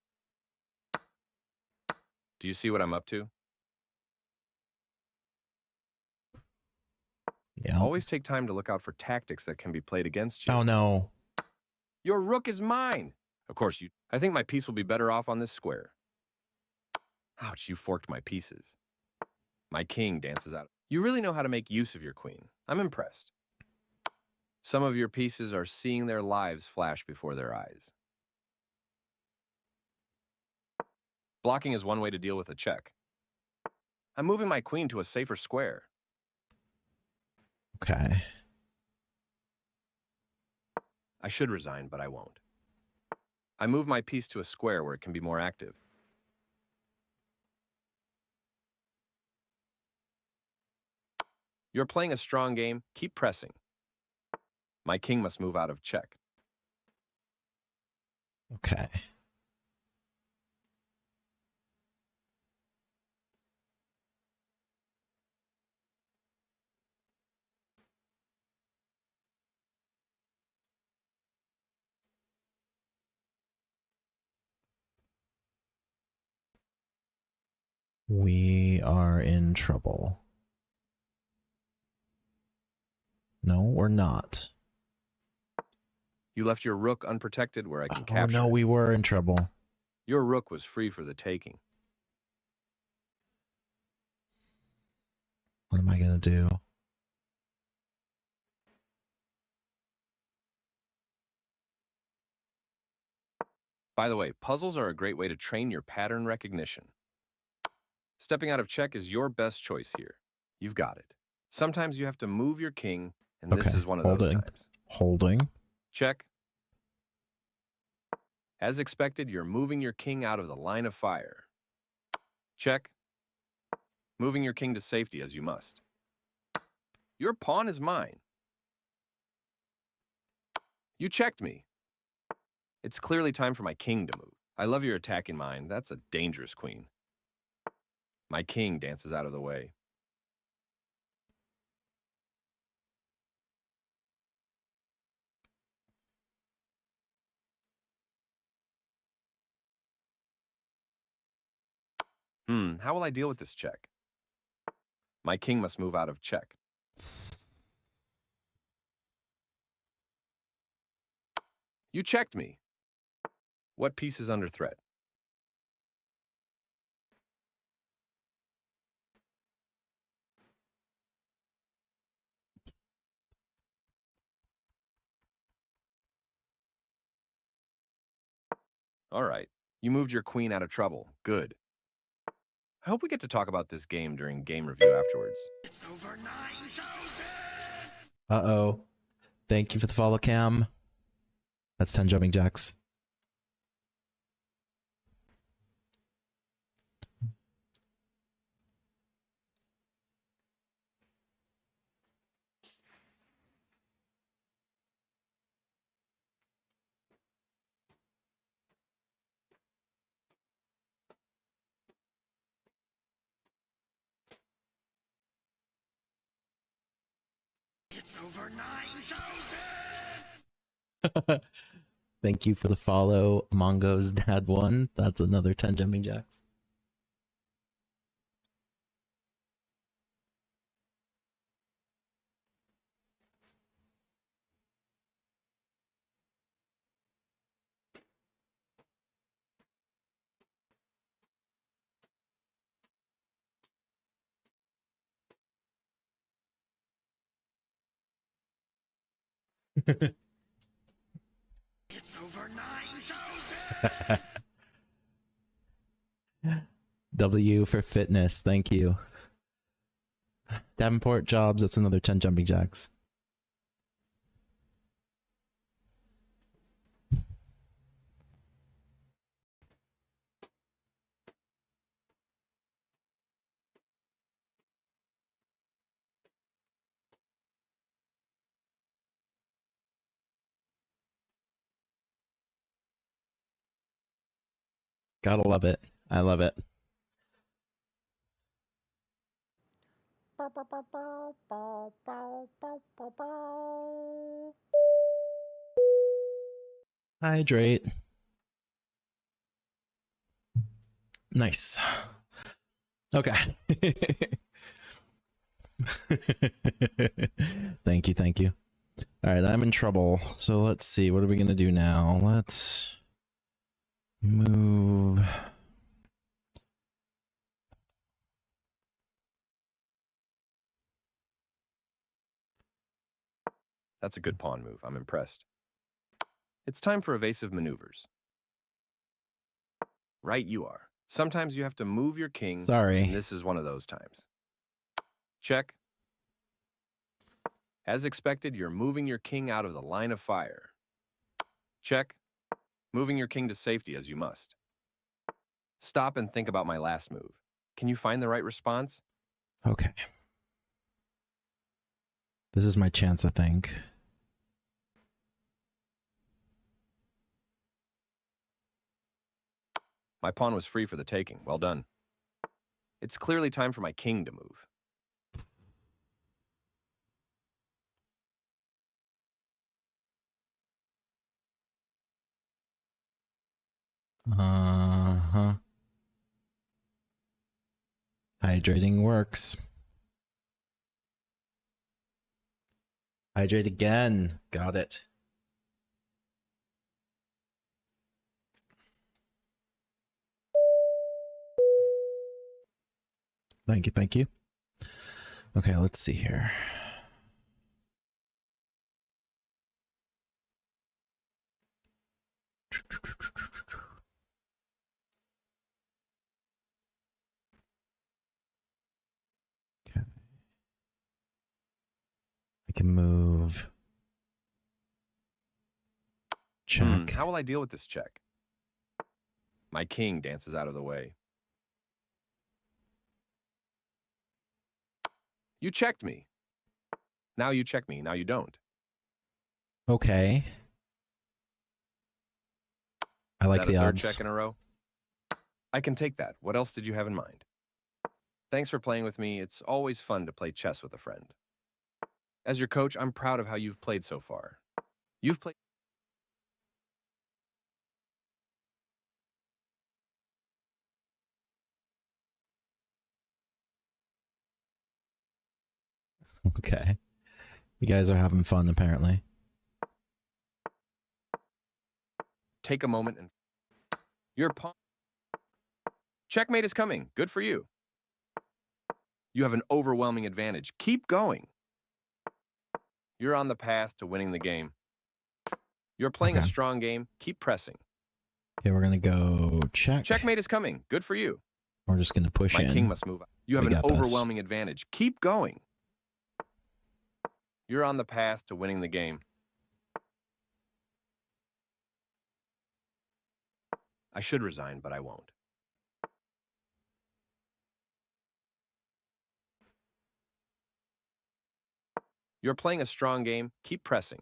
Do you see what I'm up to? Yeah. Always take time to look out for tactics that can be played against you. Oh no. Your rook is mine. Of course, I think my piece will be better off on this square. Ouch, you forked my pieces. My king dances out. You really know how to make use of your queen. I'm impressed. Some of your pieces are seeing their lives flash before their eyes. Blocking is one way to deal with a check. I'm moving my queen to a safer square. Okay. I should resign, but I won't. I move my piece to a square where it can be more active. You're playing a strong game. Keep pressing. My king must move out of check. Okay. We are in trouble. No, we're not. You left your rook unprotected where I can Oh capture no, it. we were in trouble. Your rook was free for the taking. What am I gonna do? By the way, puzzles are a great way to train your pattern recognition. Stepping out of check is your best choice here. You've got it. Sometimes you have to move your king, and this Okay, is one of those holding. times. Holding. Check. As expected, you're moving your king out of the line of fire. Check. Moving your king to safety as you must. Your pawn is mine. You checked me. It's clearly time for my king to move. I love your attacking mine. That's a dangerous queen. My king dances out of the way. How will I deal with this check? My king must move out of check. You checked me. What piece is under threat? All right. You moved your queen out of trouble. Good. I hope we get to talk about this game during game review afterwards. It's over 9,000! Uh-oh. Thank you for the follow, Cam. That's 10 jumping jacks. It's over 9,000! Thank you for the follow, Mongo's Dad 1. That's another 10 jumping jacks. W for fitness. Thank you. Davenport Jobs. That's another 10 jumping jacks. Gotta love it. I love it. Hydrate. Nice. Okay. Thank you, thank you. All right, I'm in trouble. So let's see. What are we going to do now? Let's move. That's a good pawn move. I'm impressed. It's time for evasive maneuvers. Right you are. Sometimes you have to move your king. Sorry. And this is one of those times. Check. As expected, you're moving your king out of the line of fire. Check. Moving your king to safety as you must. Stop and think about my last move. Can you find the right response? Okay. This is my chance, I think. My pawn was free for the taking. Well done. It's clearly time for my king to move. Uh-huh. Hydrating works. Hydrate again. Got it. Thank you, thank you. Okay, let's see here. Okay. I can move. Check. How will I deal with this check? My king dances out of the way. You checked me. Now you check me. Now you don't. Okay. I like Is that the a third odds. check in a row? I can take that. What else did you have in mind? Thanks for playing with me. It's always fun to play chess with a friend. As your coach, I'm proud of how you've played so far. You've played... Okay. You guys are having fun, apparently. Take a moment and... Your pawn... Checkmate is coming. Good for you. You have an overwhelming advantage. Keep going. You're on the path to winning the game. You're playing a Okay. strong game. Keep pressing. Okay, we're gonna go check. Checkmate is coming. Good for you. We're just gonna push My in. king must move. You have We an got this. overwhelming advantage. Keep going. You're on the path to winning the game. I should resign, but I won't. You're playing a strong game. Keep pressing.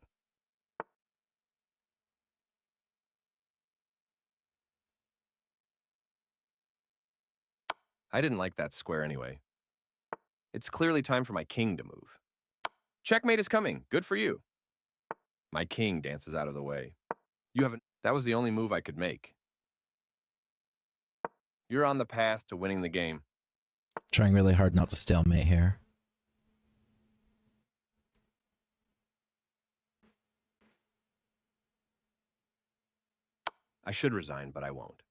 I didn't like that square anyway. It's clearly time for my king to move. Checkmate is coming. Good for you. My king dances out of the way. That was the only move I could make. You're on the path to winning the game. Trying really hard not to stalemate here. I should resign, but I won't.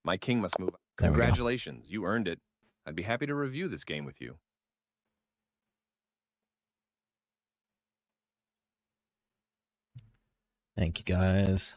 My king must move. There we go. Congratulations, you earned it. I'd be happy to review this game with you. Thank you, guys.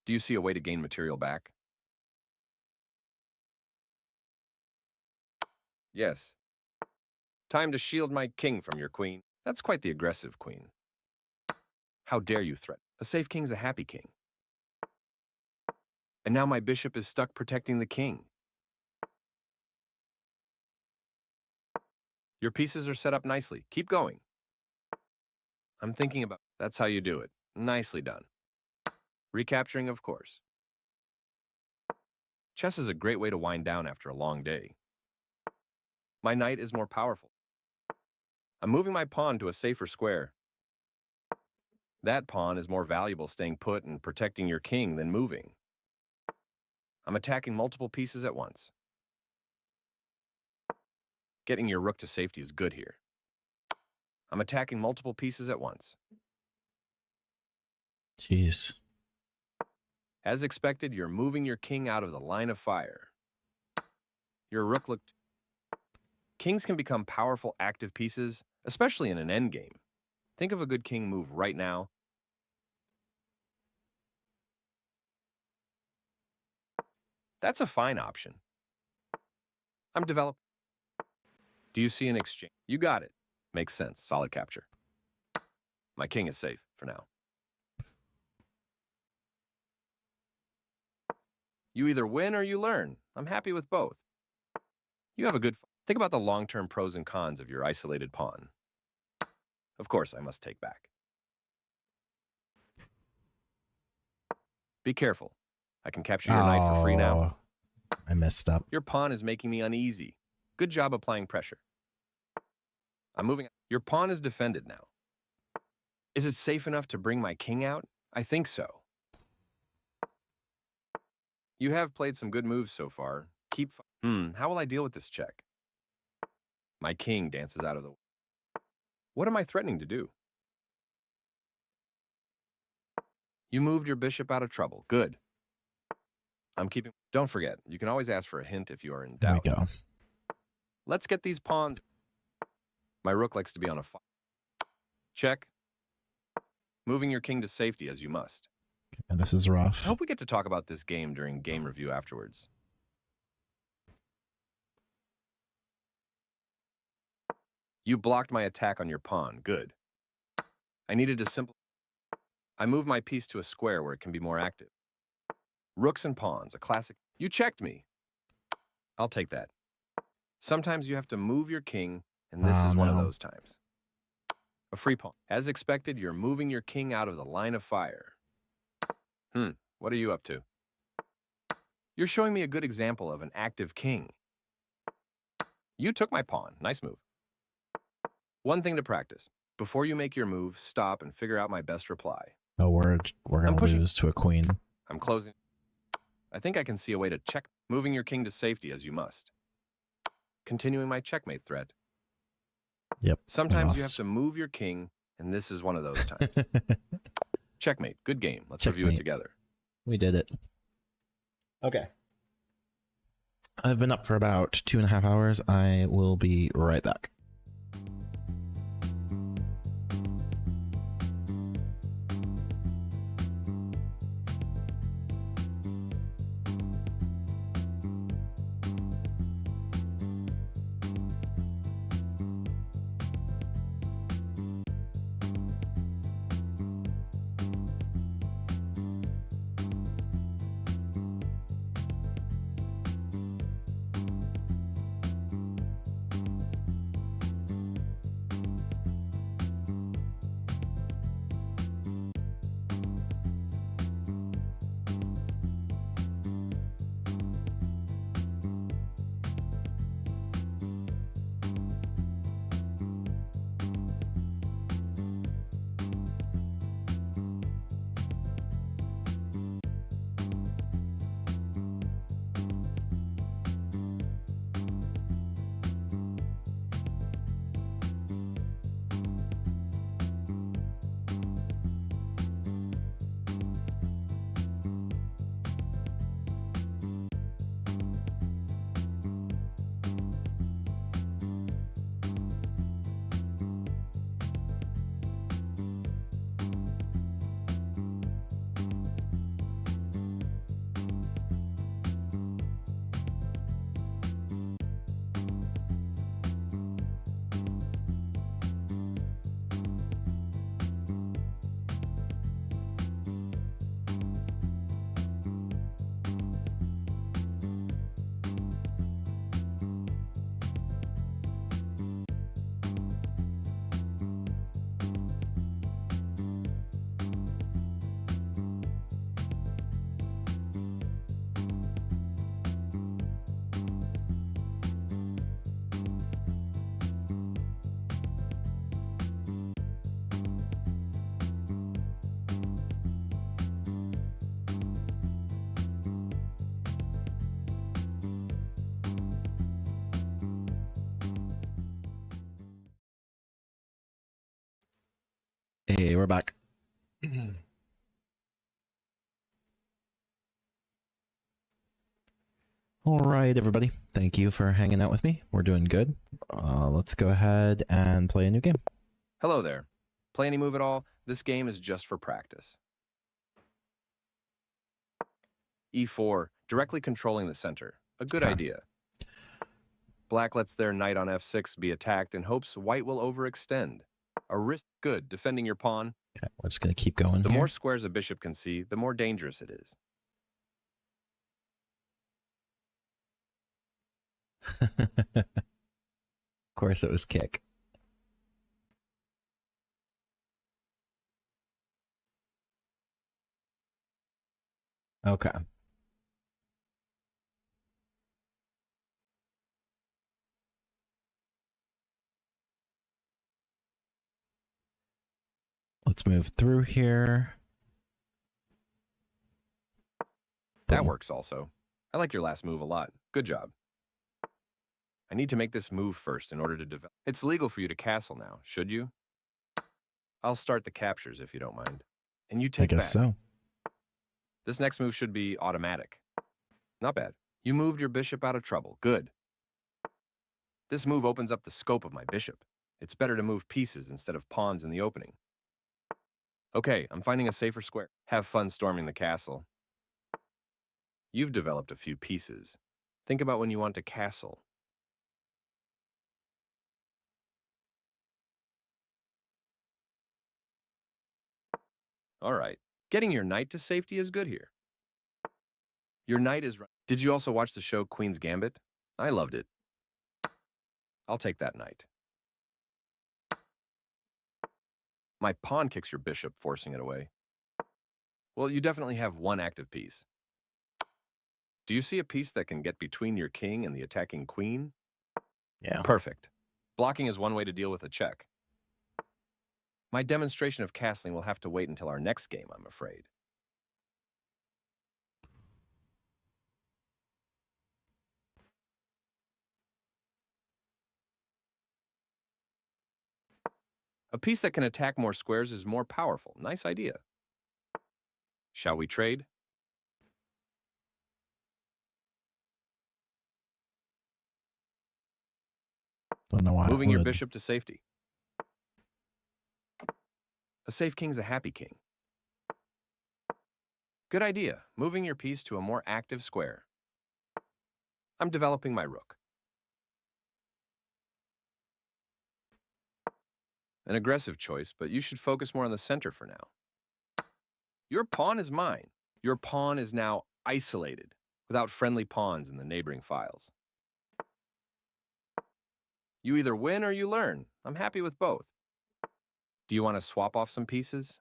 Do you see a way to gain material back? Yes. Time to shield my king from your queen. That's quite the aggressive queen. How dare you threaten? A safe king's a happy king. And now my bishop is stuck protecting the king. Your pieces are set up nicely. Keep going. I'm thinking about... That's how you do it. Nicely done. Recapturing, of course. Chess is a great way to wind down after a long day. My knight is more powerful. I'm moving my pawn to a safer square. That pawn is more valuable staying put and protecting your king than moving. I'm attacking multiple pieces at once. Getting your rook to safety is good here. I'm attacking multiple pieces at once. Jeez. As expected, you're moving your king out of the line of fire. Your rook looked... Kings can become powerful active pieces, especially in an endgame. Think of a good king move right now. That's a fine option. I'm developing. Do you see an exchange? You got it. Makes sense. Solid capture. My king is safe for now. You either win or you learn. I'm happy with both. You have a good... Think about the long-term pros and cons of your isolated pawn. Of course, I must take back. Be careful. I can capture your knight for free now. I messed up. Your pawn is making me uneasy. Good job applying pressure. I'm moving. Your pawn is defended now. Is it safe enough to bring my king out? I think so. You have played some good moves so far. Keep... how will I deal with this check? My king dances out of the... What am I threatening to do? You moved your bishop out of trouble. Good. I'm keeping... Don't forget, you can always ask for a hint if you are in doubt. There we go. Let's get these pawns... My rook likes to be on a... Check. Moving your king to safety as you must. And this is I rough. hope we get to talk about this game during game review afterwards. You blocked my attack on your pawn. Good. I needed to simple... I moved my piece to a square where it can be more active. Rooks and pawns, a classic... You checked me. I'll take that. Sometimes you have to move your king, and this is one of those times. A free pawn. As expected, you're moving your king out of the line of fire. What are you up to? You're showing me a good example of an active king. You took my pawn. Nice move. One thing to practice. Before you make your move, stop and figure out my best reply. Oh, we're going to lose to a queen. I'm closing. I think I can see a way to check. Moving your king to safety as you must. Continuing my checkmate threat. Yep. Sometimes you have to move your king, and this is one of those times. Checkmate. Good game. Let's review it together. We did it. Okay. I've been up for about 2.5 hours. I will be right back. Hey, we're back. All right, everybody. Thank you for hanging out with me. We're doing good. Let's go ahead and play a new game. Hello there. Play any move at all? This game is just for practice. E4, directly controlling the center. A good Okay. idea. Black lets their knight on f6 be attacked and hopes white will overextend. A risk good, defending your pawn. Okay, we're just going to keep going The here. more squares a bishop can see, the more dangerous it is. Of course, it was kick. Okay. Let's move through here. That Boom. works also. I like your last move a lot. Good job. I need to make this move first in order to develop. It's legal for you to castle now, should you? I'll start the captures if you don't mind. And you I take guess back. so. This next move should be automatic. Not bad. You moved your bishop out of trouble. Good. This move opens up the scope of my bishop. It's better to move pieces instead of pawns in the opening. Okay, I'm finding a safer square. Have fun storming the castle. You've developed a few pieces. Think about when you want to castle. All right. Getting your knight to safety is good here. Your knight is right. Did you also watch the show Queen's Gambit? I loved it. I'll take that knight. My pawn kicks your bishop, forcing it away. Well, you definitely have one active piece. Do you see a piece that can get between your king and the attacking queen? Yeah. Perfect. Blocking is one way to deal with a check. My demonstration of castling will have to wait until our next game, I'm afraid. A piece that can attack more squares is more powerful. Nice idea. Shall we trade? Don't know why. Moving I your would. bishop to safety. A safe king's a happy king. Good idea. Moving your piece to a more active square. I'm developing my rook. An aggressive choice, but you should focus more on the center for now. Your pawn is mine. Your pawn is now isolated, without friendly pawns in the neighboring files. You either win or you learn. I'm happy with both. Do you want to swap off some pieces?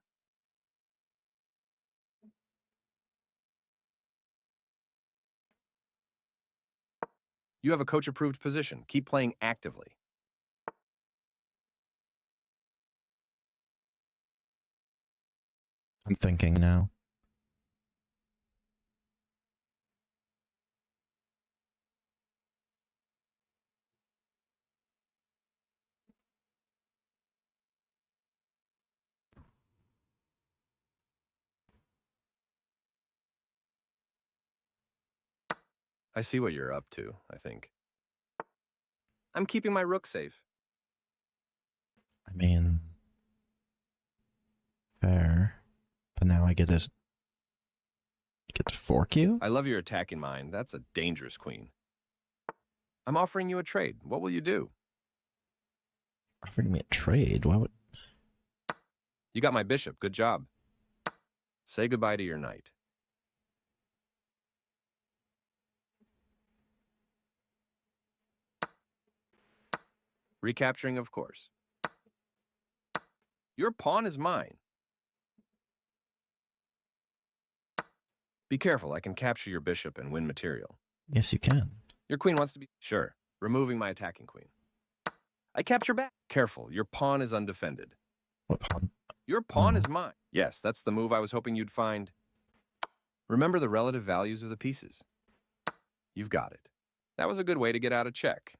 You have a coach-approved position. Keep playing actively. I'm thinking now. I see what you're up to, I think. I'm keeping my rook safe. I mean, fair. But now I get to fork you? I love your attack in mind. That's a dangerous queen. I'm offering you a trade. What will you do? Offering me a trade? Why would... You got my bishop. Good job. Say goodbye to your knight. Recapturing, of course. Your pawn is mine. Be careful. I can capture your bishop and win material. Yes, you can. Your queen wants to be... Sure. Removing my attacking queen. I capture back. Careful. Your pawn is undefended. What pawn? Your pawn is mine. Yes, that's the move I was hoping you'd find. Remember the relative values of the pieces. You've got it. That was a good way to get out of check.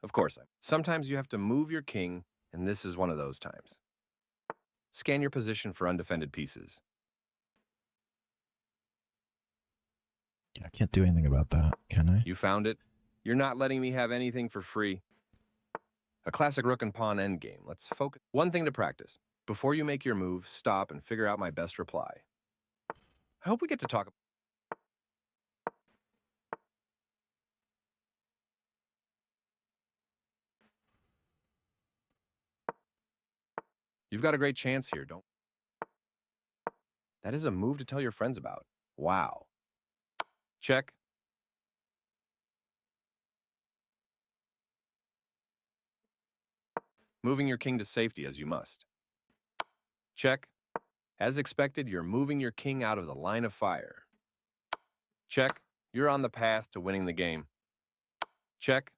Of course, sometimes you have to move your king, and this is one of those times. Scan your position for undefended pieces. Yeah, I can't do anything about that, can I? You found it? You're not letting me have anything for free. A classic rook and pawn endgame. Let's focus. One thing to practice. Before you make your move, stop and figure out my best reply. I hope we get to talk. You've got a great chance here, don't? That is a move to tell your friends about. Wow. Check. Moving your king to safety as you must. Check. As expected, you're moving your king out of the line of fire. Check. You're on the path to winning the game. Check.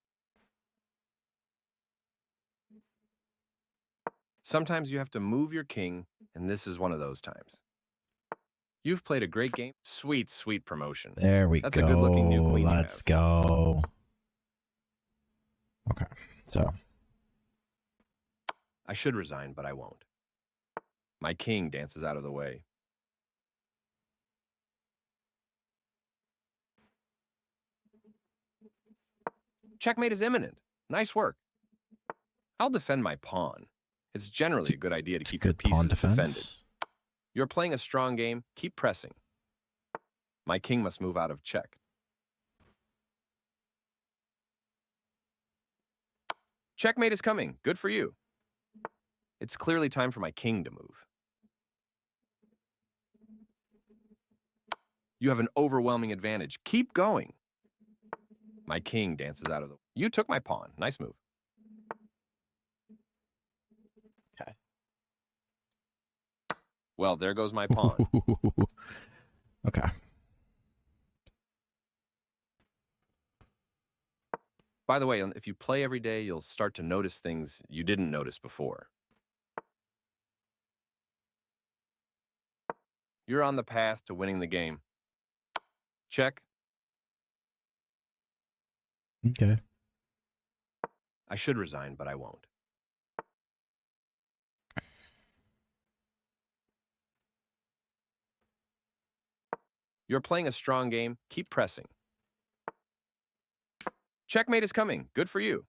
Sometimes you have to move your king, and this is one of those times. You've played a great game. Sweet, sweet promotion. There we That's go. a good-looking new queen you Let's have. go. Okay, so I should resign, but I won't. My king dances out of the way. Checkmate is imminent. Nice work. I'll defend my pawn. It's generally a good idea to it's keep your good pawn pieces defended. defense. You're playing a strong game. Keep pressing. My king must move out of check. Checkmate is coming. Good for you. It's clearly time for my king to move. You have an overwhelming advantage. Keep going. My king dances out of the... You took my pawn. Nice move. Okay. Well, there goes my pawn. Okay. By the way, if you play every day, you'll start to notice things you didn't notice before. You're on the path to winning the game. Check. Okay. I should resign, but I won't. You're playing a strong game. Keep pressing. Checkmate is coming. Good for you.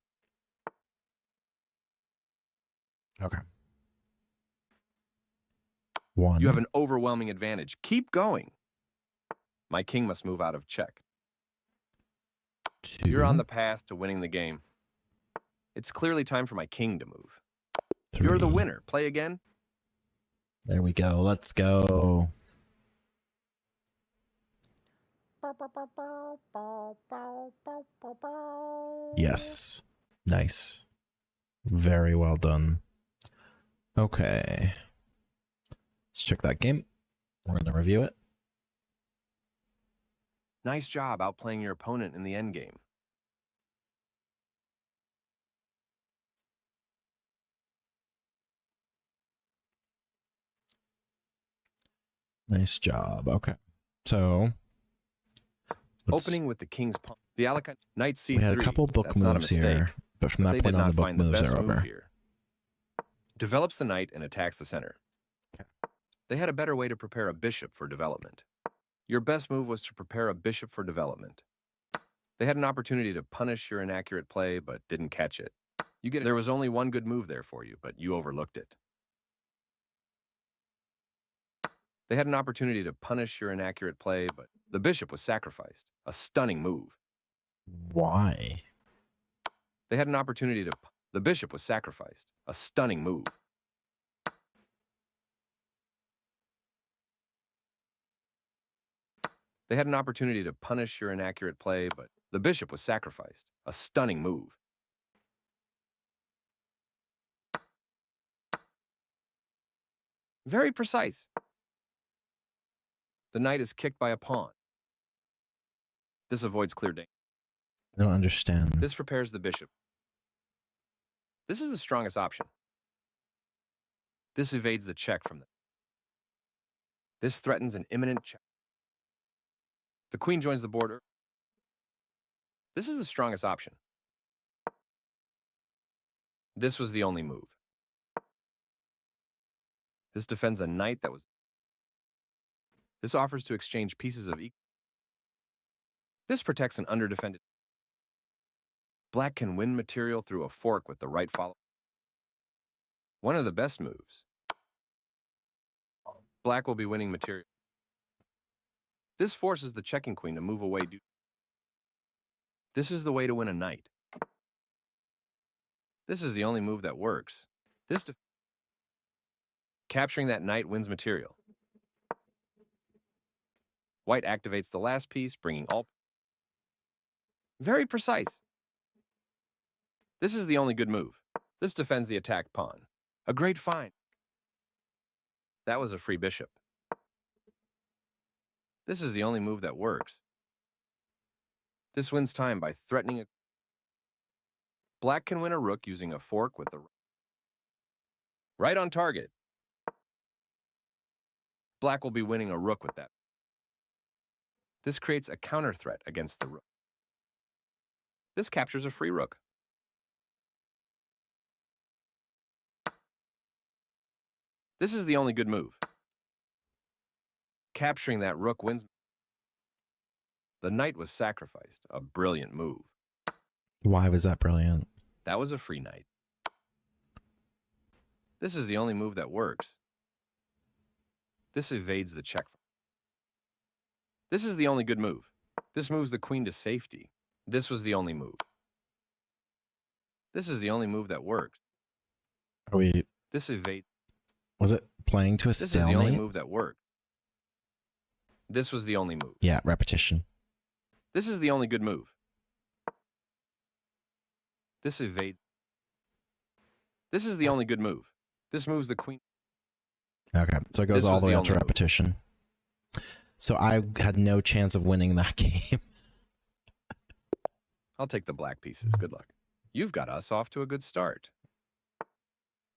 Okay. One. You have an overwhelming advantage. Keep going. My king must move out of check. Two. You're on the path to winning the game. It's clearly time for my king to move. Three. You're the winner. Play again. There we go. Let's go. Yes. Nice. Very well done. Okay. Let's check that game. We're going to review it. Nice job outplaying your opponent in the endgame. Nice job. Okay. So Opening with the king's pawn. The Alicante knight c3. we had a couple book That's not a moves mistake, here, but from but that they point did on, not the book find the moves best are move over. here. Develops the knight and attacks the center. Okay. They had a better way to prepare a bishop for development. Your best move was to prepare a bishop for development. They had an opportunity to punish your inaccurate play, but didn't catch it. There was only one good move there for you, but you overlooked it. They had an opportunity to punish your inaccurate play, but the bishop was sacrificed. A stunning move. Why? They had an opportunity to... The bishop was sacrificed. A stunning move. They had an opportunity to punish your inaccurate play, but the bishop was sacrificed. A stunning move. Very precise. The knight is kicked by a pawn. This avoids clear danger. I don't understand. This prepares the bishop. This is the strongest option. This evades the check from the... This threatens an imminent check. The queen joins the board. This is the strongest option. This was the only move. This defends a knight that was... This offers to exchange pieces of equal... This protects an underdefended... Black can win material through a fork with the right follow. One of the best moves. Black will be winning material. This forces the checking queen to move away. This is the way to win a knight. This is the only move that works. Capturing that knight wins material. White activates the last piece, bringing all... Very precise. This is the only good move. This defends the attacked pawn. A great find. That was a free bishop. This is the only move that works. This wins time by threatening a... Black can win a rook using a fork with the... Right on target. Black will be winning a rook with that. This creates a counter threat against the rook. This captures a free rook. This is the only good move. Capturing that rook wins. The knight was sacrificed. A brilliant move. Why was that brilliant? That was a free knight. This is the only move that works. This evades the check. This is the only good move. This moves the queen to safety. This was the only move. This is the only move that works. Are we... This evades... Was it playing to a This stalemate? is the only move that worked. This was the only move. Yeah, repetition. This is the only good move. This evades... This is the only good move. This moves the queen... Okay, so it goes This all was the way the up to only move. repetition. So I had no chance of winning that game. I'll take the black pieces. Good luck. You've got us off to a good start.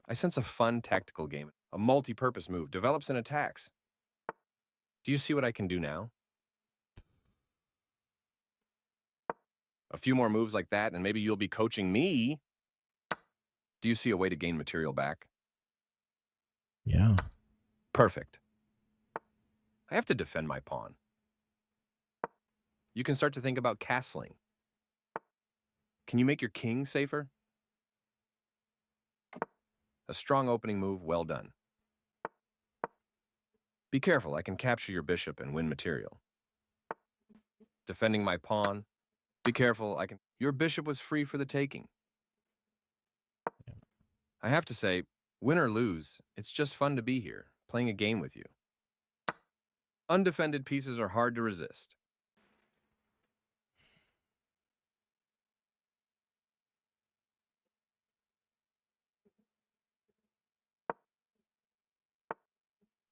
I sense a fun tactical game. A multi-purpose move develops and attacks. Do you see what I can do now? A few more moves like that, and maybe you'll be coaching me. Do you see a way to gain material back? Yeah. Perfect. I have to defend my pawn. You can start to think about castling. Can you make your king safer? A strong opening move, well done. Be careful, I can capture your bishop and win material. Defending my pawn. Be careful, I can... Your bishop was free for the taking. I have to say, win or lose, it's just fun to be here, playing a game with you. Undefended pieces are hard to resist.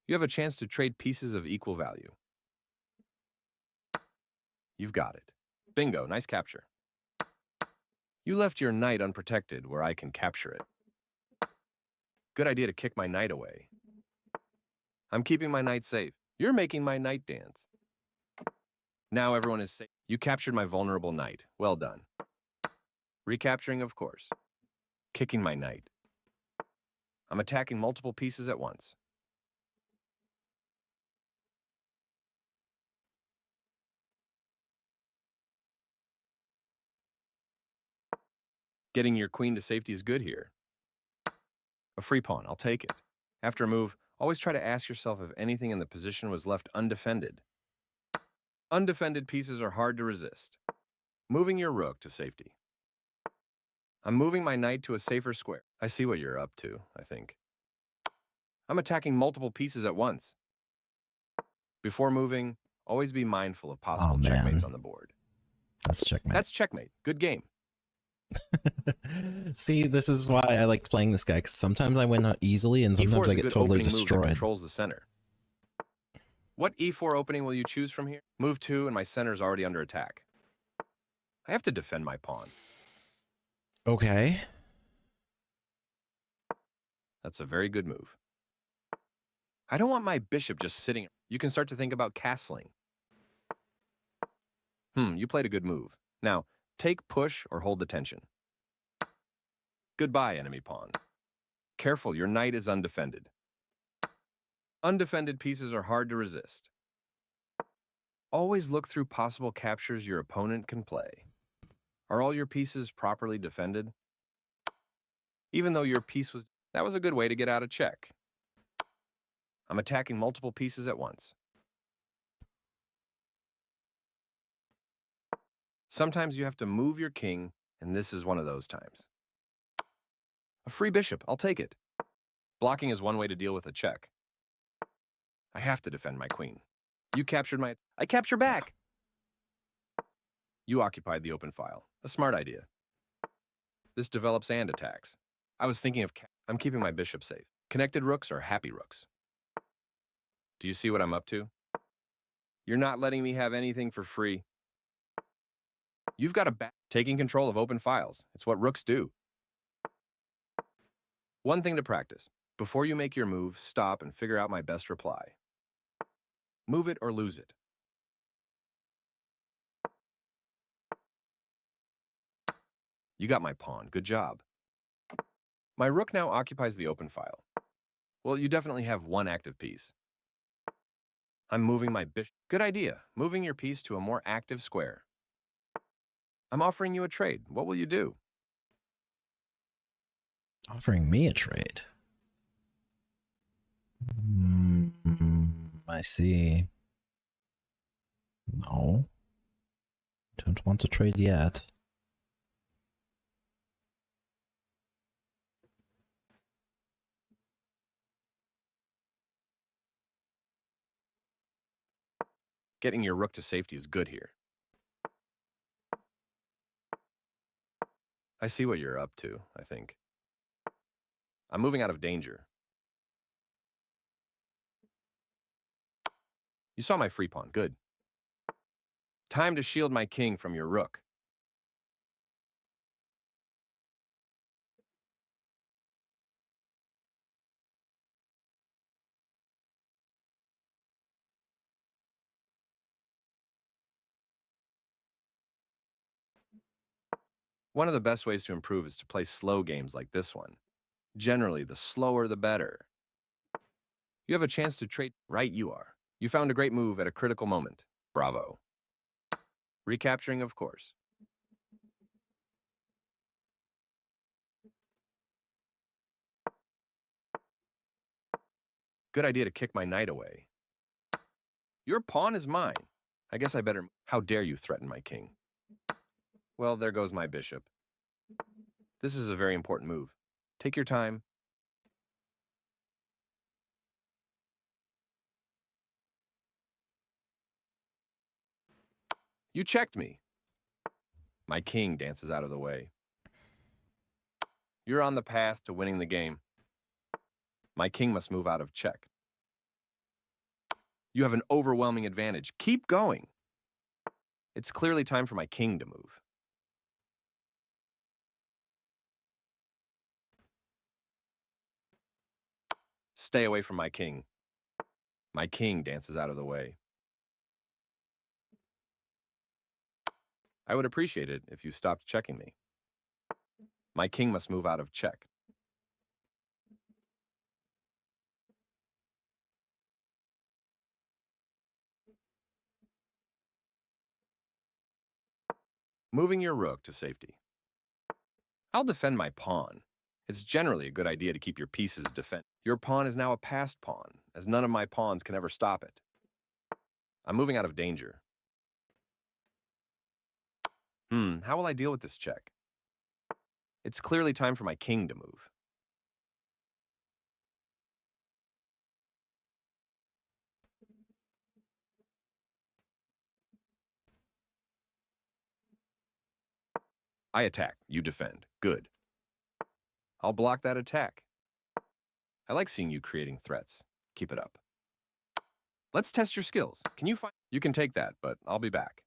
You have a chance to trade pieces of equal value. You've got it. Bingo, nice capture. You left your knight unprotected where I can capture it. Good idea to kick my knight away. I'm keeping my knight safe. You're making my knight dance. Now everyone is safe. You captured my vulnerable knight. Well done. Recapturing, of course. Kicking my knight. I'm attacking multiple pieces at once. Getting your queen to safety is good here. A free pawn, I'll take it. After a move, always try to ask yourself if anything in the position was left undefended. Undefended pieces are hard to resist. Moving your rook to safety. I'm moving my knight to a safer square. I see what you're up to, I think. I'm attacking multiple pieces at once. Before moving, always be mindful of possible checkmates on the board. That's checkmate. That's checkmate. Good game. See, this is why I liked playing this guy, because sometimes I win easily and E4 sometimes is I a get good totally opening move that destroyed. controls the center. What E4 opening will you choose from here? Move 2 and my center is already under attack. I have to defend my pawn. Okay. That's a very good move. I don't want my bishop just sitting. You can start to think about castling. You played a good move. Now, take push or hold the tension. Goodbye, enemy pawn. Careful, your knight is undefended. Undefended pieces are hard to resist. Always look through possible captures your opponent can play. Are all your pieces properly defended? Even though your piece was... That was a good way to get out of check. I'm attacking multiple pieces at once. Sometimes you have to move your king, and this is one of those times. A free bishop, I'll take it. Blocking is one way to deal with a check. I have to defend my queen. You captured my... I capture back! You occupied the open file. A smart idea. This develops and attacks. I was thinking of... I'm keeping my bishop safe. Connected rooks are happy rooks. Do you see what I'm up to? You're not letting me have anything for free. You've got taking control of open files. It's what rooks do. One thing to practice. Before you make your move, stop and figure out my best reply. Move it or lose it. You got my pawn. Good job. My rook now occupies the open file. Well, you definitely have one active piece. I'm moving my bishop. Good idea. Moving your piece to a more active square. I'm offering you a trade. What will you do? Offering me a trade. I see. No. Don't want to trade yet. Getting your rook to safety is good here. I see what you're up to, I think. I'm moving out of danger. You saw my free pawn. Good. Time to shield my king from your rook. One of the best ways to improve is to play slow games like this one. Generally, the slower the better. You have a chance to trade. Right you are. You found a great move at a critical moment. Bravo. Recapturing, of course. Good idea to kick my knight away. Your pawn is mine. I guess I better... How dare you threaten my king? Well, there goes my bishop. This is a very important move. Take your time. You checked me. My king dances out of the way. You're on the path to winning the game. My king must move out of check. You have an overwhelming advantage. Keep going. It's clearly time for my king to move. Stay away from my king. My king dances out of the way. I would appreciate it if you stopped checking me. My king must move out of check. Moving your rook to safety. I'll defend my pawn. It's generally a good idea to keep your pieces defended. Your pawn is now a passed pawn, as none of my pawns can ever stop it. I'm moving out of danger. How will I deal with this check? It's clearly time for my king to move. I attack, you defend. Good. I'll block that attack. I like seeing you creating threats. Keep it up. Let's test your skills. Can you find... You can take that, but I'll be back.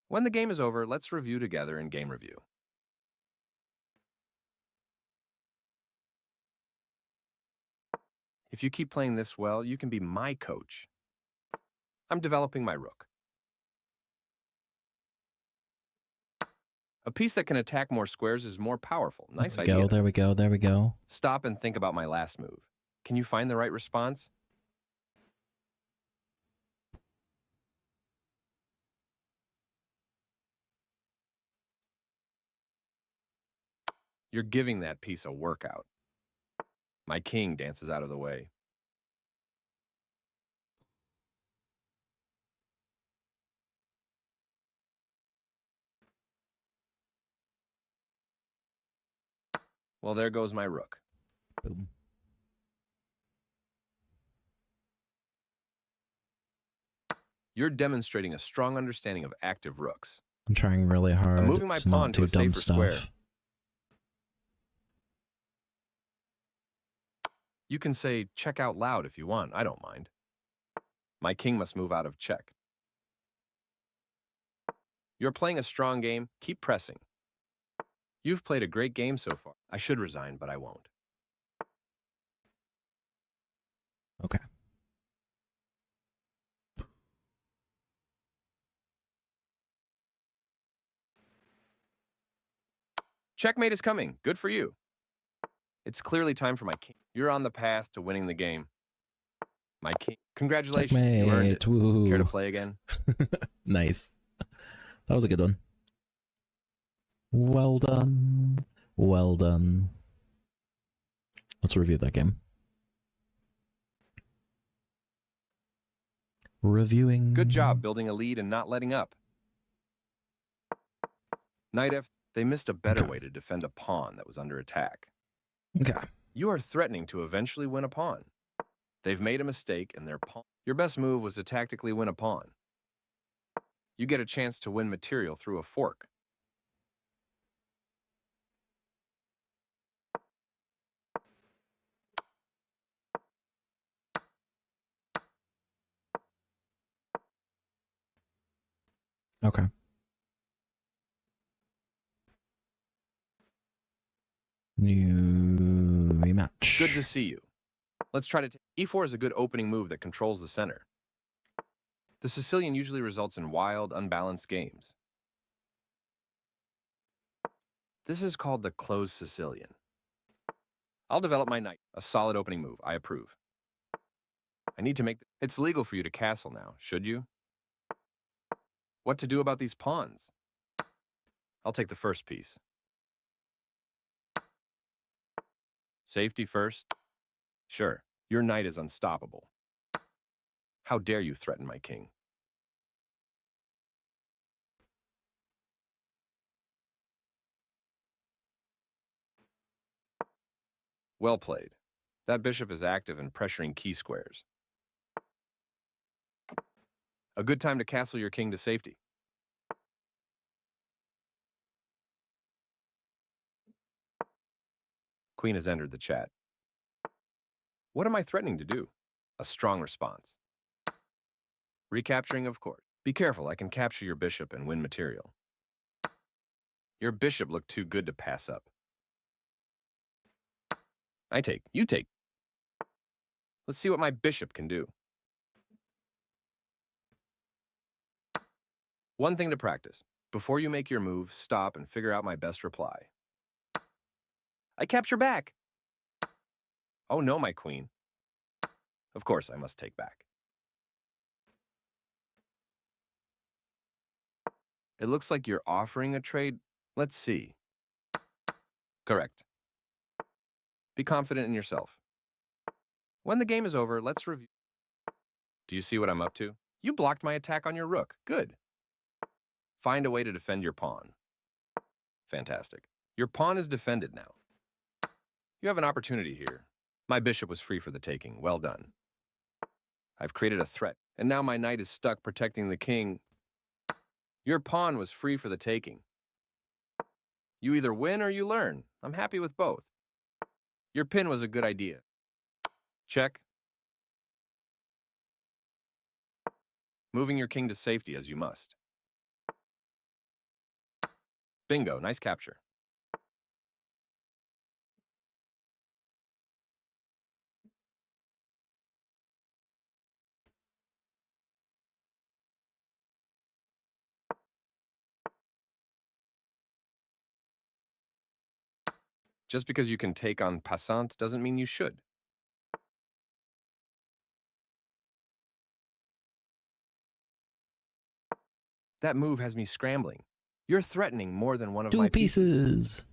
When the game is over, let's review together in game review. If you keep playing this well, you can be my coach. I'm developing my rook. A piece that can attack more squares is more powerful. Nice idea. There we go. Stop and think about my last move. Can you find the right response? You're giving that piece a workout. My king dances out of the way. Well, there goes my rook. Boom. You're demonstrating a strong understanding of active rooks. I'm trying really hard moving my to pawn not to do a dumb safer square. stuff. You can say check out loud if you want. I don't mind. My king must move out of check. You're playing a strong game. Keep pressing. You've played a great game so far. I should resign, but I won't. Okay. Checkmate is coming. Good for you. It's clearly time for my king. You're on the path to winning the game. My king. Congratulations. You earned it. Checkmate. Woohoo. Care to play again? Nice. That was a good one. Well done. Well done. Let's review that game. Reviewing. Good job building a lead and not letting up. Knight F. They missed a better way to defend a pawn that was under attack. Okay. You are threatening to eventually win a pawn. They've made a mistake and their pawn. Your best move was to tactically win a pawn. You get a chance to win material through a fork. Okay. New rematch. Good to see you. Let's try to take... E4 is a good opening move that controls the center. The Sicilian usually results in wild, unbalanced games. This is called the closed Sicilian. I'll develop my knight. A solid opening move. I approve. I need to make... It's legal for you to castle now, should you? What to do about these pawns? I'll take the first piece. Safety first? Sure, your knight is unstoppable. How dare you threaten my king? Well played. That bishop is active and pressuring key squares. A good time to castle your king to safety. Queen has entered the chat. What am I threatening to do? A strong response. Recapturing, of course. Be careful, I can capture your bishop and win material. Your bishop looked too good to pass up. I take, you take. Let's see what my bishop can do. One thing to practice. Before you make your move, stop and figure out my best reply. I capture back. Oh no, my queen. Of course, I must take back. It looks like you're offering a trade. Let's see. Correct. Be confident in yourself. When the game is over, let's review. Do you see what I'm up to? You blocked my attack on your rook. Good. Find a way to defend your pawn. Fantastic. Your pawn is defended now. You have an opportunity here. My bishop was free for the taking. Well done. I've created a threat, and now my knight is stuck protecting the king. Your pawn was free for the taking. You either win or you learn. I'm happy with both. Your pin was a good idea. Check. Moving your king to safety as you must. Bingo, nice capture. Just because you can take on passant doesn't mean you should. That move has me scrambling. You're threatening more than one of my Two pieces.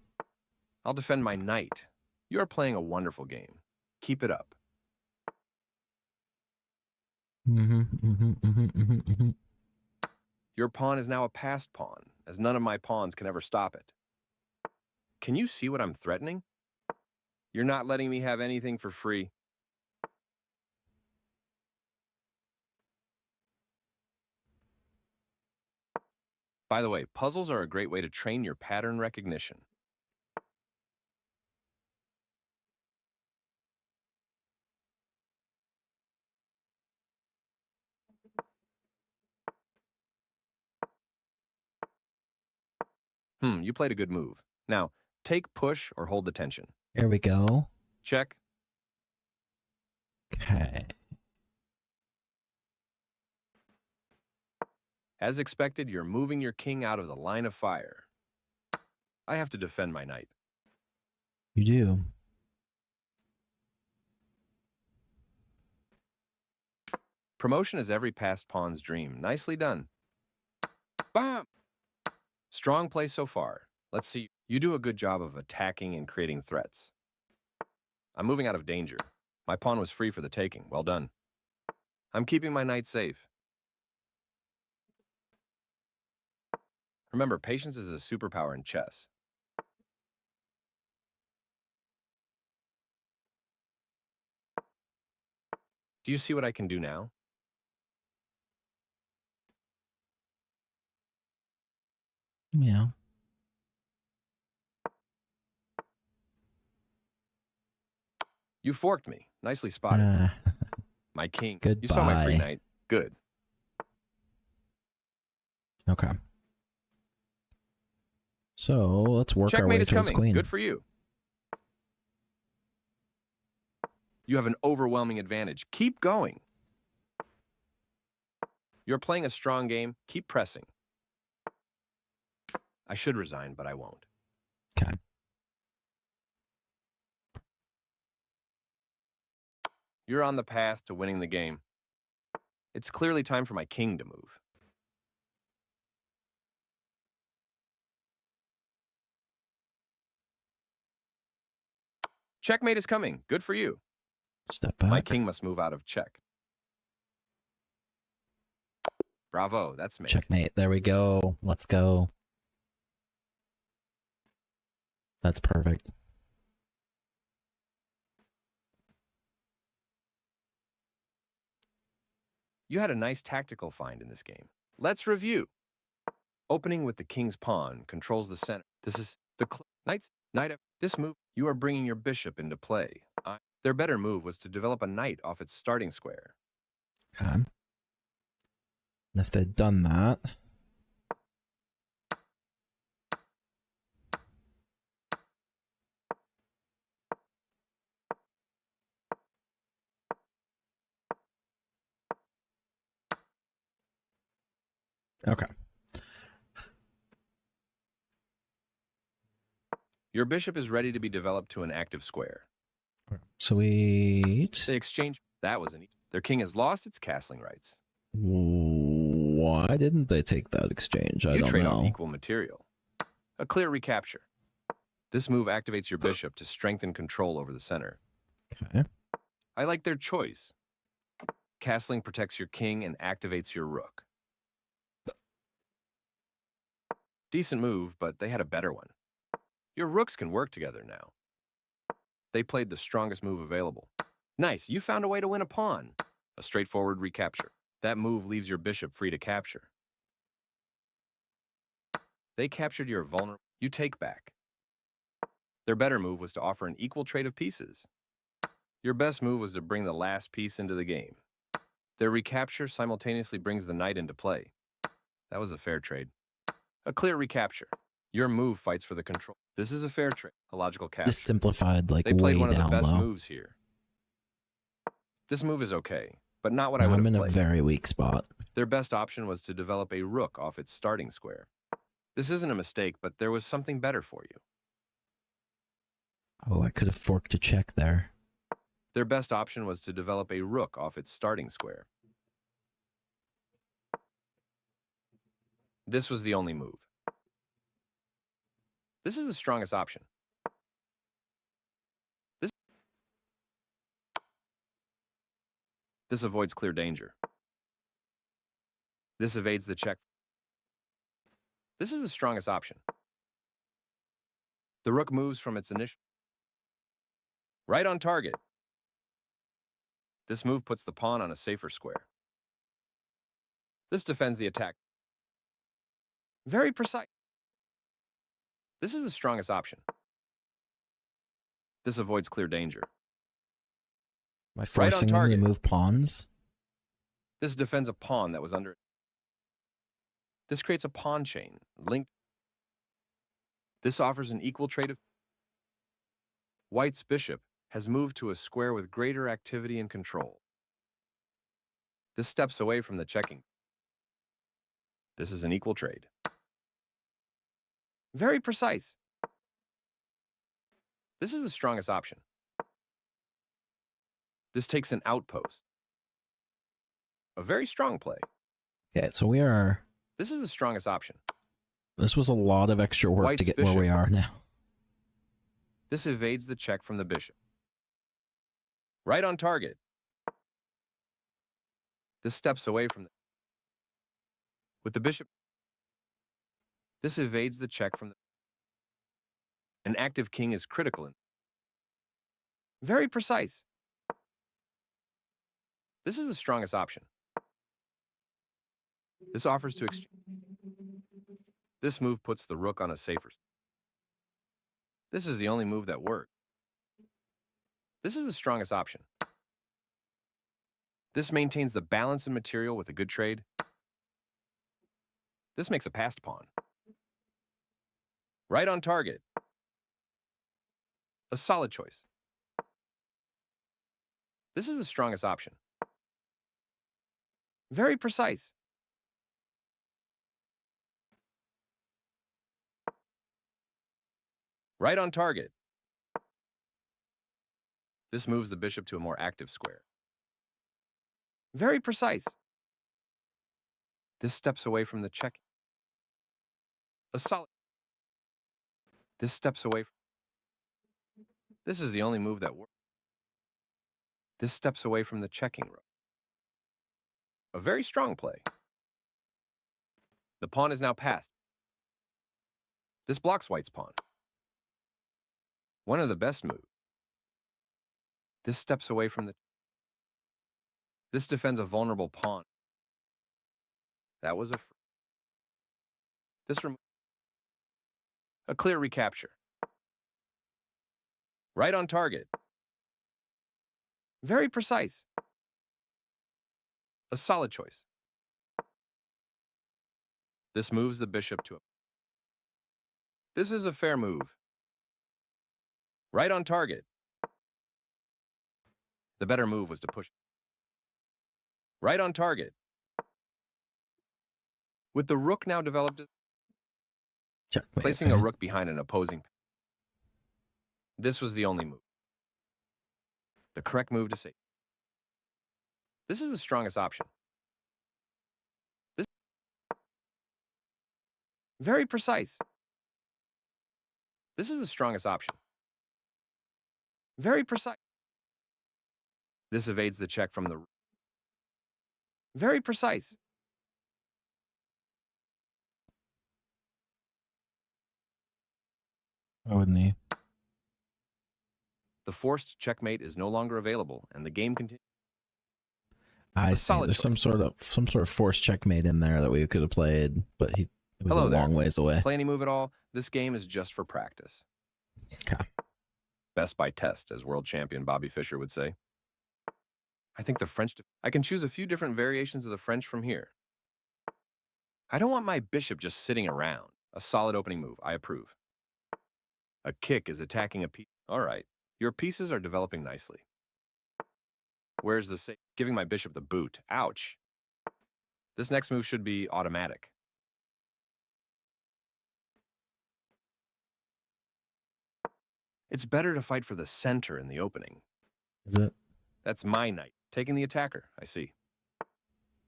I'll defend my knight. You are playing a wonderful game. Keep it up. Your pawn is now a passed pawn, as none of my pawns can ever stop it. Can you see what I'm threatening? You're not letting me have anything for free. By the way, puzzles are a great way to train your pattern recognition. You played a good move. Now, take push or hold the tension. Here we go. Check. Okay. As expected, you're moving your king out of the line of fire. I have to defend my knight. You do. Promotion is every passed pawn's dream. Nicely done. Bam! Strong play so far. Let's see. You do a good job of attacking and creating threats. I'm moving out of danger. My pawn was free for the taking. Well done. I'm keeping my knight safe. Remember, patience is a superpower in chess. Do you see what I can do now? Yeah. You forked me. Nicely spotted. My king. You saw my free Goodbye. knight. Good. Okay. So let's work our way Checkmate is towards coming. queen. Good for you. You have an overwhelming advantage. Keep going. You're playing a strong game. Keep pressing. I should resign, but I won't. Okay. You're on the path to winning the game. It's clearly time for my king to move. Checkmate is coming. Good for you. Step back. My king must move out of check. Bravo, that's mate. Checkmate. There we go. Let's go. That's perfect. You had a nice tactical find in this game. Let's review. Opening with the king's pawn controls the center. This is the knight. This move, you are bringing your bishop into play. Their better move was to develop a knight off its starting square. Okay. And if they'd done that, okay. Your bishop is ready to be developed to an active square. Sweet. They exchange. That was their king has lost its castling rights. Why didn't they take that exchange? I You don't trade know. off equal material. A clear recapture. This move activates your bishop to strengthen control over the center. Okay. I like their choice. Castling protects your king and activates your rook. Decent move, but they had a better one. Your rooks can work together now. They played the strongest move available. Nice, you found a way to win a pawn. A straightforward recapture. That move leaves your bishop free to capture. They captured your vulnerable. You take back. Their better move was to offer an equal trade of pieces. Your best move was to bring the last piece into the game. Their recapture simultaneously brings the knight into play. That was a fair trade. A clear recapture. Your move fights for the control. This is a fair trade. A logical capture. Just simplified, like, They played way one of the down best low. moves here. This move is okay, but not what I would I'm have in played. a very weak spot. Their best option was to develop a rook off its starting square. This isn't a mistake, but there was something better for you. Oh, I could have forked a check there. Their best option was to develop a rook off its starting square. This was the only move. This is the strongest option. This avoids clear danger. This evades the check. This is the strongest option. The rook moves from its initial. Right on target. This move puts the pawn on a safer square. This defends the attack. Very precise. This is the strongest option. This avoids clear danger. Am I forcing him to target. move pawns? This defends a pawn that was under it. This creates a pawn chain linked. This offers an equal trade of. White's bishop has moved to a square with greater activity and control. This steps away from the checking. This is an equal trade. Very precise. This is the strongest option. This takes an outpost. A very strong play. Okay, so we are... This is the strongest option. This was a lot of extra work White's to get bishop. where we are now. This evades the check from the bishop. Right on target. This steps away from the... With the bishop. This evades the check from the... An active king is critical. Very precise. This is the strongest option. This offers to exchange. This move puts the rook on a safer. This is the only move that works. This is the strongest option. This maintains the balance in material with a good trade. This makes a passed pawn. Right on target. A solid choice. This is the strongest option. Very precise. Right on target. This moves the bishop to a more active square. Very precise. This steps away from the check. A solid. This steps away from. This is the only move that works. This steps away from the checking rook. A very strong play. The pawn is now passed. This blocks White's pawn. One of the best moves. This steps away from the... This defends a vulnerable pawn. That was a... This a clear recapture. Right on target. Very precise. A solid choice. This moves the bishop to a... This is a fair move. Right on target. The better move was to push. Right on target. With the rook now developed, Checkmate, placing a okay. rook behind an opposing. This was the only move. The correct move to save. This is the strongest option. This very precise. This is the strongest option. Very precise. This evades the check from the... Very precise. Why wouldn't he? The forced checkmate is no longer available, and the game continues. I A see. solid There's some sort of forced checkmate in there that we could have played, but it was Hello a there. long ways away. Play any move at all? This game is just for practice. Okay. Best by test, as world champion Bobby Fischer would say. I think the French... I can choose a few different variations of the French from here. I don't want my bishop just sitting around. A solid opening move. I approve. A kick is attacking a piece. All right. Your pieces are developing nicely. Where's the save? Giving my bishop the boot. Ouch. This next move should be automatic. It's better to fight for the center in the opening. Is it? That's my knight. Taking the attacker, I see.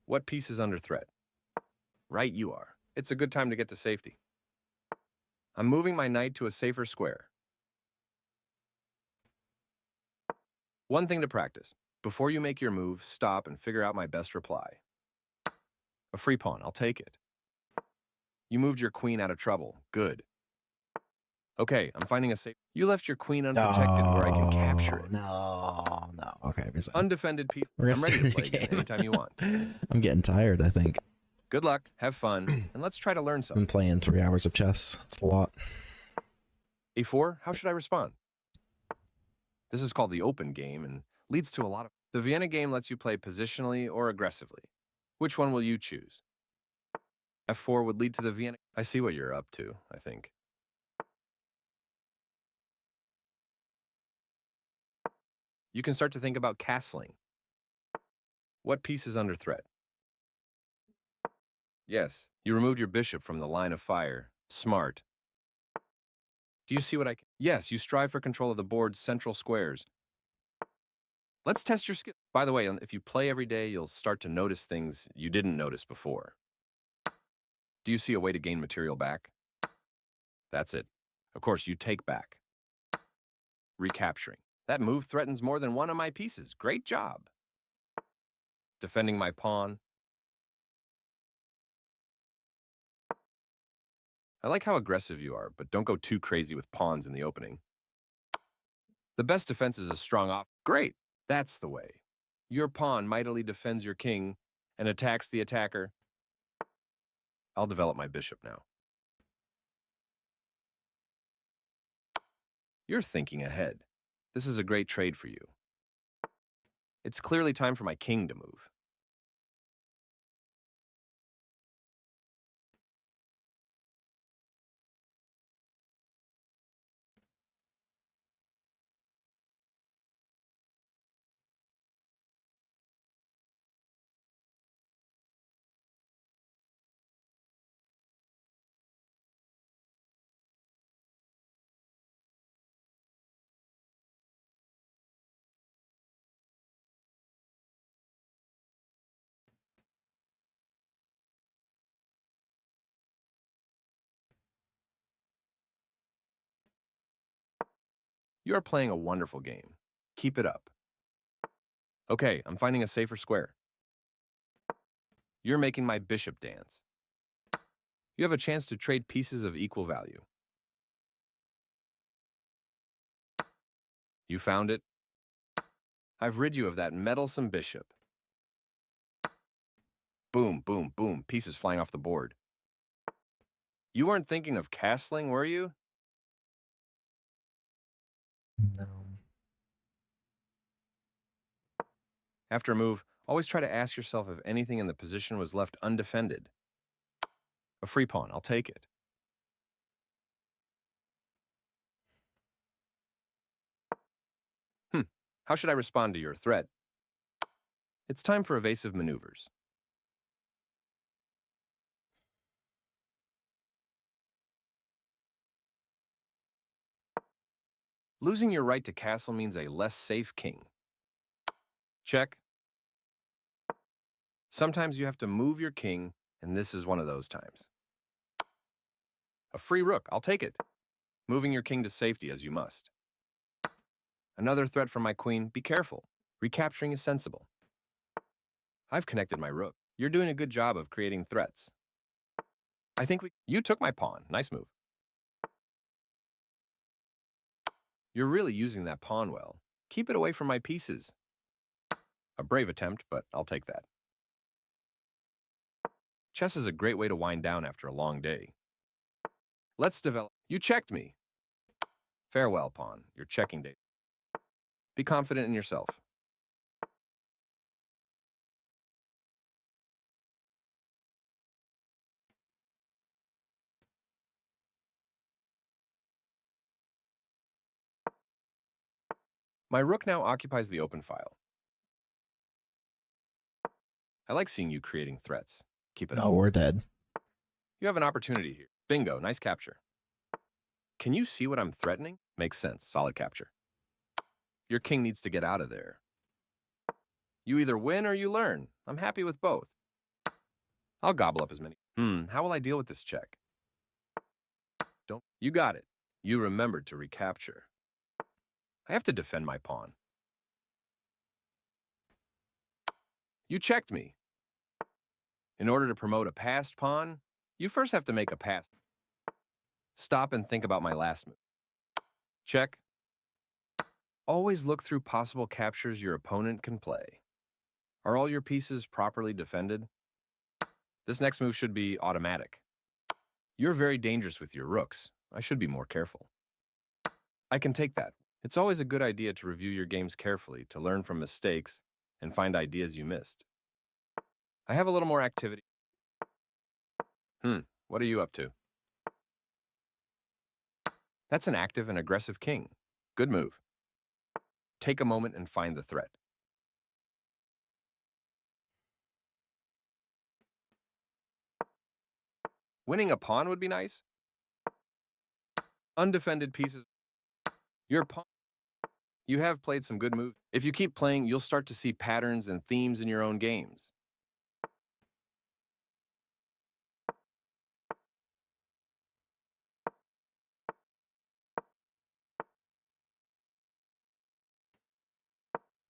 What piece is under threat? Right you are. It's a good time to get to safety. I'm moving my knight to a safer square. One thing to practice. Before you make your move, stop and figure out my best reply. A free pawn, I'll take it. You moved your queen out of trouble. Good. Okay, I'm finding a safe. You left your queen unprotected where I can capture it. No. Okay, Undefended piece. we're I'm gonna ready to start play the again game. anytime you want. I'm getting tired, I think. Good luck, have fun, and let's try to learn Been something. playing 3 hours of chess. It's a lot. A4, how should I respond? This is called the open game and leads to a lot of... The Vienna game lets you play positionally or aggressively. Which one will you choose? F4 would lead to the Vienna... I see what you're up to, I think. You can start to think about castling. What piece is under threat? Yes, you removed your bishop from the line of fire. Smart. Do you see what I can? Yes, you strive for control of the board's central squares. Let's test your skill. By the way, if you play every day, you'll start to notice things you didn't notice before. Do you see a way to gain material back? That's it. Of course, you take back. Recapturing. That move threatens more than one of my pieces. Great job. Defending my pawn. I like how aggressive you are, but don't go too crazy with pawns in the opening. The best defense is a strong off. Great. That's the way. Your pawn mightily defends your king and attacks the attacker. I'll develop my bishop now. You're thinking ahead. This is a great trade for you. It's clearly time for my king to move. You are playing a wonderful game. Keep it up. Okay, I'm finding a safer square. You're making my bishop dance. You have a chance to trade pieces of equal value. You found it? I've rid you of that meddlesome bishop. Boom, boom, boom, pieces flying off the board. You weren't thinking of castling, were you? No. After a move, always try to ask yourself if anything in the position was left undefended. A free pawn, I'll take it. How should I respond to your threat? It's time for evasive maneuvers. Losing your right to castle means a less safe king. Check. Sometimes you have to move your king, and this is one of those times. A free rook, I'll take it. Moving your king to safety as you must. Another threat from my queen, be careful. Recapturing is sensible. I've connected my rook. You're doing a good job of creating threats. I think you took my pawn. Nice move. You're really using that pawn well. Keep it away from my pieces. A brave attempt, but I'll take that. Chess is a great way to wind down after a long day. Let's develop. You checked me. Farewell, pawn. Your checking day. Be confident in yourself. My rook now occupies the open file. I like seeing you creating threats. Keep it up. Oh, we're dead. You have an opportunity here. Bingo, nice capture. Can you see what I'm threatening? Makes sense, solid capture. Your king needs to get out of there. You either win or you learn. I'm happy with both. I'll gobble up as many. How will I deal with this check? You got it. You remembered to recapture. I have to defend my pawn. You checked me. In order to promote a passed pawn, you first have to make a pass. Stop and think about my last move. Check. Always look through possible captures your opponent can play. Are all your pieces properly defended? This next move should be automatic. You're very dangerous with your rooks. I should be more careful. I can take that. It's always a good idea to review your games carefully to learn from mistakes and find ideas you missed. I have a little more activity. What are you up to? That's an active and aggressive king. Good move. Take a moment and find the threat. Winning a pawn would be nice. Undefended pieces. Your pawn. You have played some good moves. If you keep playing, you'll start to see patterns and themes in your own games.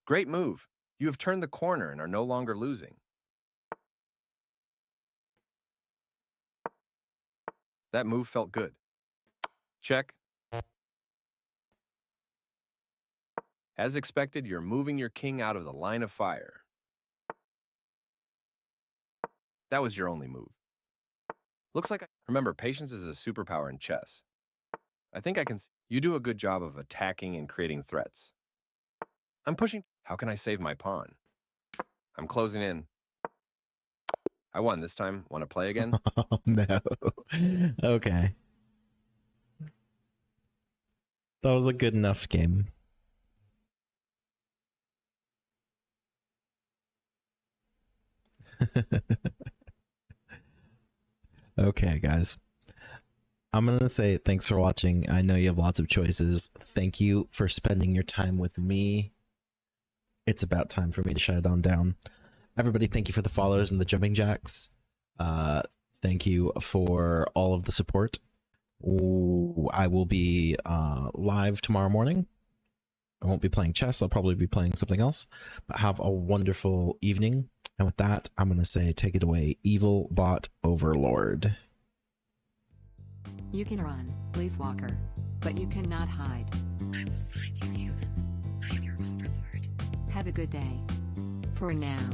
Great move. You have turned the corner and are no longer losing. That move felt good. Check. As expected, you're moving your king out of the line of fire. That was your only move. Looks like remember, patience is a superpower in chess. I think I can see you do a good job of attacking and creating threats. I'm pushing. How can I save my pawn? I'm closing in. I won this time. Want to play again? Oh, no. Okay. That was a good enough game. Okay, guys. I'm going to say thanks for watching. I know you have lots of choices. Thank you for spending your time with me. It's about time for me to shut it on down. Everybody, thank you for the follows and the jumping jacks. Thank you for all of the support. Ooh, I will be live tomorrow morning. I won't be playing chess. I'll probably be playing something else. But have a wonderful evening. And with that, I'm going to say take it away, Evil Bot Overlord. You can run, Leaf Walker, but you cannot hide. I will find you, human. I am your overlord. Have a good day. For now.